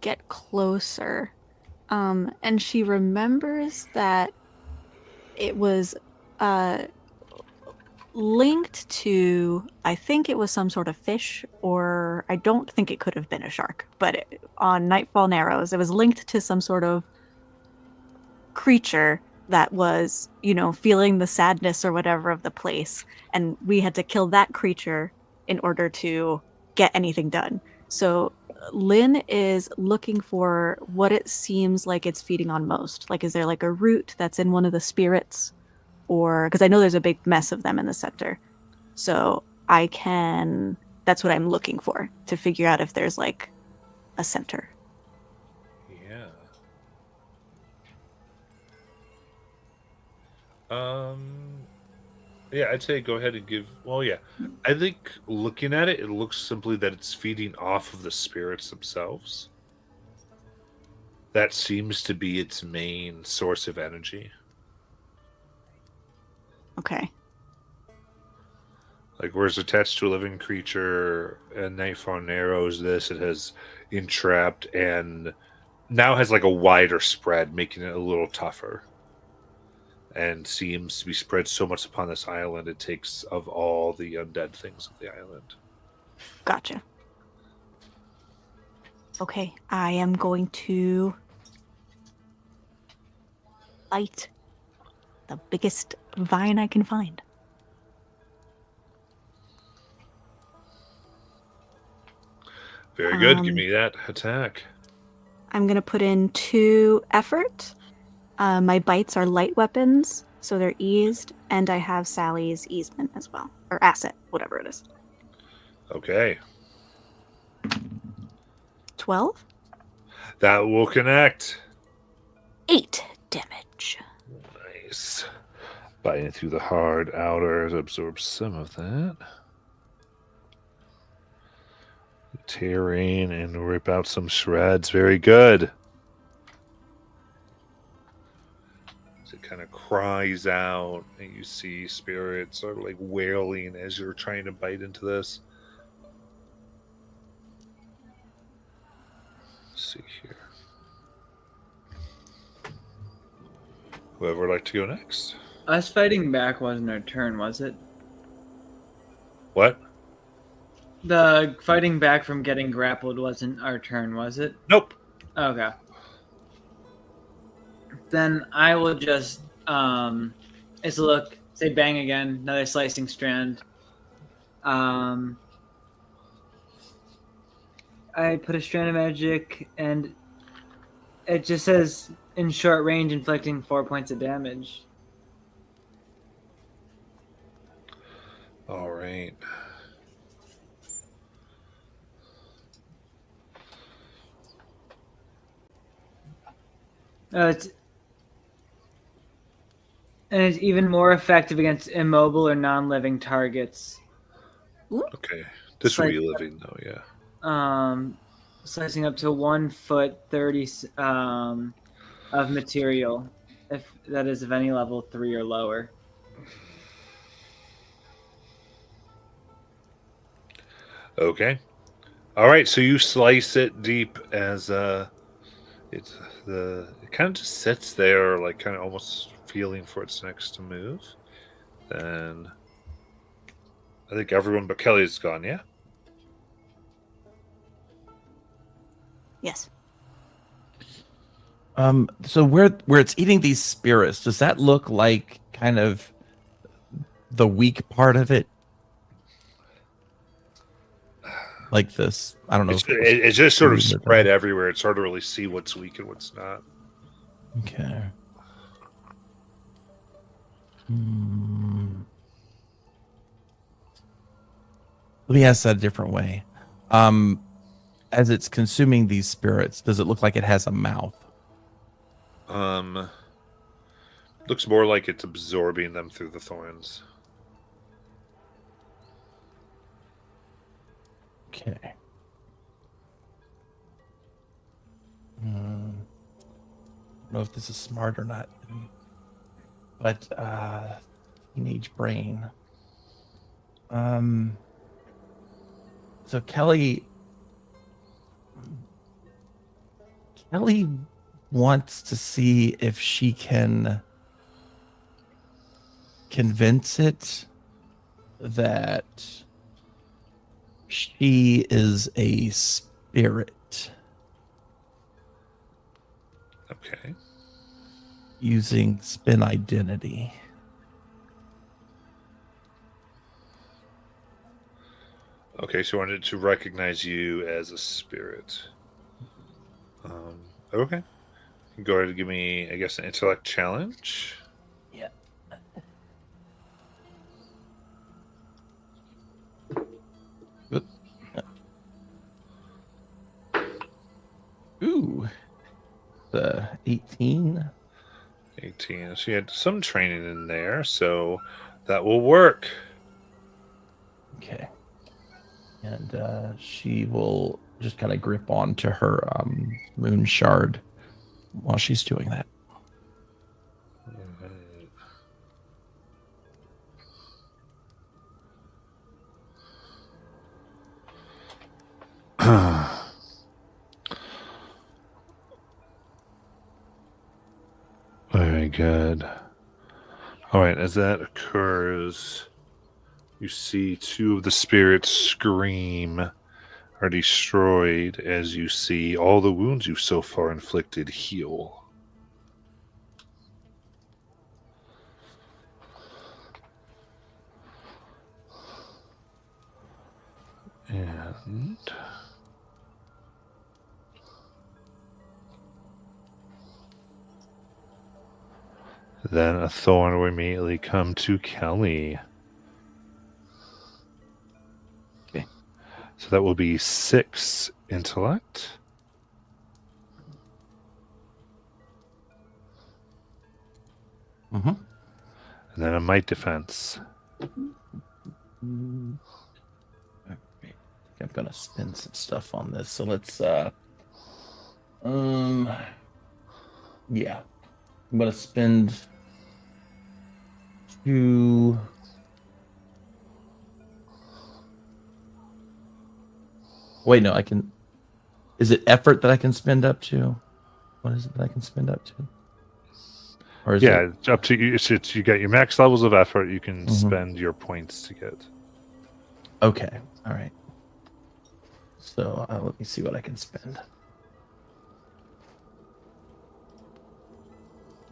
[SPEAKER 6] get closer, and she remembers that it was linked to, I think it was some sort of fish, or I don't think it could have been a shark, but on Nightfall Narrows, it was linked to some sort of creature that was, feeling the sadness or whatever of the place, and we had to kill that creature in order to get anything done. So Lynn is looking for what it seems like it's feeding on most. Like, is there like a root that's in one of the spirits? Or, because I know there's a big mess of them in the center. So that's what I'm looking for, to figure out if there's like a center.
[SPEAKER 2] Yeah. Yeah, I'd say go ahead and give. Well, yeah, I think looking at it, it looks simply that it's feeding off of the spirits themselves. That seems to be its main source of energy.
[SPEAKER 6] Okay.
[SPEAKER 2] Like, whereas attached to a living creature and Nightfall Narrows, it has entrapped and now has like a wider spread, making it a little tougher. And seems to be spread so much upon this island, it takes of all the undead things of the island.
[SPEAKER 6] Gotcha. Okay, I am going to bite the biggest vine I can find.
[SPEAKER 2] Very good. Give me that attack.
[SPEAKER 6] I'm going to put in 2 effort. My bites are light weapons, so they're eased, and I have Sally's easement as well. Or asset, whatever it is.
[SPEAKER 2] Okay.
[SPEAKER 6] 12?
[SPEAKER 2] That will connect.
[SPEAKER 6] 8 damage.
[SPEAKER 2] Nice. Biting through the hard outers, absorb some of that. Tearing and rip out some shreds. Very good. As it kind of cries out, and you see spirits are like wailing as you're trying to bite into this. Let's see here. Whoever would like to go next?
[SPEAKER 4] Us fighting back wasn't our turn, was it?
[SPEAKER 2] What?
[SPEAKER 4] The fighting back from getting grappled wasn't our turn, was it?
[SPEAKER 2] Nope.
[SPEAKER 4] Okay. Then I will just say bang again, another slicing strand. I put a strand of magic, and it just says in short range, inflicting 4 points of damage.
[SPEAKER 2] All right.
[SPEAKER 4] It's even more effective against immobile or non-living targets.
[SPEAKER 2] Okay. This will be living, though, yeah.
[SPEAKER 4] slicing up to 1 foot 30 of material, if that is of any level 3 or lower.
[SPEAKER 2] Okay. All right, so you slice it deep as it kind of just sits there, like kind of almost feeling for its next to move. Then I think everyone but Kelly is gone. Yeah.
[SPEAKER 6] Yes.
[SPEAKER 5] So where it's eating these spirits, does that look like kind of the weak part of it? Like this, I don't know.
[SPEAKER 2] It's just sort of
[SPEAKER 5] food or
[SPEAKER 2] spread
[SPEAKER 5] something.
[SPEAKER 2] everywhere. It's hard to really see what's weak and what's not.
[SPEAKER 5] Okay. Hmm. Let me ask that a different way. As it's consuming these spirits, does it look like it has a mouth?
[SPEAKER 2] Looks more like it's absorbing them through the thorns.
[SPEAKER 5] Okay. I don't know if this is smart or not, but teenage brain. So Kelly wants to see if she can convince it that she is a spirit
[SPEAKER 2] Okay.
[SPEAKER 5] using spin identity.
[SPEAKER 2] Okay, so I wanted to recognize you as a spirit. Okay. Go ahead and give me, I guess, an intellect challenge.
[SPEAKER 5] Yeah. Ooh. The 18.
[SPEAKER 2] 18. So you had some training in there, so that will work.
[SPEAKER 5] Okay. And she will just kind of grip onto her moon shard while she's doing that.
[SPEAKER 2] Very good. All right, as that occurs, you see two of the spirits scream, are destroyed as you see all the wounds you've so far inflicted heal. And then a thorn will immediately come to Kelly.
[SPEAKER 5] Okay.
[SPEAKER 2] So that will be 6 intellect.
[SPEAKER 5] Mm-hmm.
[SPEAKER 2] And then a might defense.
[SPEAKER 5] Okay. I think I'm gonna spin some stuff on this. So let's yeah. I'm gonna spend 2. Wait, no, I can. Is it effort that I can spend up to? What is it that I can spend up to? Or is
[SPEAKER 2] Yeah,
[SPEAKER 5] it?
[SPEAKER 2] it's up to you. It's you got your max levels of effort. You can
[SPEAKER 5] Mhm.
[SPEAKER 2] spend your points to get.
[SPEAKER 5] Okay. All right. So let me see what I can spend.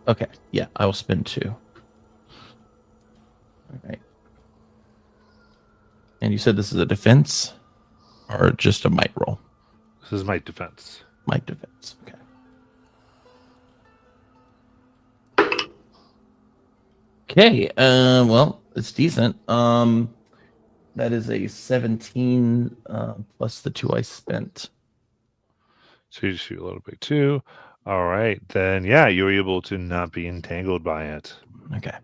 [SPEAKER 5] Okay. Yeah, I will spend 2. All right. And you said this is a defense or just a might roll?
[SPEAKER 2] This is might defense.
[SPEAKER 5] Might defense. Okay. Okay. Well, it's decent. That is a 17 plus the 2 I spent.
[SPEAKER 2] So you shoot a little bit too. All right, then yeah, you're able to not be entangled by it.
[SPEAKER 5] Okay.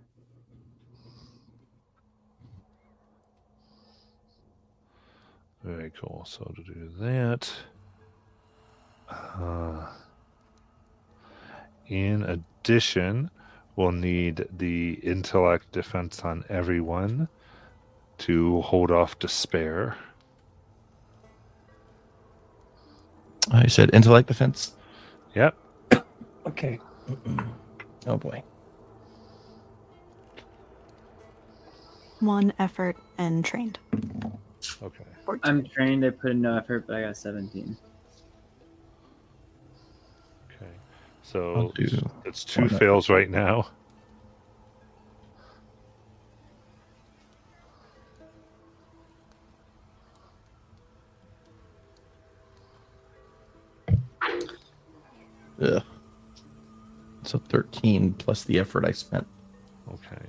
[SPEAKER 2] Very cool. So to do that, In addition, we'll need the intellect defense on everyone to hold off despair.
[SPEAKER 5] You said intellect defense?
[SPEAKER 2] Yep.
[SPEAKER 5] Okay. Oh boy.
[SPEAKER 6] 1 effort and trained.
[SPEAKER 2] Okay.
[SPEAKER 6] 14.
[SPEAKER 4] I'm trained. I put in no effort, but I got 17.
[SPEAKER 2] Okay.
[SPEAKER 5] I'll
[SPEAKER 2] So
[SPEAKER 5] do
[SPEAKER 2] it's 2
[SPEAKER 5] one effort.
[SPEAKER 2] fails right now.
[SPEAKER 5] Ugh. So 13 plus the effort I spent.
[SPEAKER 2] Okay.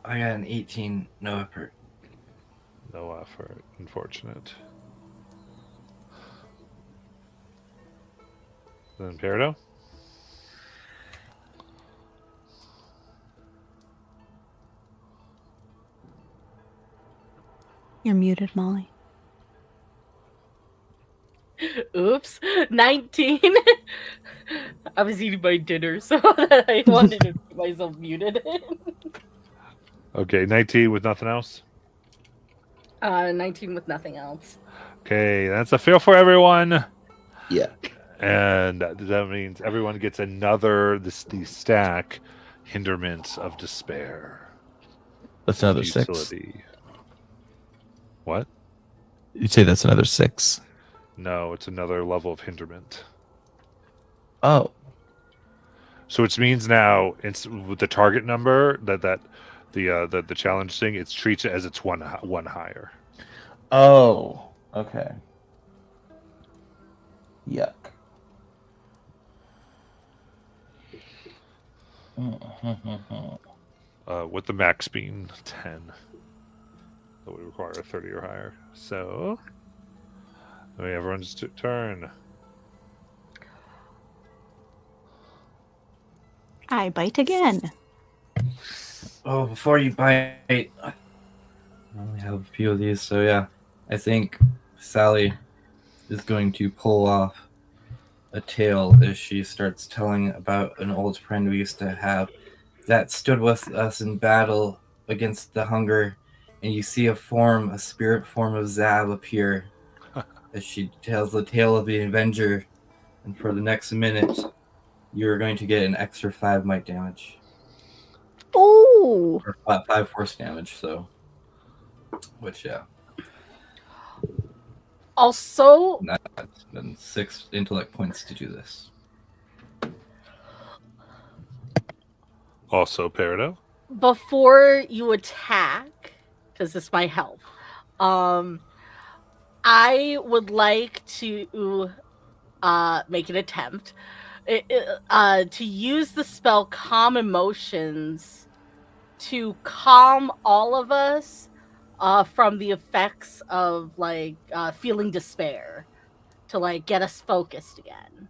[SPEAKER 7] I got an 18, no effort.
[SPEAKER 2] No effort. Unfortunate. Then Peridot?
[SPEAKER 6] You're muted, Molly.
[SPEAKER 3] Oops, 19. I was eating my dinner, so I wanted to keep myself muted.
[SPEAKER 2] Okay, 19 with nothing else.
[SPEAKER 3] 19 with nothing else.
[SPEAKER 2] Okay, that's a fail for everyone.
[SPEAKER 5] Yeah.
[SPEAKER 2] And that means everyone gets another the stack Hinderments of Despair.
[SPEAKER 5] That's another 6.
[SPEAKER 2] Utility. What?
[SPEAKER 5] You'd say that's another 6.
[SPEAKER 2] No, it's another level of Hinderment.
[SPEAKER 5] Oh.
[SPEAKER 2] So which means now it's with the target number the challenge thing, it treats it as it's one higher.
[SPEAKER 5] Oh. Okay. Yuck.
[SPEAKER 2] With the max being 10. That would require a 30 or higher. So everyone's turn.
[SPEAKER 6] I bite again.
[SPEAKER 7] Oh, before you bite, I only have a few of these, so yeah. I think Sally is going to pull off a tale as she starts telling about an old friend we used to have that stood with us in battle against the hunger, and you see a spirit form of Zab appear as she tells the tale of the Avenger, and for the next minute, you're going to get an extra 5 might damage.
[SPEAKER 6] Ooh.
[SPEAKER 7] Or 5 force damage, so. Which, yeah.
[SPEAKER 3] Also,
[SPEAKER 7] That's been 6 intellect points to do this.
[SPEAKER 2] Also, Peridot.
[SPEAKER 3] before you attack, because this might help, I would like to make an attempt to use the spell Calm Emotions to calm all of us from the effects of feeling despair, to get us focused again.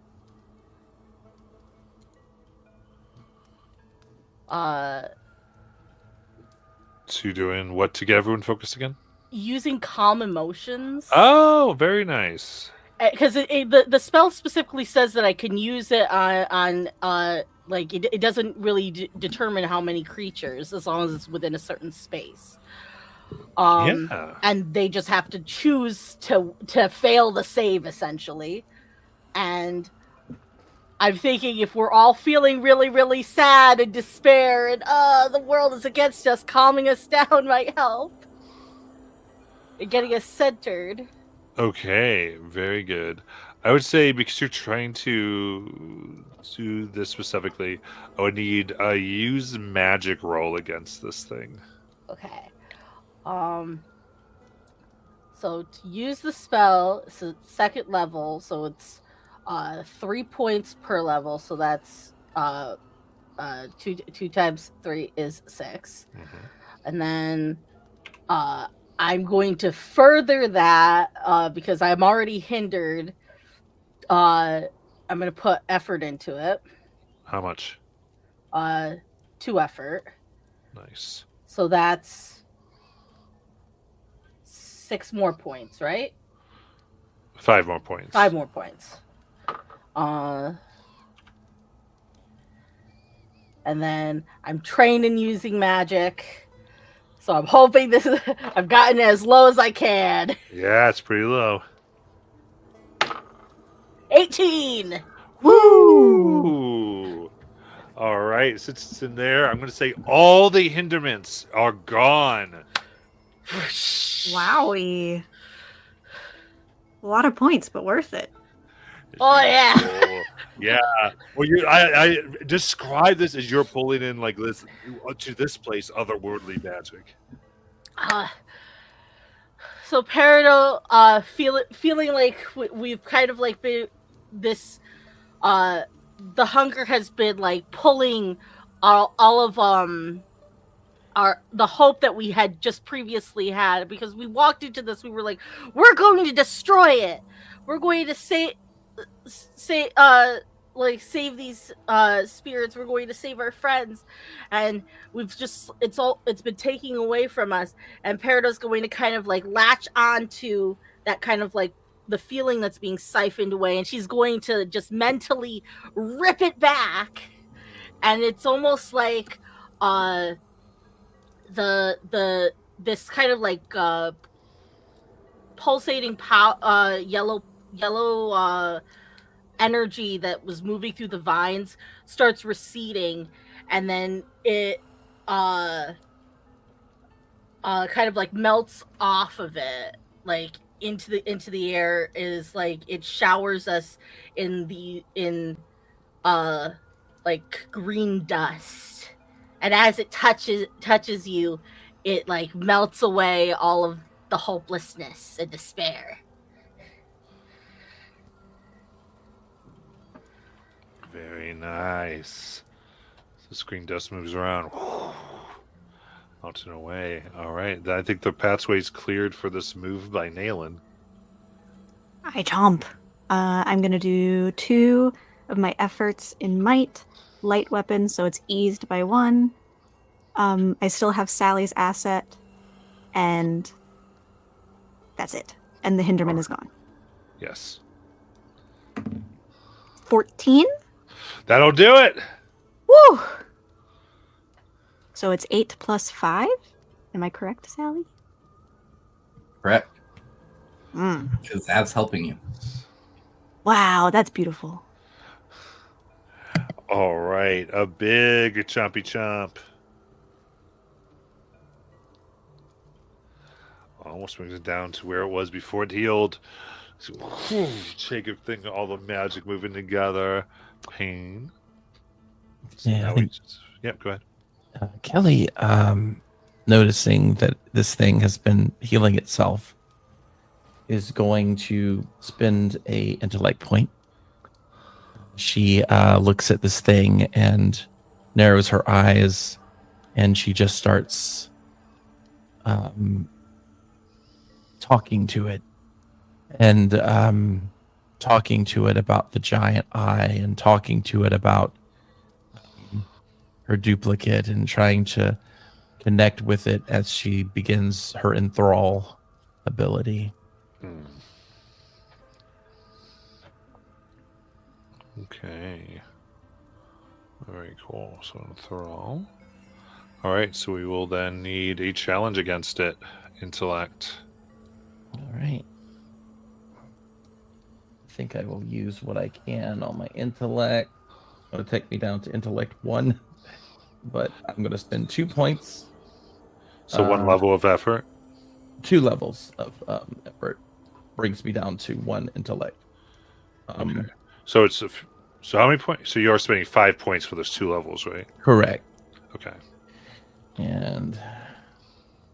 [SPEAKER 2] To doing what to get everyone focused again?
[SPEAKER 3] Using Calm Emotions.
[SPEAKER 2] Oh, very nice.
[SPEAKER 3] Because the spell specifically says that I can use it on it doesn't really determine how many creatures, as long as it's within a certain space.
[SPEAKER 2] Yeah.
[SPEAKER 3] And they just have to choose to fail the save, essentially. And I'm thinking, if we're all feeling really, really sad and despair and the world is against us, calming us down might help. And getting us centered.
[SPEAKER 2] Okay, very good. I would say, because you're trying to do this specifically, I would need a use magic roll against this thing.
[SPEAKER 3] Okay. So to use the spell, it's a 2nd level, so it's 3 points per level, so that's 2 times 3 is 6.
[SPEAKER 2] Mhm.
[SPEAKER 3] And then I'm going to further that because I'm already hindered. I'm going to put effort into it.
[SPEAKER 2] How much?
[SPEAKER 3] 2 effort.
[SPEAKER 2] Nice.
[SPEAKER 3] So that's 6 more points, right?
[SPEAKER 2] 5 more points.
[SPEAKER 3] 5 more points. And then I'm trained in using magic. So I'm hoping this is I've gotten as low as I can.
[SPEAKER 2] Yeah, it's pretty low.
[SPEAKER 3] 18.
[SPEAKER 2] Woo! All right, since it's in there, I'm going to say all the hindrance are gone.
[SPEAKER 6] Wowie. A lot of points, but worth it.
[SPEAKER 3] Oh, yeah.
[SPEAKER 2] Oh, yeah. Well, I describe this as you're pulling in like this to this place otherworldly magic.
[SPEAKER 3] So Peridot, feeling like we've kind of like been this, the hunger has been like pulling all of the hope that we had just previously had, because we walked into this, we were like, we're going to destroy it. We're going to save these spirits. We're going to save our friends, and it's been taking away from us. And Peridot's going to kind of like latch on to that kind of like the feeling that's being siphoned away, and she's going to just mentally rip it back. And it's almost like this kind of like pulsating yellow energy that was moving through the vines starts receding, and then it kind of like melts off of it, like into the air. Is like it showers us in like green dust, and as it touches you, it like melts away all of the hopelessness and despair.
[SPEAKER 2] Very nice. The screen dust moves around. Out and away. All right. I think the pathway's cleared for this move by Nayland.
[SPEAKER 6] I chomp. I'm going to do 2 of my efforts in might. Light weapon, so it's eased by 1. I still have Sally's asset, and that's it. And the Hinderman is gone.
[SPEAKER 2] Yes.
[SPEAKER 6] 14?
[SPEAKER 2] That'll do it.
[SPEAKER 6] Woo! So it's 8 plus 5? Am I correct, Sally?
[SPEAKER 7] Correct.
[SPEAKER 6] Mm.
[SPEAKER 7] Because that's helping you.
[SPEAKER 6] Wow, that's beautiful.
[SPEAKER 2] All right. A big chompy chomp. Almost brings it down to where it was before it healed. So, shake it, think all the magic moving together. Pain. So
[SPEAKER 5] Yeah,
[SPEAKER 2] now
[SPEAKER 5] I think-
[SPEAKER 2] Yep, go ahead.
[SPEAKER 5] Kelly, noticing that this thing has been healing itself, is going to spend a intellect point. She looks at this thing and narrows her eyes, and she just starts talking to it, and talking to it about the giant eye, and talking to it about her duplicate, and trying to connect with it as she begins her enthrall ability.
[SPEAKER 2] Okay. Very cool. So enthrall. All right. So we will then need a challenge against it. Intellect.
[SPEAKER 5] All right. I think I will use what I can on my intellect. It's going to take me down to intellect 1, but I'm going to spend 2 points.
[SPEAKER 2] So one level of effort.
[SPEAKER 5] 2 levels of effort brings me down to 1 intellect.
[SPEAKER 2] Okay. So it's so how many points? So you are spending 5 points for those 2 levels, right?
[SPEAKER 5] Correct.
[SPEAKER 2] Okay.
[SPEAKER 5] And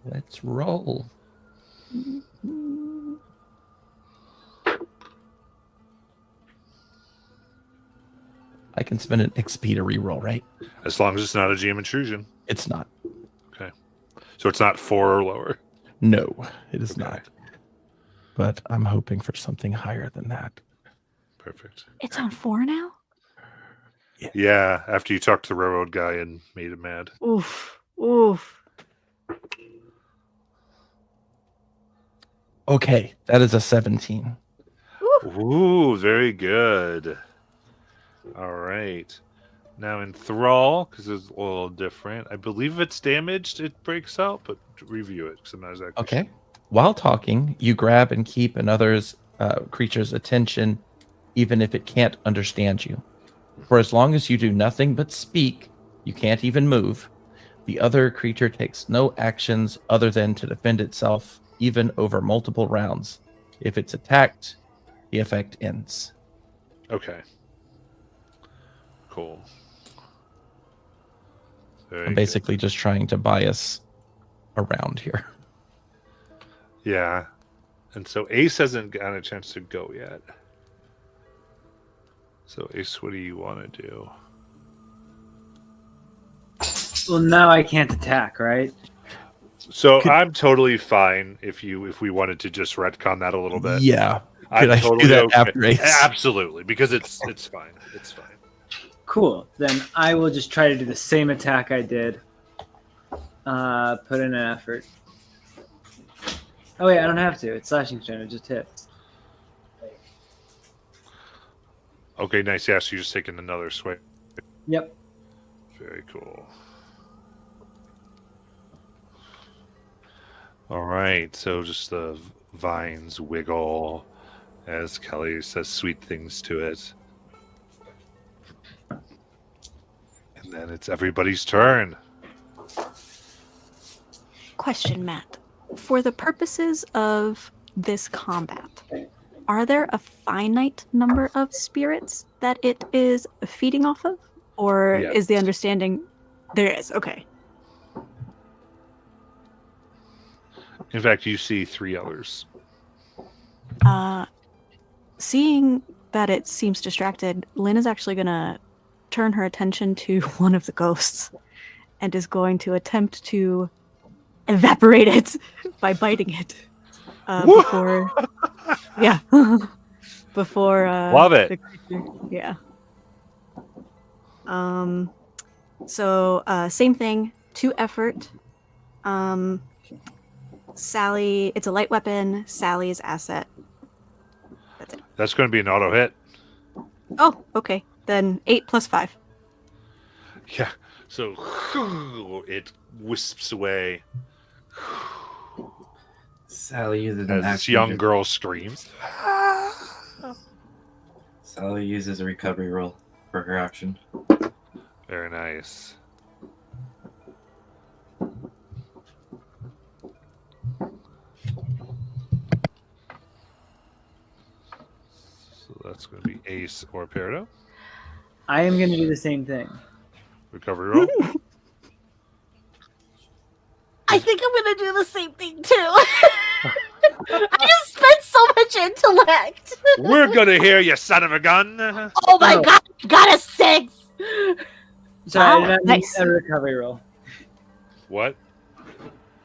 [SPEAKER 5] let's roll. I can spend an XP to reroll, right?
[SPEAKER 2] As long as it's not a GM intrusion.
[SPEAKER 5] It's not.
[SPEAKER 2] Okay. So it's not 4 or lower.
[SPEAKER 5] No, it is
[SPEAKER 2] Okay.
[SPEAKER 5] not. But I'm hoping for something higher than that.
[SPEAKER 2] Perfect.
[SPEAKER 6] It's on 4 now?
[SPEAKER 2] Yeah, after you talked to the railroad guy and made him mad.
[SPEAKER 6] Oof. Oof.
[SPEAKER 5] Okay, that is a 17.
[SPEAKER 2] Ooh, very good. All right. Now enthrall, because it's a little different. I believe it's damaged. It breaks out, but review it because I'm not exactly
[SPEAKER 5] Okay.
[SPEAKER 2] sure.
[SPEAKER 5] While talking, you grab and keep another's creature's attention, even if it can't understand you. For as long as you do nothing but speak, you can't even move. The other creature takes no actions other than to defend itself, even over multiple rounds. If it's attacked, the effect ends.
[SPEAKER 2] Okay. Cool. Very
[SPEAKER 5] I'm
[SPEAKER 2] good.
[SPEAKER 5] basically just trying to bias around here.
[SPEAKER 2] Yeah. And so Ace hasn't gotten a chance to go yet. So Ace, what do you want to do?
[SPEAKER 4] Well, now I can't attack, right?
[SPEAKER 2] So I'm totally fine if we wanted to just retcon that a little bit.
[SPEAKER 5] Yeah.
[SPEAKER 2] I'm
[SPEAKER 5] Could I
[SPEAKER 2] totally
[SPEAKER 5] do that
[SPEAKER 2] okay.
[SPEAKER 5] after Ace?
[SPEAKER 2] Absolutely, because it's fine. It's fine.
[SPEAKER 4] Cool. Then I will just try to do the same attack I did. Put in an effort. Oh wait, I don't have to. It's slashing strand. It just hits.
[SPEAKER 2] Okay, nice. Yeah, so you're just taking another swing.
[SPEAKER 4] Yep.
[SPEAKER 2] Very cool. All right, so just the vines wiggle as Kelly says sweet things to it. And then it's everybody's turn.
[SPEAKER 6] Question, Matt. For the purposes of this combat, are there a finite number of spirits that it is feeding off of? Or
[SPEAKER 2] Yes.
[SPEAKER 6] is the understanding there is? Okay.
[SPEAKER 2] In fact, you see 3 others.
[SPEAKER 6] Seeing that it seems distracted, Lynn is actually going to turn her attention to one of the ghosts and is going to attempt to evaporate it by biting it before. Yeah. Before.
[SPEAKER 2] Love it.
[SPEAKER 6] the creature- yeah. So same thing. 2 effort. Sally. It's a light weapon. Sally's asset. That's it.
[SPEAKER 2] That's going to be an auto hit.
[SPEAKER 6] Oh, okay. Then 8 plus 5.
[SPEAKER 2] Yeah. So it wisps away
[SPEAKER 7] Sally uses an
[SPEAKER 2] as this
[SPEAKER 7] action.
[SPEAKER 2] young girl screams.
[SPEAKER 7] Sally uses a recovery roll for her action.
[SPEAKER 2] Very nice. So that's going to be Ace or Peridot.
[SPEAKER 4] I am going to do the same thing.
[SPEAKER 2] Recovery roll.
[SPEAKER 3] I think I'm gonna do the same thing too. I just spent so much intellect.
[SPEAKER 2] We're going to hear you, son of a gun.
[SPEAKER 3] Oh my
[SPEAKER 4] Oh.
[SPEAKER 3] god, you got a 6.
[SPEAKER 4] Sorry,
[SPEAKER 6] Wow,
[SPEAKER 4] I meant
[SPEAKER 6] nice.
[SPEAKER 4] a recovery roll.
[SPEAKER 2] What?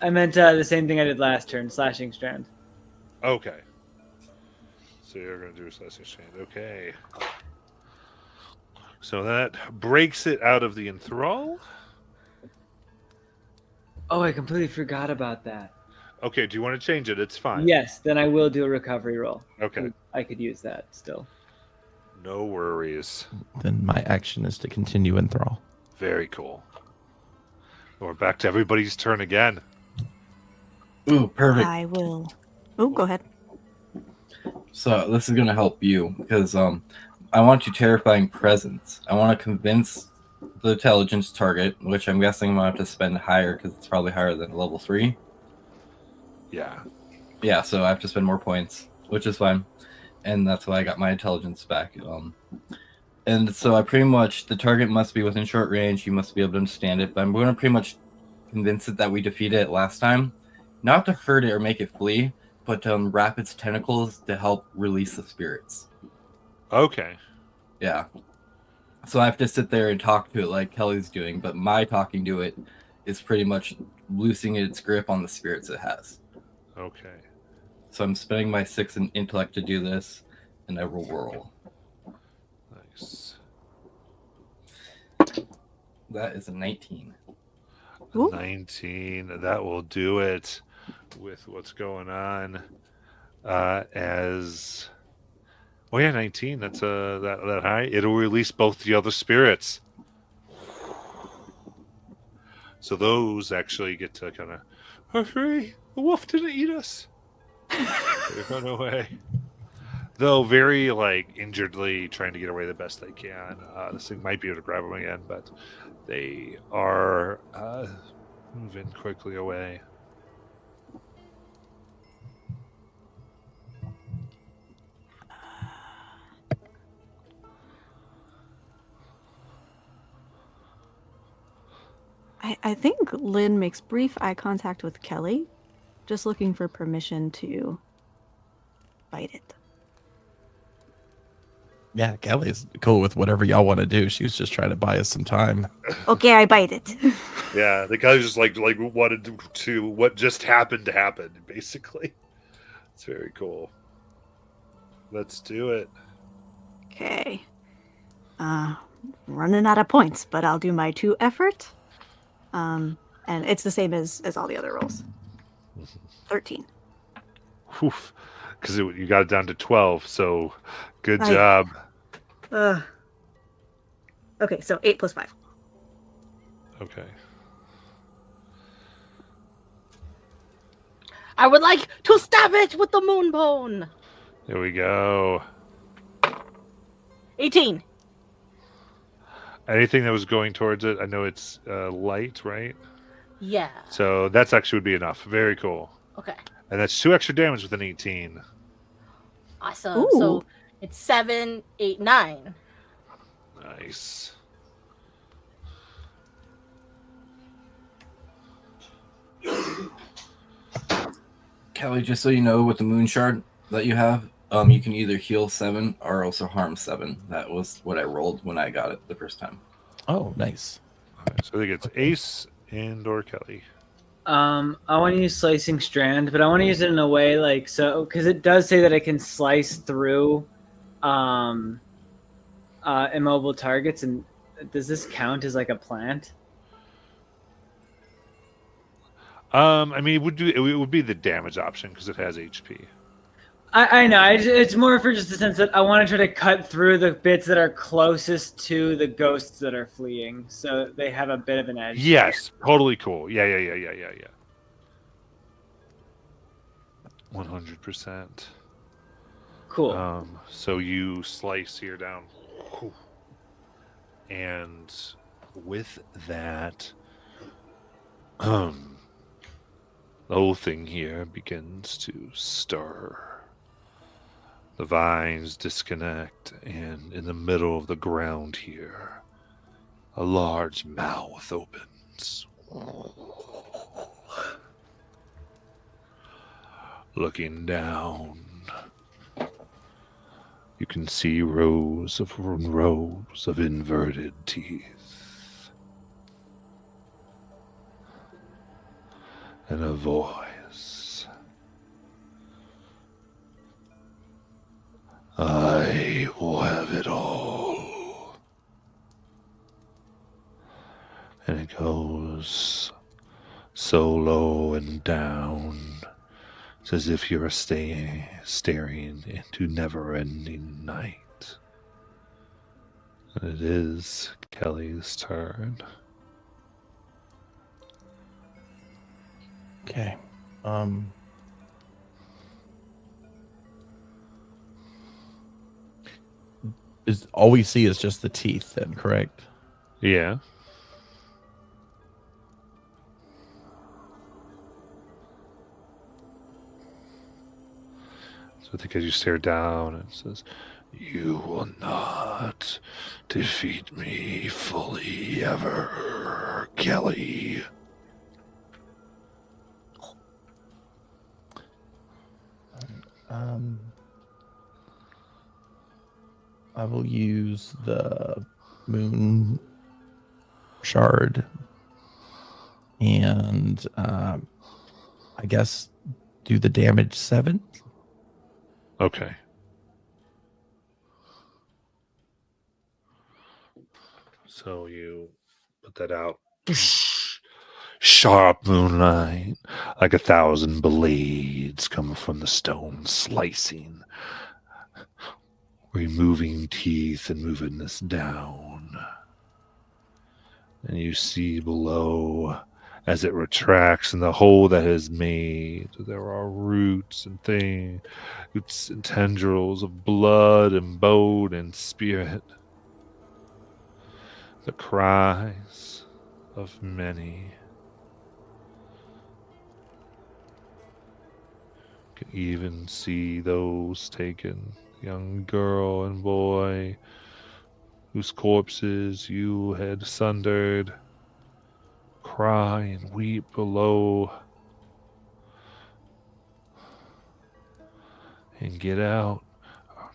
[SPEAKER 4] I meant the same thing I did last turn, slashing strand.
[SPEAKER 2] Okay. So you're going to do a slashing strand. Okay. So that breaks it out of the enthrall.
[SPEAKER 4] Oh, I completely forgot about that.
[SPEAKER 2] Okay, do you want to change it? It's fine.
[SPEAKER 4] Yes, then I will do a recovery roll.
[SPEAKER 2] Okay.
[SPEAKER 4] I could use that still.
[SPEAKER 2] No worries.
[SPEAKER 5] Then my action is to continue enthrall.
[SPEAKER 2] Very cool. We're back to everybody's turn again.
[SPEAKER 7] Ooh, perfect.
[SPEAKER 6] I will. Oh, go ahead.
[SPEAKER 7] So this is gonna help you because I want your terrifying presence. I want to convince the intelligence target, which I'm guessing I'm gonna have to spend higher because it's probably higher than level 3.
[SPEAKER 2] Yeah.
[SPEAKER 7] Yeah, so I have to spend more points, which is fine, and that's why I got my intelligence back. And so I pretty much the target must be within short range. You must be able to understand it, but I'm going to pretty much convince it that we defeated it last time, not to hurt it or make it flee, but to wrap its tentacles to help release the spirits.
[SPEAKER 2] Okay.
[SPEAKER 7] Yeah. So I have to sit there and talk to it like Kelly's doing, but my talking to it is pretty much loosening its grip on the spirits it has.
[SPEAKER 2] Okay.
[SPEAKER 7] So I'm spending my 6 in intellect to do this, and I will roll.
[SPEAKER 2] Nice.
[SPEAKER 7] That is a 19.
[SPEAKER 6] Ooh.
[SPEAKER 2] 19. That will do it with what's going on. As Oh yeah, 19. That's that high. It'll release both the other spirits. So those actually get to kind of, hurry! The wolf didn't eat us. They run away. Though very like injuredly trying to get away the best they can. This thing might be able to grab them again, but they are moving quickly away.
[SPEAKER 6] I think Lynn makes brief eye contact with Kelly, just looking for permission to bite it.
[SPEAKER 5] Yeah, Kelly's cool with whatever y'all want to do. She was just trying to buy us some time.
[SPEAKER 6] Okay, I bite it.
[SPEAKER 2] Yeah, the guy just like wanted to what just happened to happen, basically. It's very cool. Let's do it.
[SPEAKER 6] Okay. Running out of points, but I'll do my 2 effort. And it's the same as all the other rolls. 13.
[SPEAKER 2] Because you got it down to 12, so good
[SPEAKER 6] Right.
[SPEAKER 2] job.
[SPEAKER 6] Okay, so 8 plus 5.
[SPEAKER 2] Okay.
[SPEAKER 3] I would like to stab it with the moon bone.
[SPEAKER 2] There we go.
[SPEAKER 3] 18.
[SPEAKER 2] Anything that was going towards it, I know it's light, right?
[SPEAKER 3] Yeah.
[SPEAKER 2] So that's actually would be enough. Very cool.
[SPEAKER 3] Okay.
[SPEAKER 2] And that's 2 extra damage with an 18.
[SPEAKER 3] Awesome.
[SPEAKER 6] Ooh.
[SPEAKER 3] So it's 7, 8, 9.
[SPEAKER 2] Nice.
[SPEAKER 7] Kelly, just so you know, with the moon shard that you have, you can either heal 7 or also harm 7. That was what I rolled when I got it the first time.
[SPEAKER 5] Oh, nice.
[SPEAKER 2] Alright, so I think it's Ace and or Kelly.
[SPEAKER 4] I want to use slicing strand, but I want to use it in a way like so because it does say that it can slice through immobile targets. And does this count as like a plant?
[SPEAKER 2] I mean, it would be the damage option because it has HP.
[SPEAKER 4] I know. It's more for just the sense that I want to try to cut through the bits that are closest to the ghosts that are fleeing, so they have a bit of an edge.
[SPEAKER 2] Yes, totally cool. Yeah. 100%.
[SPEAKER 4] Cool.
[SPEAKER 2] So you slice here down, and with that, the whole thing here begins to stir. The vines disconnect, and in the middle of the ground here, a large mouth opens. Looking down, you can see rows of inverted teeth. And a voice. I will have it all. And it goes so low and down. It's as if you're staring into never-ending night. And it is Kelly's turn.
[SPEAKER 5] Okay. Is all we see is just the teeth then, correct?
[SPEAKER 2] Yeah. So I think as you stare down, it says, "You will not defeat me fully ever, Kelly."
[SPEAKER 5] I will use the moon shard and I guess do the damage 7.
[SPEAKER 2] Okay. So you put that out. Sharp moonlight, like 1,000 blades come from the stone, slicing. removing teeth and moving this down. And you see below as it retracts in the hole that is made, there are roots and things, roots and tendrils of blood and bone and spirit. The cries of many. You can even see those taken, young girl and boy, whose corpses you had sundered, cry and weep below, and get out,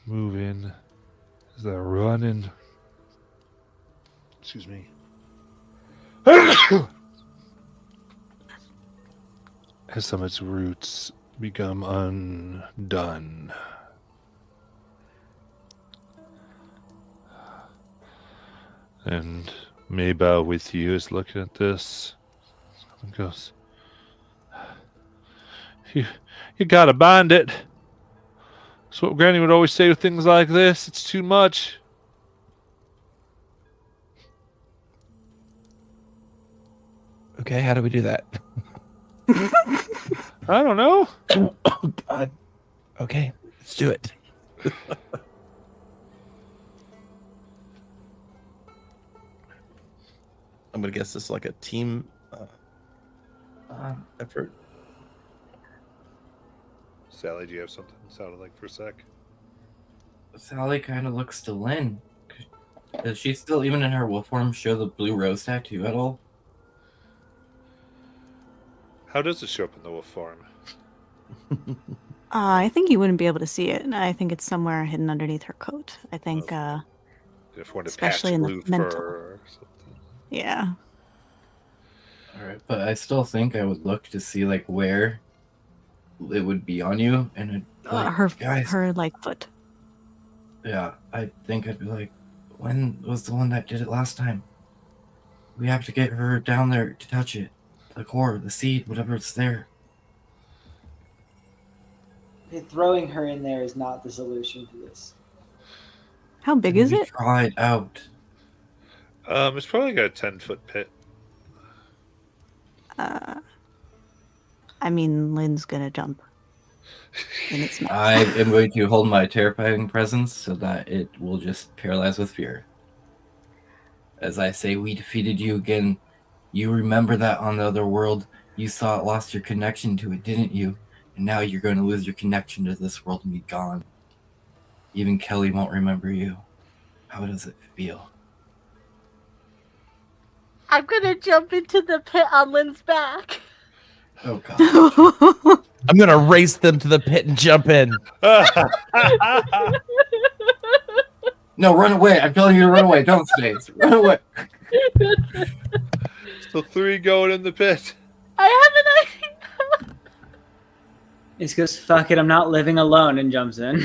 [SPEAKER 2] moving as they're running. Excuse me. As some of its roots become undone. And Maybell with you is looking at this and goes, You gotta bind it. That's what Granny would always say with things like this. It's too much.
[SPEAKER 5] Okay, how do we do that?
[SPEAKER 2] I don't know.
[SPEAKER 5] Oh God. Okay, let's do it. I'm gonna guess this is like a team effort.
[SPEAKER 2] Sally, do you have something that sounded like for a sec?
[SPEAKER 7] Sally kind of looks to Lynn. Does she still, even in her wolf form, show the blue rose tattoo at all?
[SPEAKER 2] How does it show up in the wolf form?
[SPEAKER 6] I think you wouldn't be able to see it. I think it's somewhere hidden underneath her coat. I think,
[SPEAKER 2] If one
[SPEAKER 6] especially in the
[SPEAKER 2] blue
[SPEAKER 6] mental.
[SPEAKER 2] fur or something.
[SPEAKER 6] yeah.
[SPEAKER 7] Alright, but I still think I would look to see, like, where it would be on you, and it'd be like, guys,
[SPEAKER 6] her like foot.
[SPEAKER 7] yeah, I think I'd be like, when was the one that did it last time? We have to get her down there to touch it. The core, the seed, whatever's there.
[SPEAKER 4] Throwing her in there is not the solution to this.
[SPEAKER 6] How big is
[SPEAKER 7] We
[SPEAKER 6] it?
[SPEAKER 7] tried out.
[SPEAKER 2] It's probably got a 10-foot pit.
[SPEAKER 6] I mean, Lynn's gonna jump. And it's not.
[SPEAKER 7] I am going to hold my terrifying presence so that it will just paralyze with fear. As I say, we defeated you again. You remember that on the other world. You saw it, lost your connection to it, didn't you? And now you're going to lose your connection to this world and be gone. Even Kelly won't remember you. How does it feel?
[SPEAKER 3] I'm gonna jump into the pit on Lynn's back.
[SPEAKER 7] Oh, God.
[SPEAKER 5] I'm gonna race them to the pit and jump in.
[SPEAKER 7] No, run away. I'm telling you to run away. Don't stay. Run away.
[SPEAKER 2] So 3 going in the pit.
[SPEAKER 3] I have an idea.
[SPEAKER 4] It's goes, fuck it, I'm not living alone, and jumps in.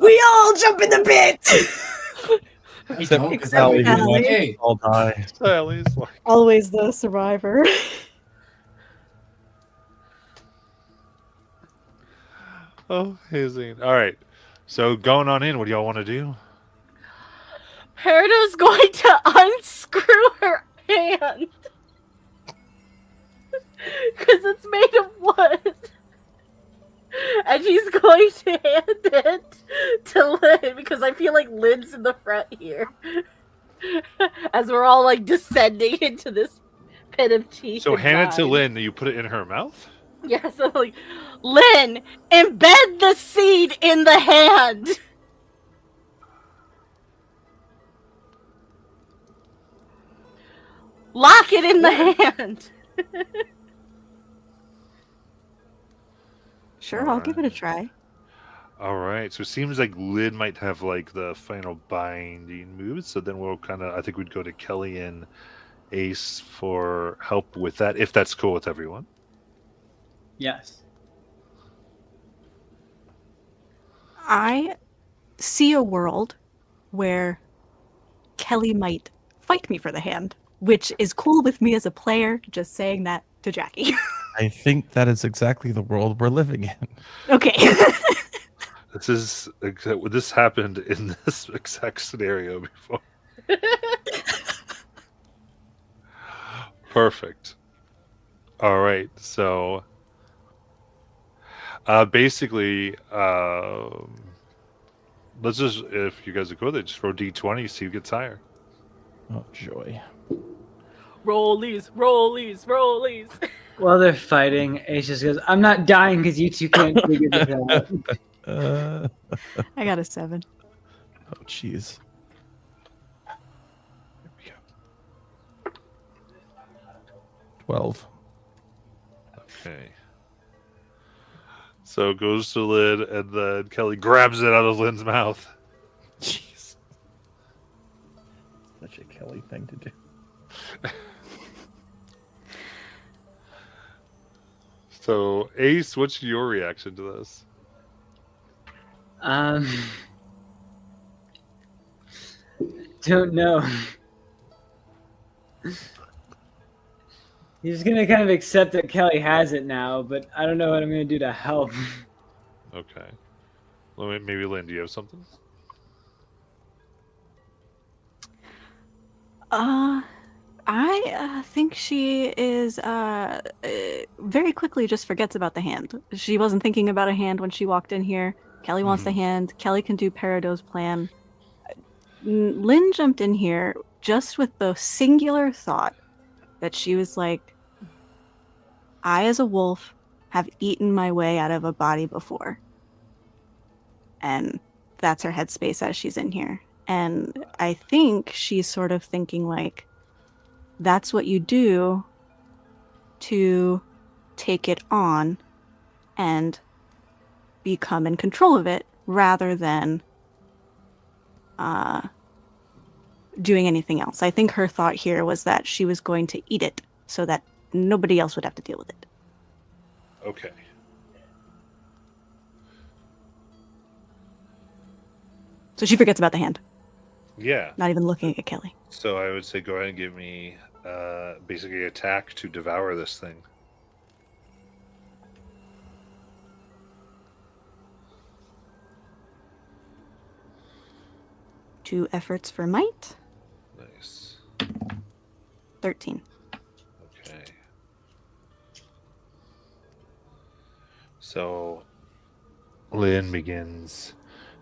[SPEAKER 6] We all jump in the pit.
[SPEAKER 7] I
[SPEAKER 5] Except
[SPEAKER 7] don't, 'cause
[SPEAKER 5] Sally,
[SPEAKER 7] that would be
[SPEAKER 6] Sally.
[SPEAKER 7] okay.
[SPEAKER 5] I'll die.
[SPEAKER 2] Sally's like,
[SPEAKER 6] Always the survivor.
[SPEAKER 2] oh, amazing. All right. So going on in, what do y'all want to do?
[SPEAKER 3] Peridot's going to unscrew her hand. Because it's made of wood. And she's going to hand it to Lynn because I feel like Lynn's in the front here. As we're all like descending into this pit of teeth.
[SPEAKER 2] So
[SPEAKER 3] and
[SPEAKER 2] hand it to
[SPEAKER 3] vines.
[SPEAKER 2] Lynn, and you put it in her mouth?
[SPEAKER 3] Yeah, so like, Lynn, embed the seed in the hand. Lock it in the hand.
[SPEAKER 6] Sure, I'll give it a try.
[SPEAKER 2] All right. So it seems like Lynn might have like the final binding moves. So then we'll kind of, I think we'd go to Kelly and Ace for help with that, if that's cool with everyone.
[SPEAKER 4] Yes.
[SPEAKER 6] I see a world where Kelly might fight me for the hand, which is cool with me as a player, just saying that to Jackie.
[SPEAKER 5] I think that is exactly the world we're living in.
[SPEAKER 6] Okay.
[SPEAKER 2] This happened in this exact scenario before. Perfect. All right, so basically, let's just, if you guys are cool, they just roll d20, see who gets higher.
[SPEAKER 5] Oh joy.
[SPEAKER 3] Rollies, rollies, rollies.
[SPEAKER 4] While they're fighting, Ace just goes, "I'm not dying because you two can't figure this out."
[SPEAKER 6] I got a 7.
[SPEAKER 5] Oh jeez. Here we go. 12.
[SPEAKER 2] Okay. So it goes to Lynn, and then Kelly grabs it out of Lynn's mouth.
[SPEAKER 5] Jeez. Such a Kelly thing to do.
[SPEAKER 2] So, Ace, what's your reaction to this?
[SPEAKER 4] Don't know. He's gonna kind of accept that Kelly has it now, but I don't know what I'm gonna do to help.
[SPEAKER 2] Okay. Well, maybe Lynn, do you have something?
[SPEAKER 6] I think she is very quickly just forgets about the hand. She wasn't thinking about a hand when she walked in here. Kelly wants the hand. Kelly can do Peridot's plan. Lynn jumped in here just with the singular thought that she was like, I as a wolf have eaten my way out of a body before. And that's her headspace as she's in here. And I think she's sort of thinking like, that's what you do to take it on and become in control of it rather than doing anything else. I think her thought here was that she was going to eat it so that nobody else would have to deal with it.
[SPEAKER 2] Okay.
[SPEAKER 6] So she forgets about the hand,
[SPEAKER 2] Yeah.
[SPEAKER 6] not even looking at Kelly.
[SPEAKER 2] So I would say go ahead and give me basically attack to devour this thing.
[SPEAKER 6] Two efforts for might.
[SPEAKER 2] Nice.
[SPEAKER 6] 13.
[SPEAKER 2] Okay. So Lynn begins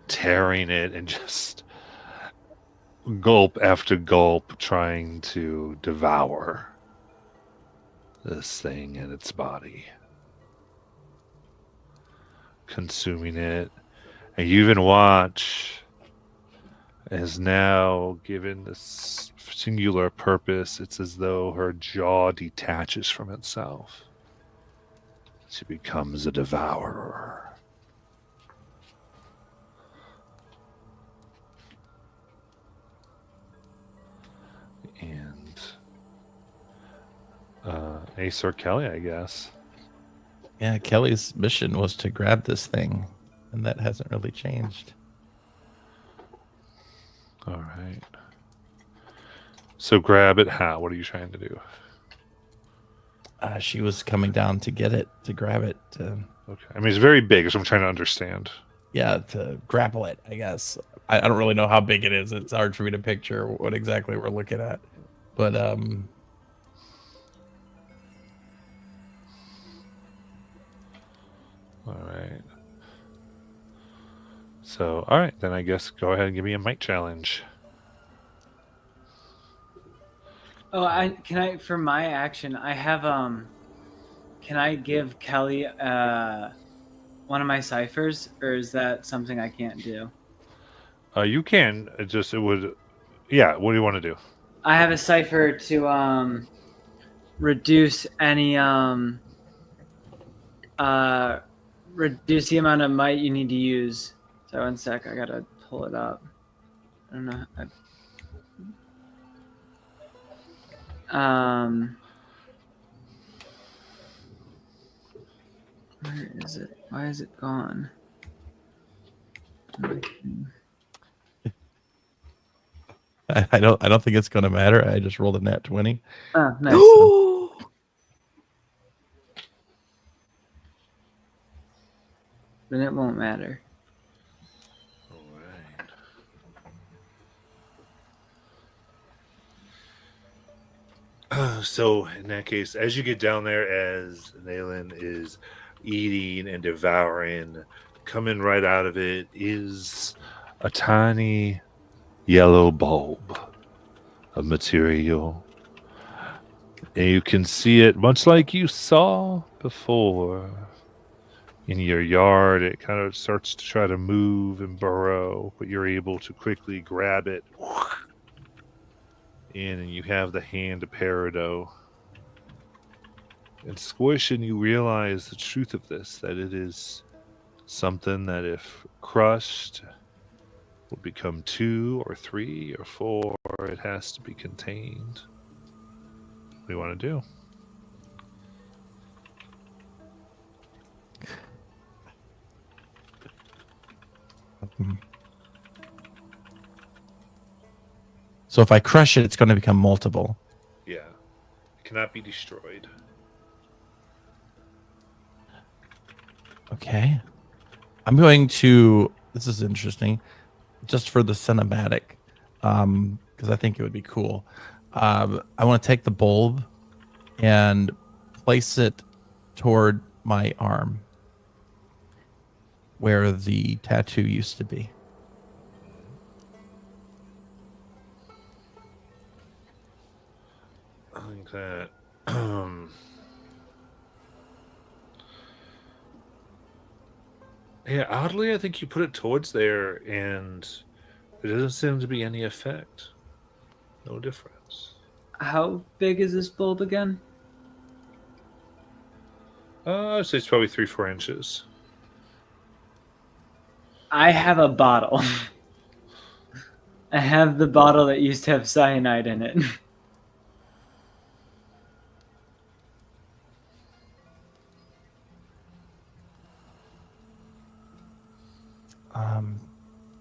[SPEAKER 2] tearing it and just gulp after gulp trying to devour this thing in its body. Consuming it. And you even watch is now given this singular purpose. It's as though her jaw detaches from itself. She becomes a devourer. And Ace or Kelly, I guess.
[SPEAKER 5] Yeah, Kelly's mission was to grab this thing, and that hasn't really changed.
[SPEAKER 2] All right. So grab it how? What are you trying to do?
[SPEAKER 5] She was coming down to get it, to grab it,
[SPEAKER 2] Okay. I mean, it's very big, so I'm trying to understand.
[SPEAKER 5] to grapple it, I guess. I don't really know how big it is. It's hard for me to picture what exactly we're looking at. But,
[SPEAKER 2] All right. So, all right, then I guess go ahead and give me a might challenge.
[SPEAKER 4] Oh, for my action, I have can I give Kelly one of my ciphers, or is that something I can't do?
[SPEAKER 2] You can. It would. Yeah. What do you want to do?
[SPEAKER 4] I have a cipher to reduce any reduce the amount of might you need to use. So 1 sec, I gotta pull it up. I don't know. Where is it? Why is it gone?
[SPEAKER 5] I don't think it's going to matter. I just rolled a nat 20.
[SPEAKER 4] Oh, nice. Then it won't matter.
[SPEAKER 2] So in that case, as you get down there, as Nayland is eating and devouring, coming right out of it is a tiny yellow bulb of material. And you can see it much like you saw before in your yard. It kind of starts to try to move and burrow, but you're able to quickly grab it in, and you have the hand of Peridot. And squish, and you realize the truth of this, that it is something that if crushed will become 2 or 3 or 4. It has to be contained. What do you want to do?
[SPEAKER 5] So if I crush it, it's going to become multiple.
[SPEAKER 2] Yeah. It cannot be destroyed.
[SPEAKER 5] Okay. I'm going to. This is interesting, just for the cinematic, because I think it would be cool. I want to take the bulb and place it toward my arm, where the tattoo used to be.
[SPEAKER 2] I think that yeah, oddly I think you put it towards there and there doesn't seem to be any effect. No difference.
[SPEAKER 4] How big is this bulb again?
[SPEAKER 2] I'd say it's probably 3-4 inches.
[SPEAKER 4] I have a bottle. I have the bottle that used to have cyanide in it.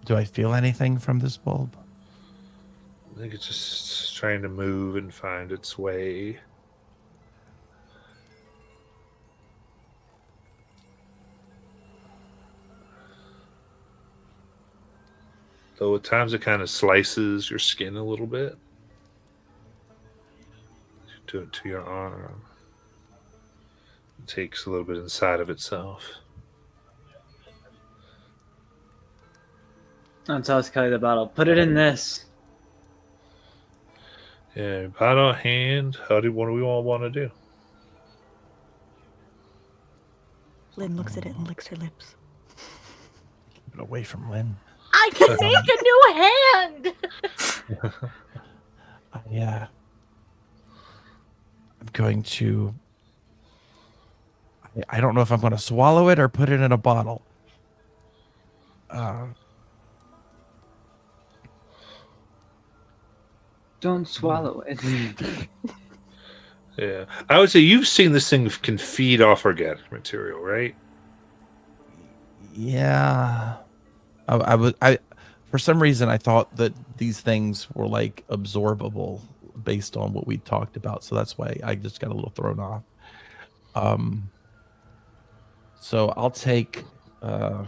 [SPEAKER 5] Do I feel anything from this bulb?
[SPEAKER 2] I think it's just trying to move and find its way. Though at times it kind of slices your skin a little bit to your arm. It takes a little bit inside of itself.
[SPEAKER 4] I'll toss Kelly the bottle. Put it in this.
[SPEAKER 2] Yeah, bottle hand. What do we all want to do?
[SPEAKER 8] Lynn looks at it and licks her lips.
[SPEAKER 5] Keep it away from Lynn.
[SPEAKER 3] I can make a new hand.
[SPEAKER 5] Yeah. I'm going to. I don't know if I'm going to swallow it or put it in a bottle.
[SPEAKER 4] Don't swallow it.
[SPEAKER 2] Yeah, I would say you've seen this thing can feed off organic material, right?
[SPEAKER 5] Yeah. I for some reason I thought that these things were like absorbable based on what we talked about, so that's why I just got a little thrown off. So I'll take a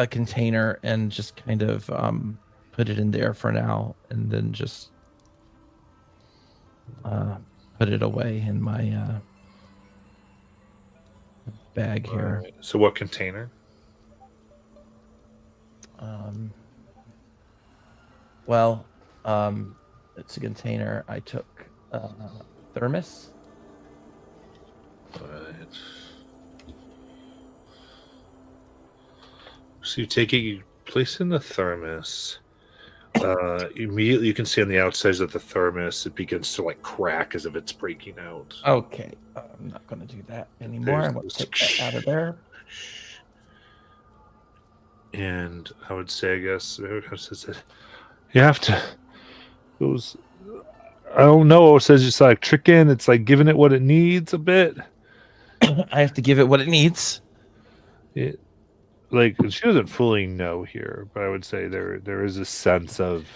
[SPEAKER 5] container and just kind of put it in there for now, and then just put it away in my bag here.
[SPEAKER 2] Alright, so what container?
[SPEAKER 5] Well, it's a container. I took thermos.
[SPEAKER 2] Alright. So you take it, you place it in the thermos. Immediately you can see on the outsides of the thermos it begins to like crack as if it's breaking out.
[SPEAKER 5] Okay, I'm not going to do that anymore. I'm going to take that out of there.
[SPEAKER 2] And I would say, I guess, you have to. Those, I don't know. It says it's like tricking. It's like giving it what it needs a bit.
[SPEAKER 5] I have to give it what it needs.
[SPEAKER 2] It, like she doesn't fully know here, but I would say there is a sense of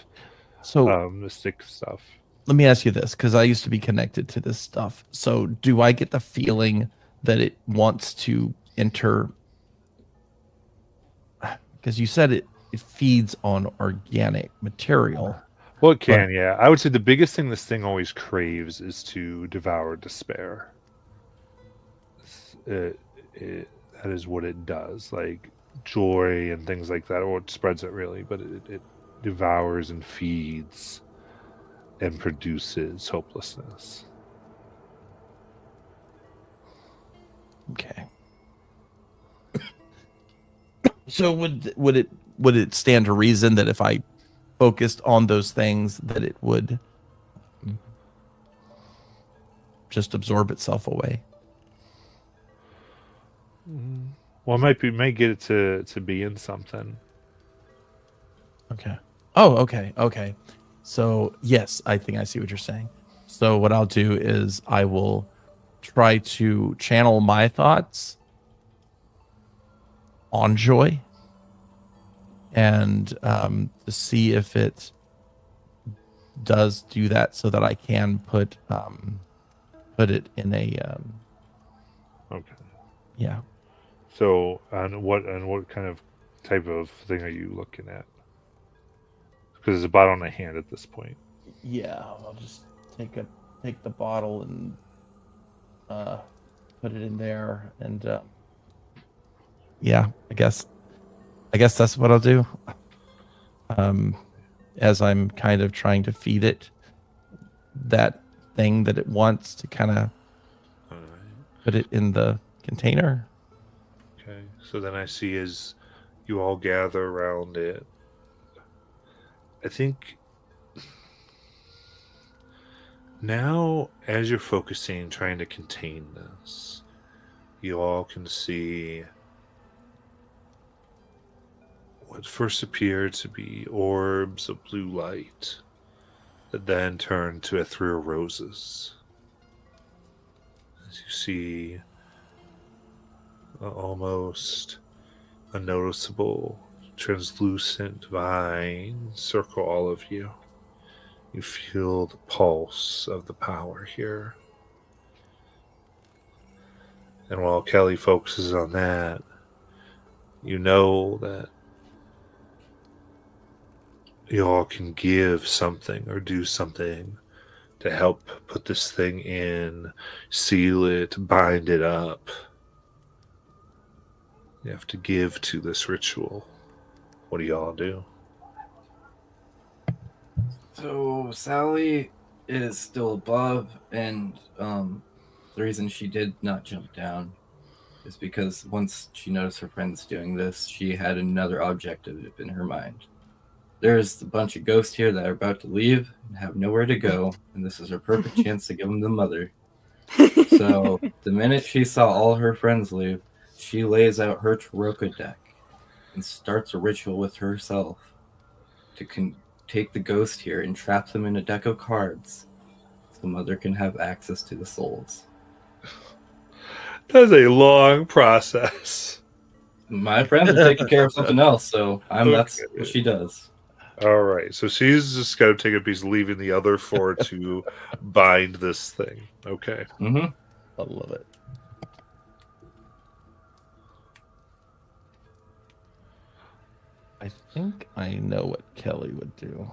[SPEAKER 5] So
[SPEAKER 2] mystic stuff.
[SPEAKER 5] let me ask you this, because I used to be connected to this stuff. So do I get the feeling that it wants to enter? Because you said it feeds on organic material.
[SPEAKER 2] Well, it can, yeah. I would say the biggest thing this thing always craves is to devour despair. That is what it does. Like joy and things like that, or it spreads it really, but it devours and feeds and produces hopelessness.
[SPEAKER 5] Okay. So would it stand to reason that if I focused on those things that it would just absorb itself away?
[SPEAKER 2] Well, it may get it to be in something.
[SPEAKER 5] Okay. Oh, okay. So yes, I think I see what you're saying. So what I'll do is I will try to channel my thoughts on joy and to see if it does do that so that I can put it in a
[SPEAKER 2] Okay.
[SPEAKER 5] yeah.
[SPEAKER 2] So, on what kind of type of thing are you looking at? Because it's about on the hand at this point.
[SPEAKER 5] Yeah, I'll just take the bottle and put it in there, and yeah, I guess that's what I'll do. As I'm kind of trying to feed it that thing that it wants to kind of
[SPEAKER 2] All right.
[SPEAKER 5] put it in the container.
[SPEAKER 2] Okay. So then I see as you all gather around it, I think now as you're focusing, trying to contain this, you all can see what first appeared to be orbs of blue light that then turned to ethereal roses. As you see almost unnoticeable, translucent vine circle all of you. You feel the pulse of the power here. And while Kelly focuses on that, you know that you all can give something or do something to help put this thing in, seal it, bind it up. You have to give to this ritual. What do y'all do?
[SPEAKER 7] So Sally is still above, and the reason she did not jump down is because once she noticed her friends doing this, she had another objective in her mind. There's a bunch of ghosts here that are about to leave and have nowhere to go, and this is her perfect chance to give them the mother. So the minute she saw all her friends leave, she lays out her Taroka deck and starts a ritual with herself to take the ghost here and trap them in a deck of cards so the mother can have access to the souls.
[SPEAKER 2] That's a long process.
[SPEAKER 7] My friends are taking care of something else, so that's what she does.
[SPEAKER 2] All right, so she's just got to take a piece, leaving the other four to bind this thing. Okay.
[SPEAKER 7] Mm-hmm.
[SPEAKER 5] I love it. I think I know what Kelly would do.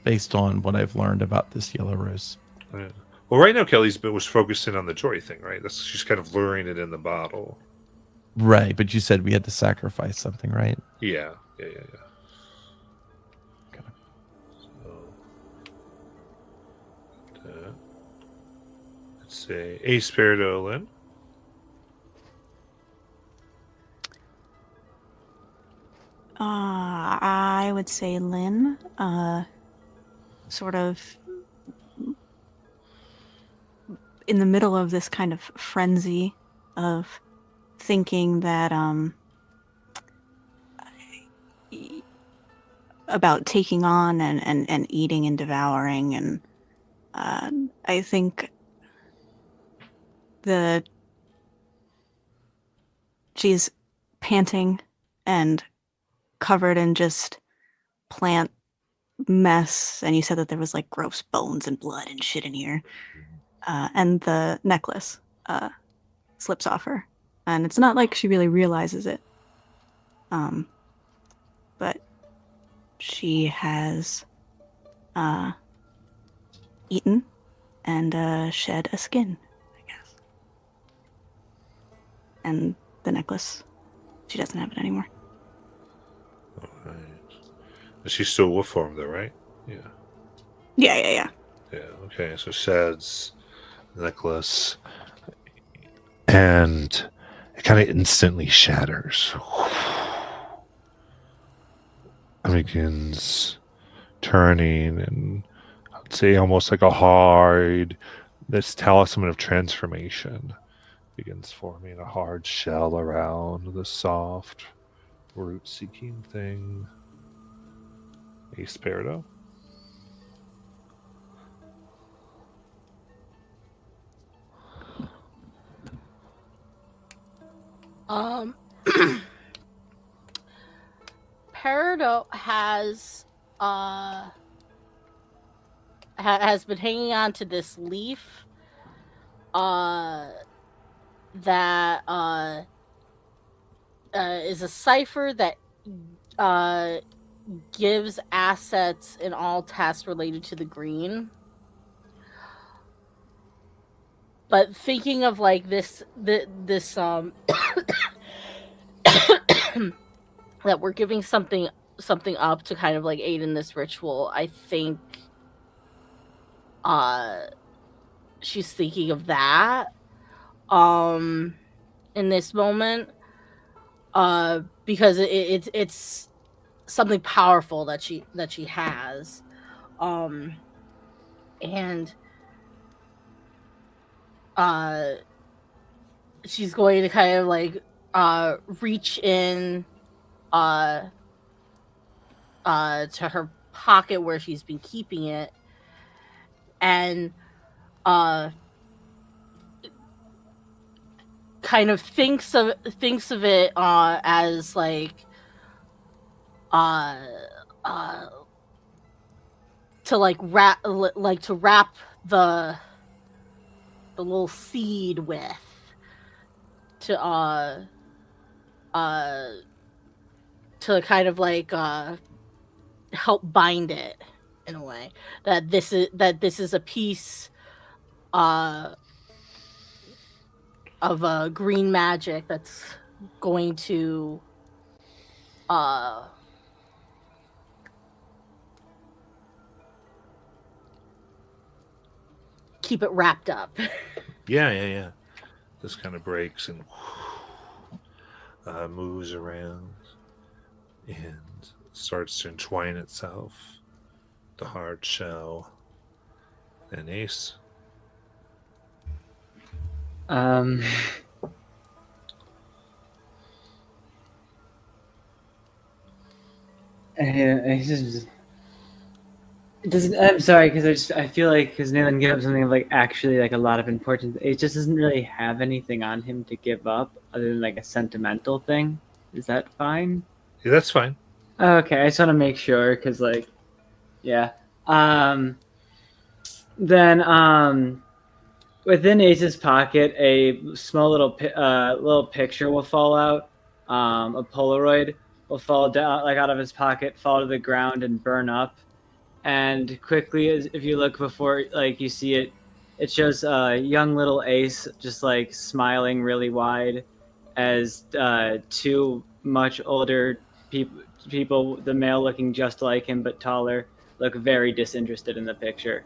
[SPEAKER 5] Based on what I've learned about this yellow rose.
[SPEAKER 2] Yeah. Well, right now Kelly's was focusing on the joy thing, right? She's kind of luring it in the bottle.
[SPEAKER 5] Right, but you said we had to sacrifice something, right?
[SPEAKER 2] Yeah.
[SPEAKER 5] Okay.
[SPEAKER 2] So, let's say a Spiridolin.
[SPEAKER 6] I would say Lynn, sort of in the middle of this kind of frenzy of thinking that about taking on and eating and devouring, and I think she's panting and covered in just plant mess, and you said that there was like gross bones and blood and shit in here, and the necklace slips off her, and it's not like she really realizes it, but she has eaten and shed a skin, I guess. And the necklace, she doesn't have it anymore.
[SPEAKER 2] All right. She's still wolf form, though, right? Yeah.
[SPEAKER 6] Yeah.
[SPEAKER 2] Yeah. Okay. So sheds necklace, and it kind of instantly shatters. It begins turning, and I'd say almost like a hard. This talisman of transformation begins forming a hard shell around the soft, root-seeking thing. Ace Peridot.
[SPEAKER 3] Peridot has been hanging on to this leaf that is a cipher that gives assets in all tasks related to the green. But thinking of like this that we're giving something up to kind of like aid in this ritual, I think she's thinking of that in this moment because it's something powerful that she has and she's going to kind of like reach in to her pocket where she's been keeping it and kind of thinks of it as like to like wrap the little seed with to kind of like help bind it in a way that this is a piece of green magic that's going to keep it wrapped up.
[SPEAKER 2] Yeah. This kind of breaks and moves around and starts to entwine itself. The hard shell. And Ace.
[SPEAKER 4] I'm sorry, because I feel like because Nathan gave up something of like actually like a lot of importance. It just doesn't really have anything on him to give up other than like a sentimental thing. Is that fine?
[SPEAKER 2] Yeah, that's fine.
[SPEAKER 4] Okay, I just want to make sure because like, yeah. Then within Ace's pocket, a small little picture will fall out. A Polaroid will fall down like out of his pocket, fall to the ground, and burn up. And quickly, if you look before, like you see it, it shows young little Ace just like smiling really wide, as two much older people, the male looking just like him but taller, look very disinterested in the picture.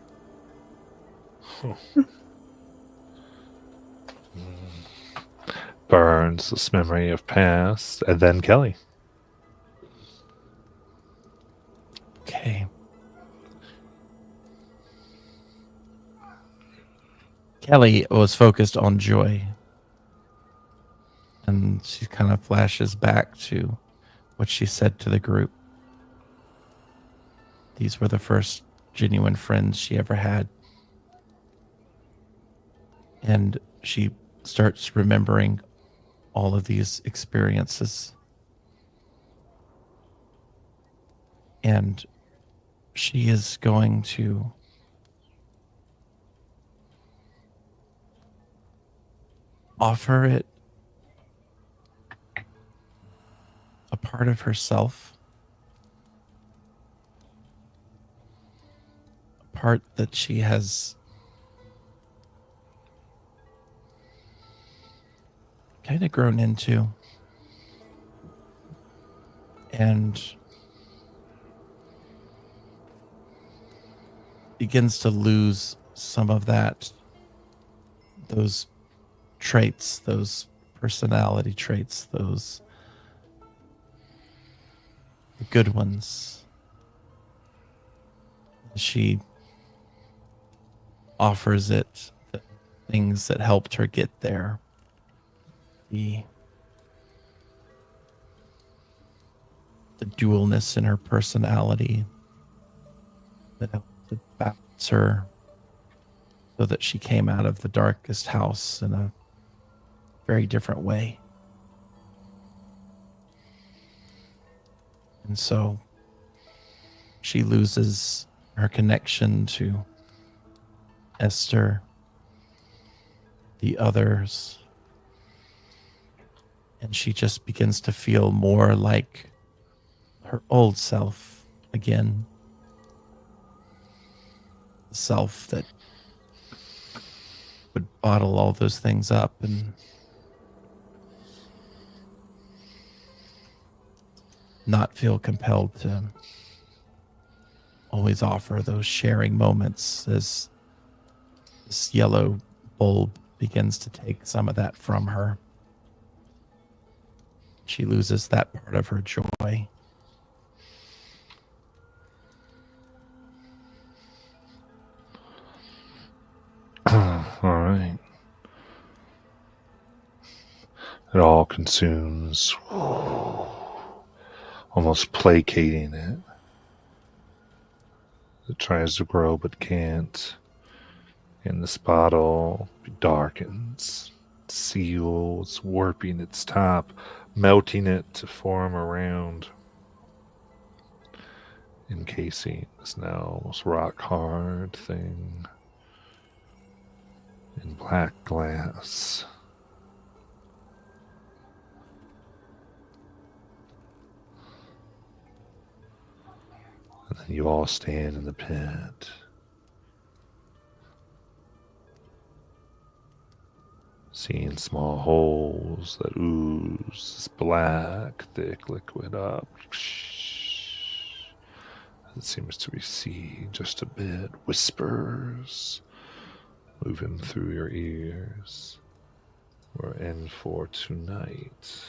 [SPEAKER 2] Burns this memory of past, and then Kelly.
[SPEAKER 5] Okay. Kelly was focused on Joy. And she kind of flashes back to what she said to the group. These were the first genuine friends she ever had. And she starts remembering all of these experiences. And she is going to offer it a part of herself part that she has kind of grown into and begins to lose some of those traits, those personality traits, those the good ones. She offers it the things that helped her get there. The dualness in her personality that helped to balance her so that she came out of the darkest house in a very different way. And so she loses her connection to Esther, the others, and she just begins to feel more like her old self again. The self that would bottle all those things up and not feel compelled to always offer those sharing moments, as this yellow bulb begins to take some of that from her. She loses that part of her joy.
[SPEAKER 2] All right. It all consumes, almost placating it. It tries to grow but can't. And this bottle darkens, seals, warping its top, melting it to form around, encasing this now almost rock hard thing in black glass. And then you all stand in the pit, seeing small holes that ooze this black, thick liquid up. It seems to recede just a bit. Whispers moving through your ears. We're in for tonight.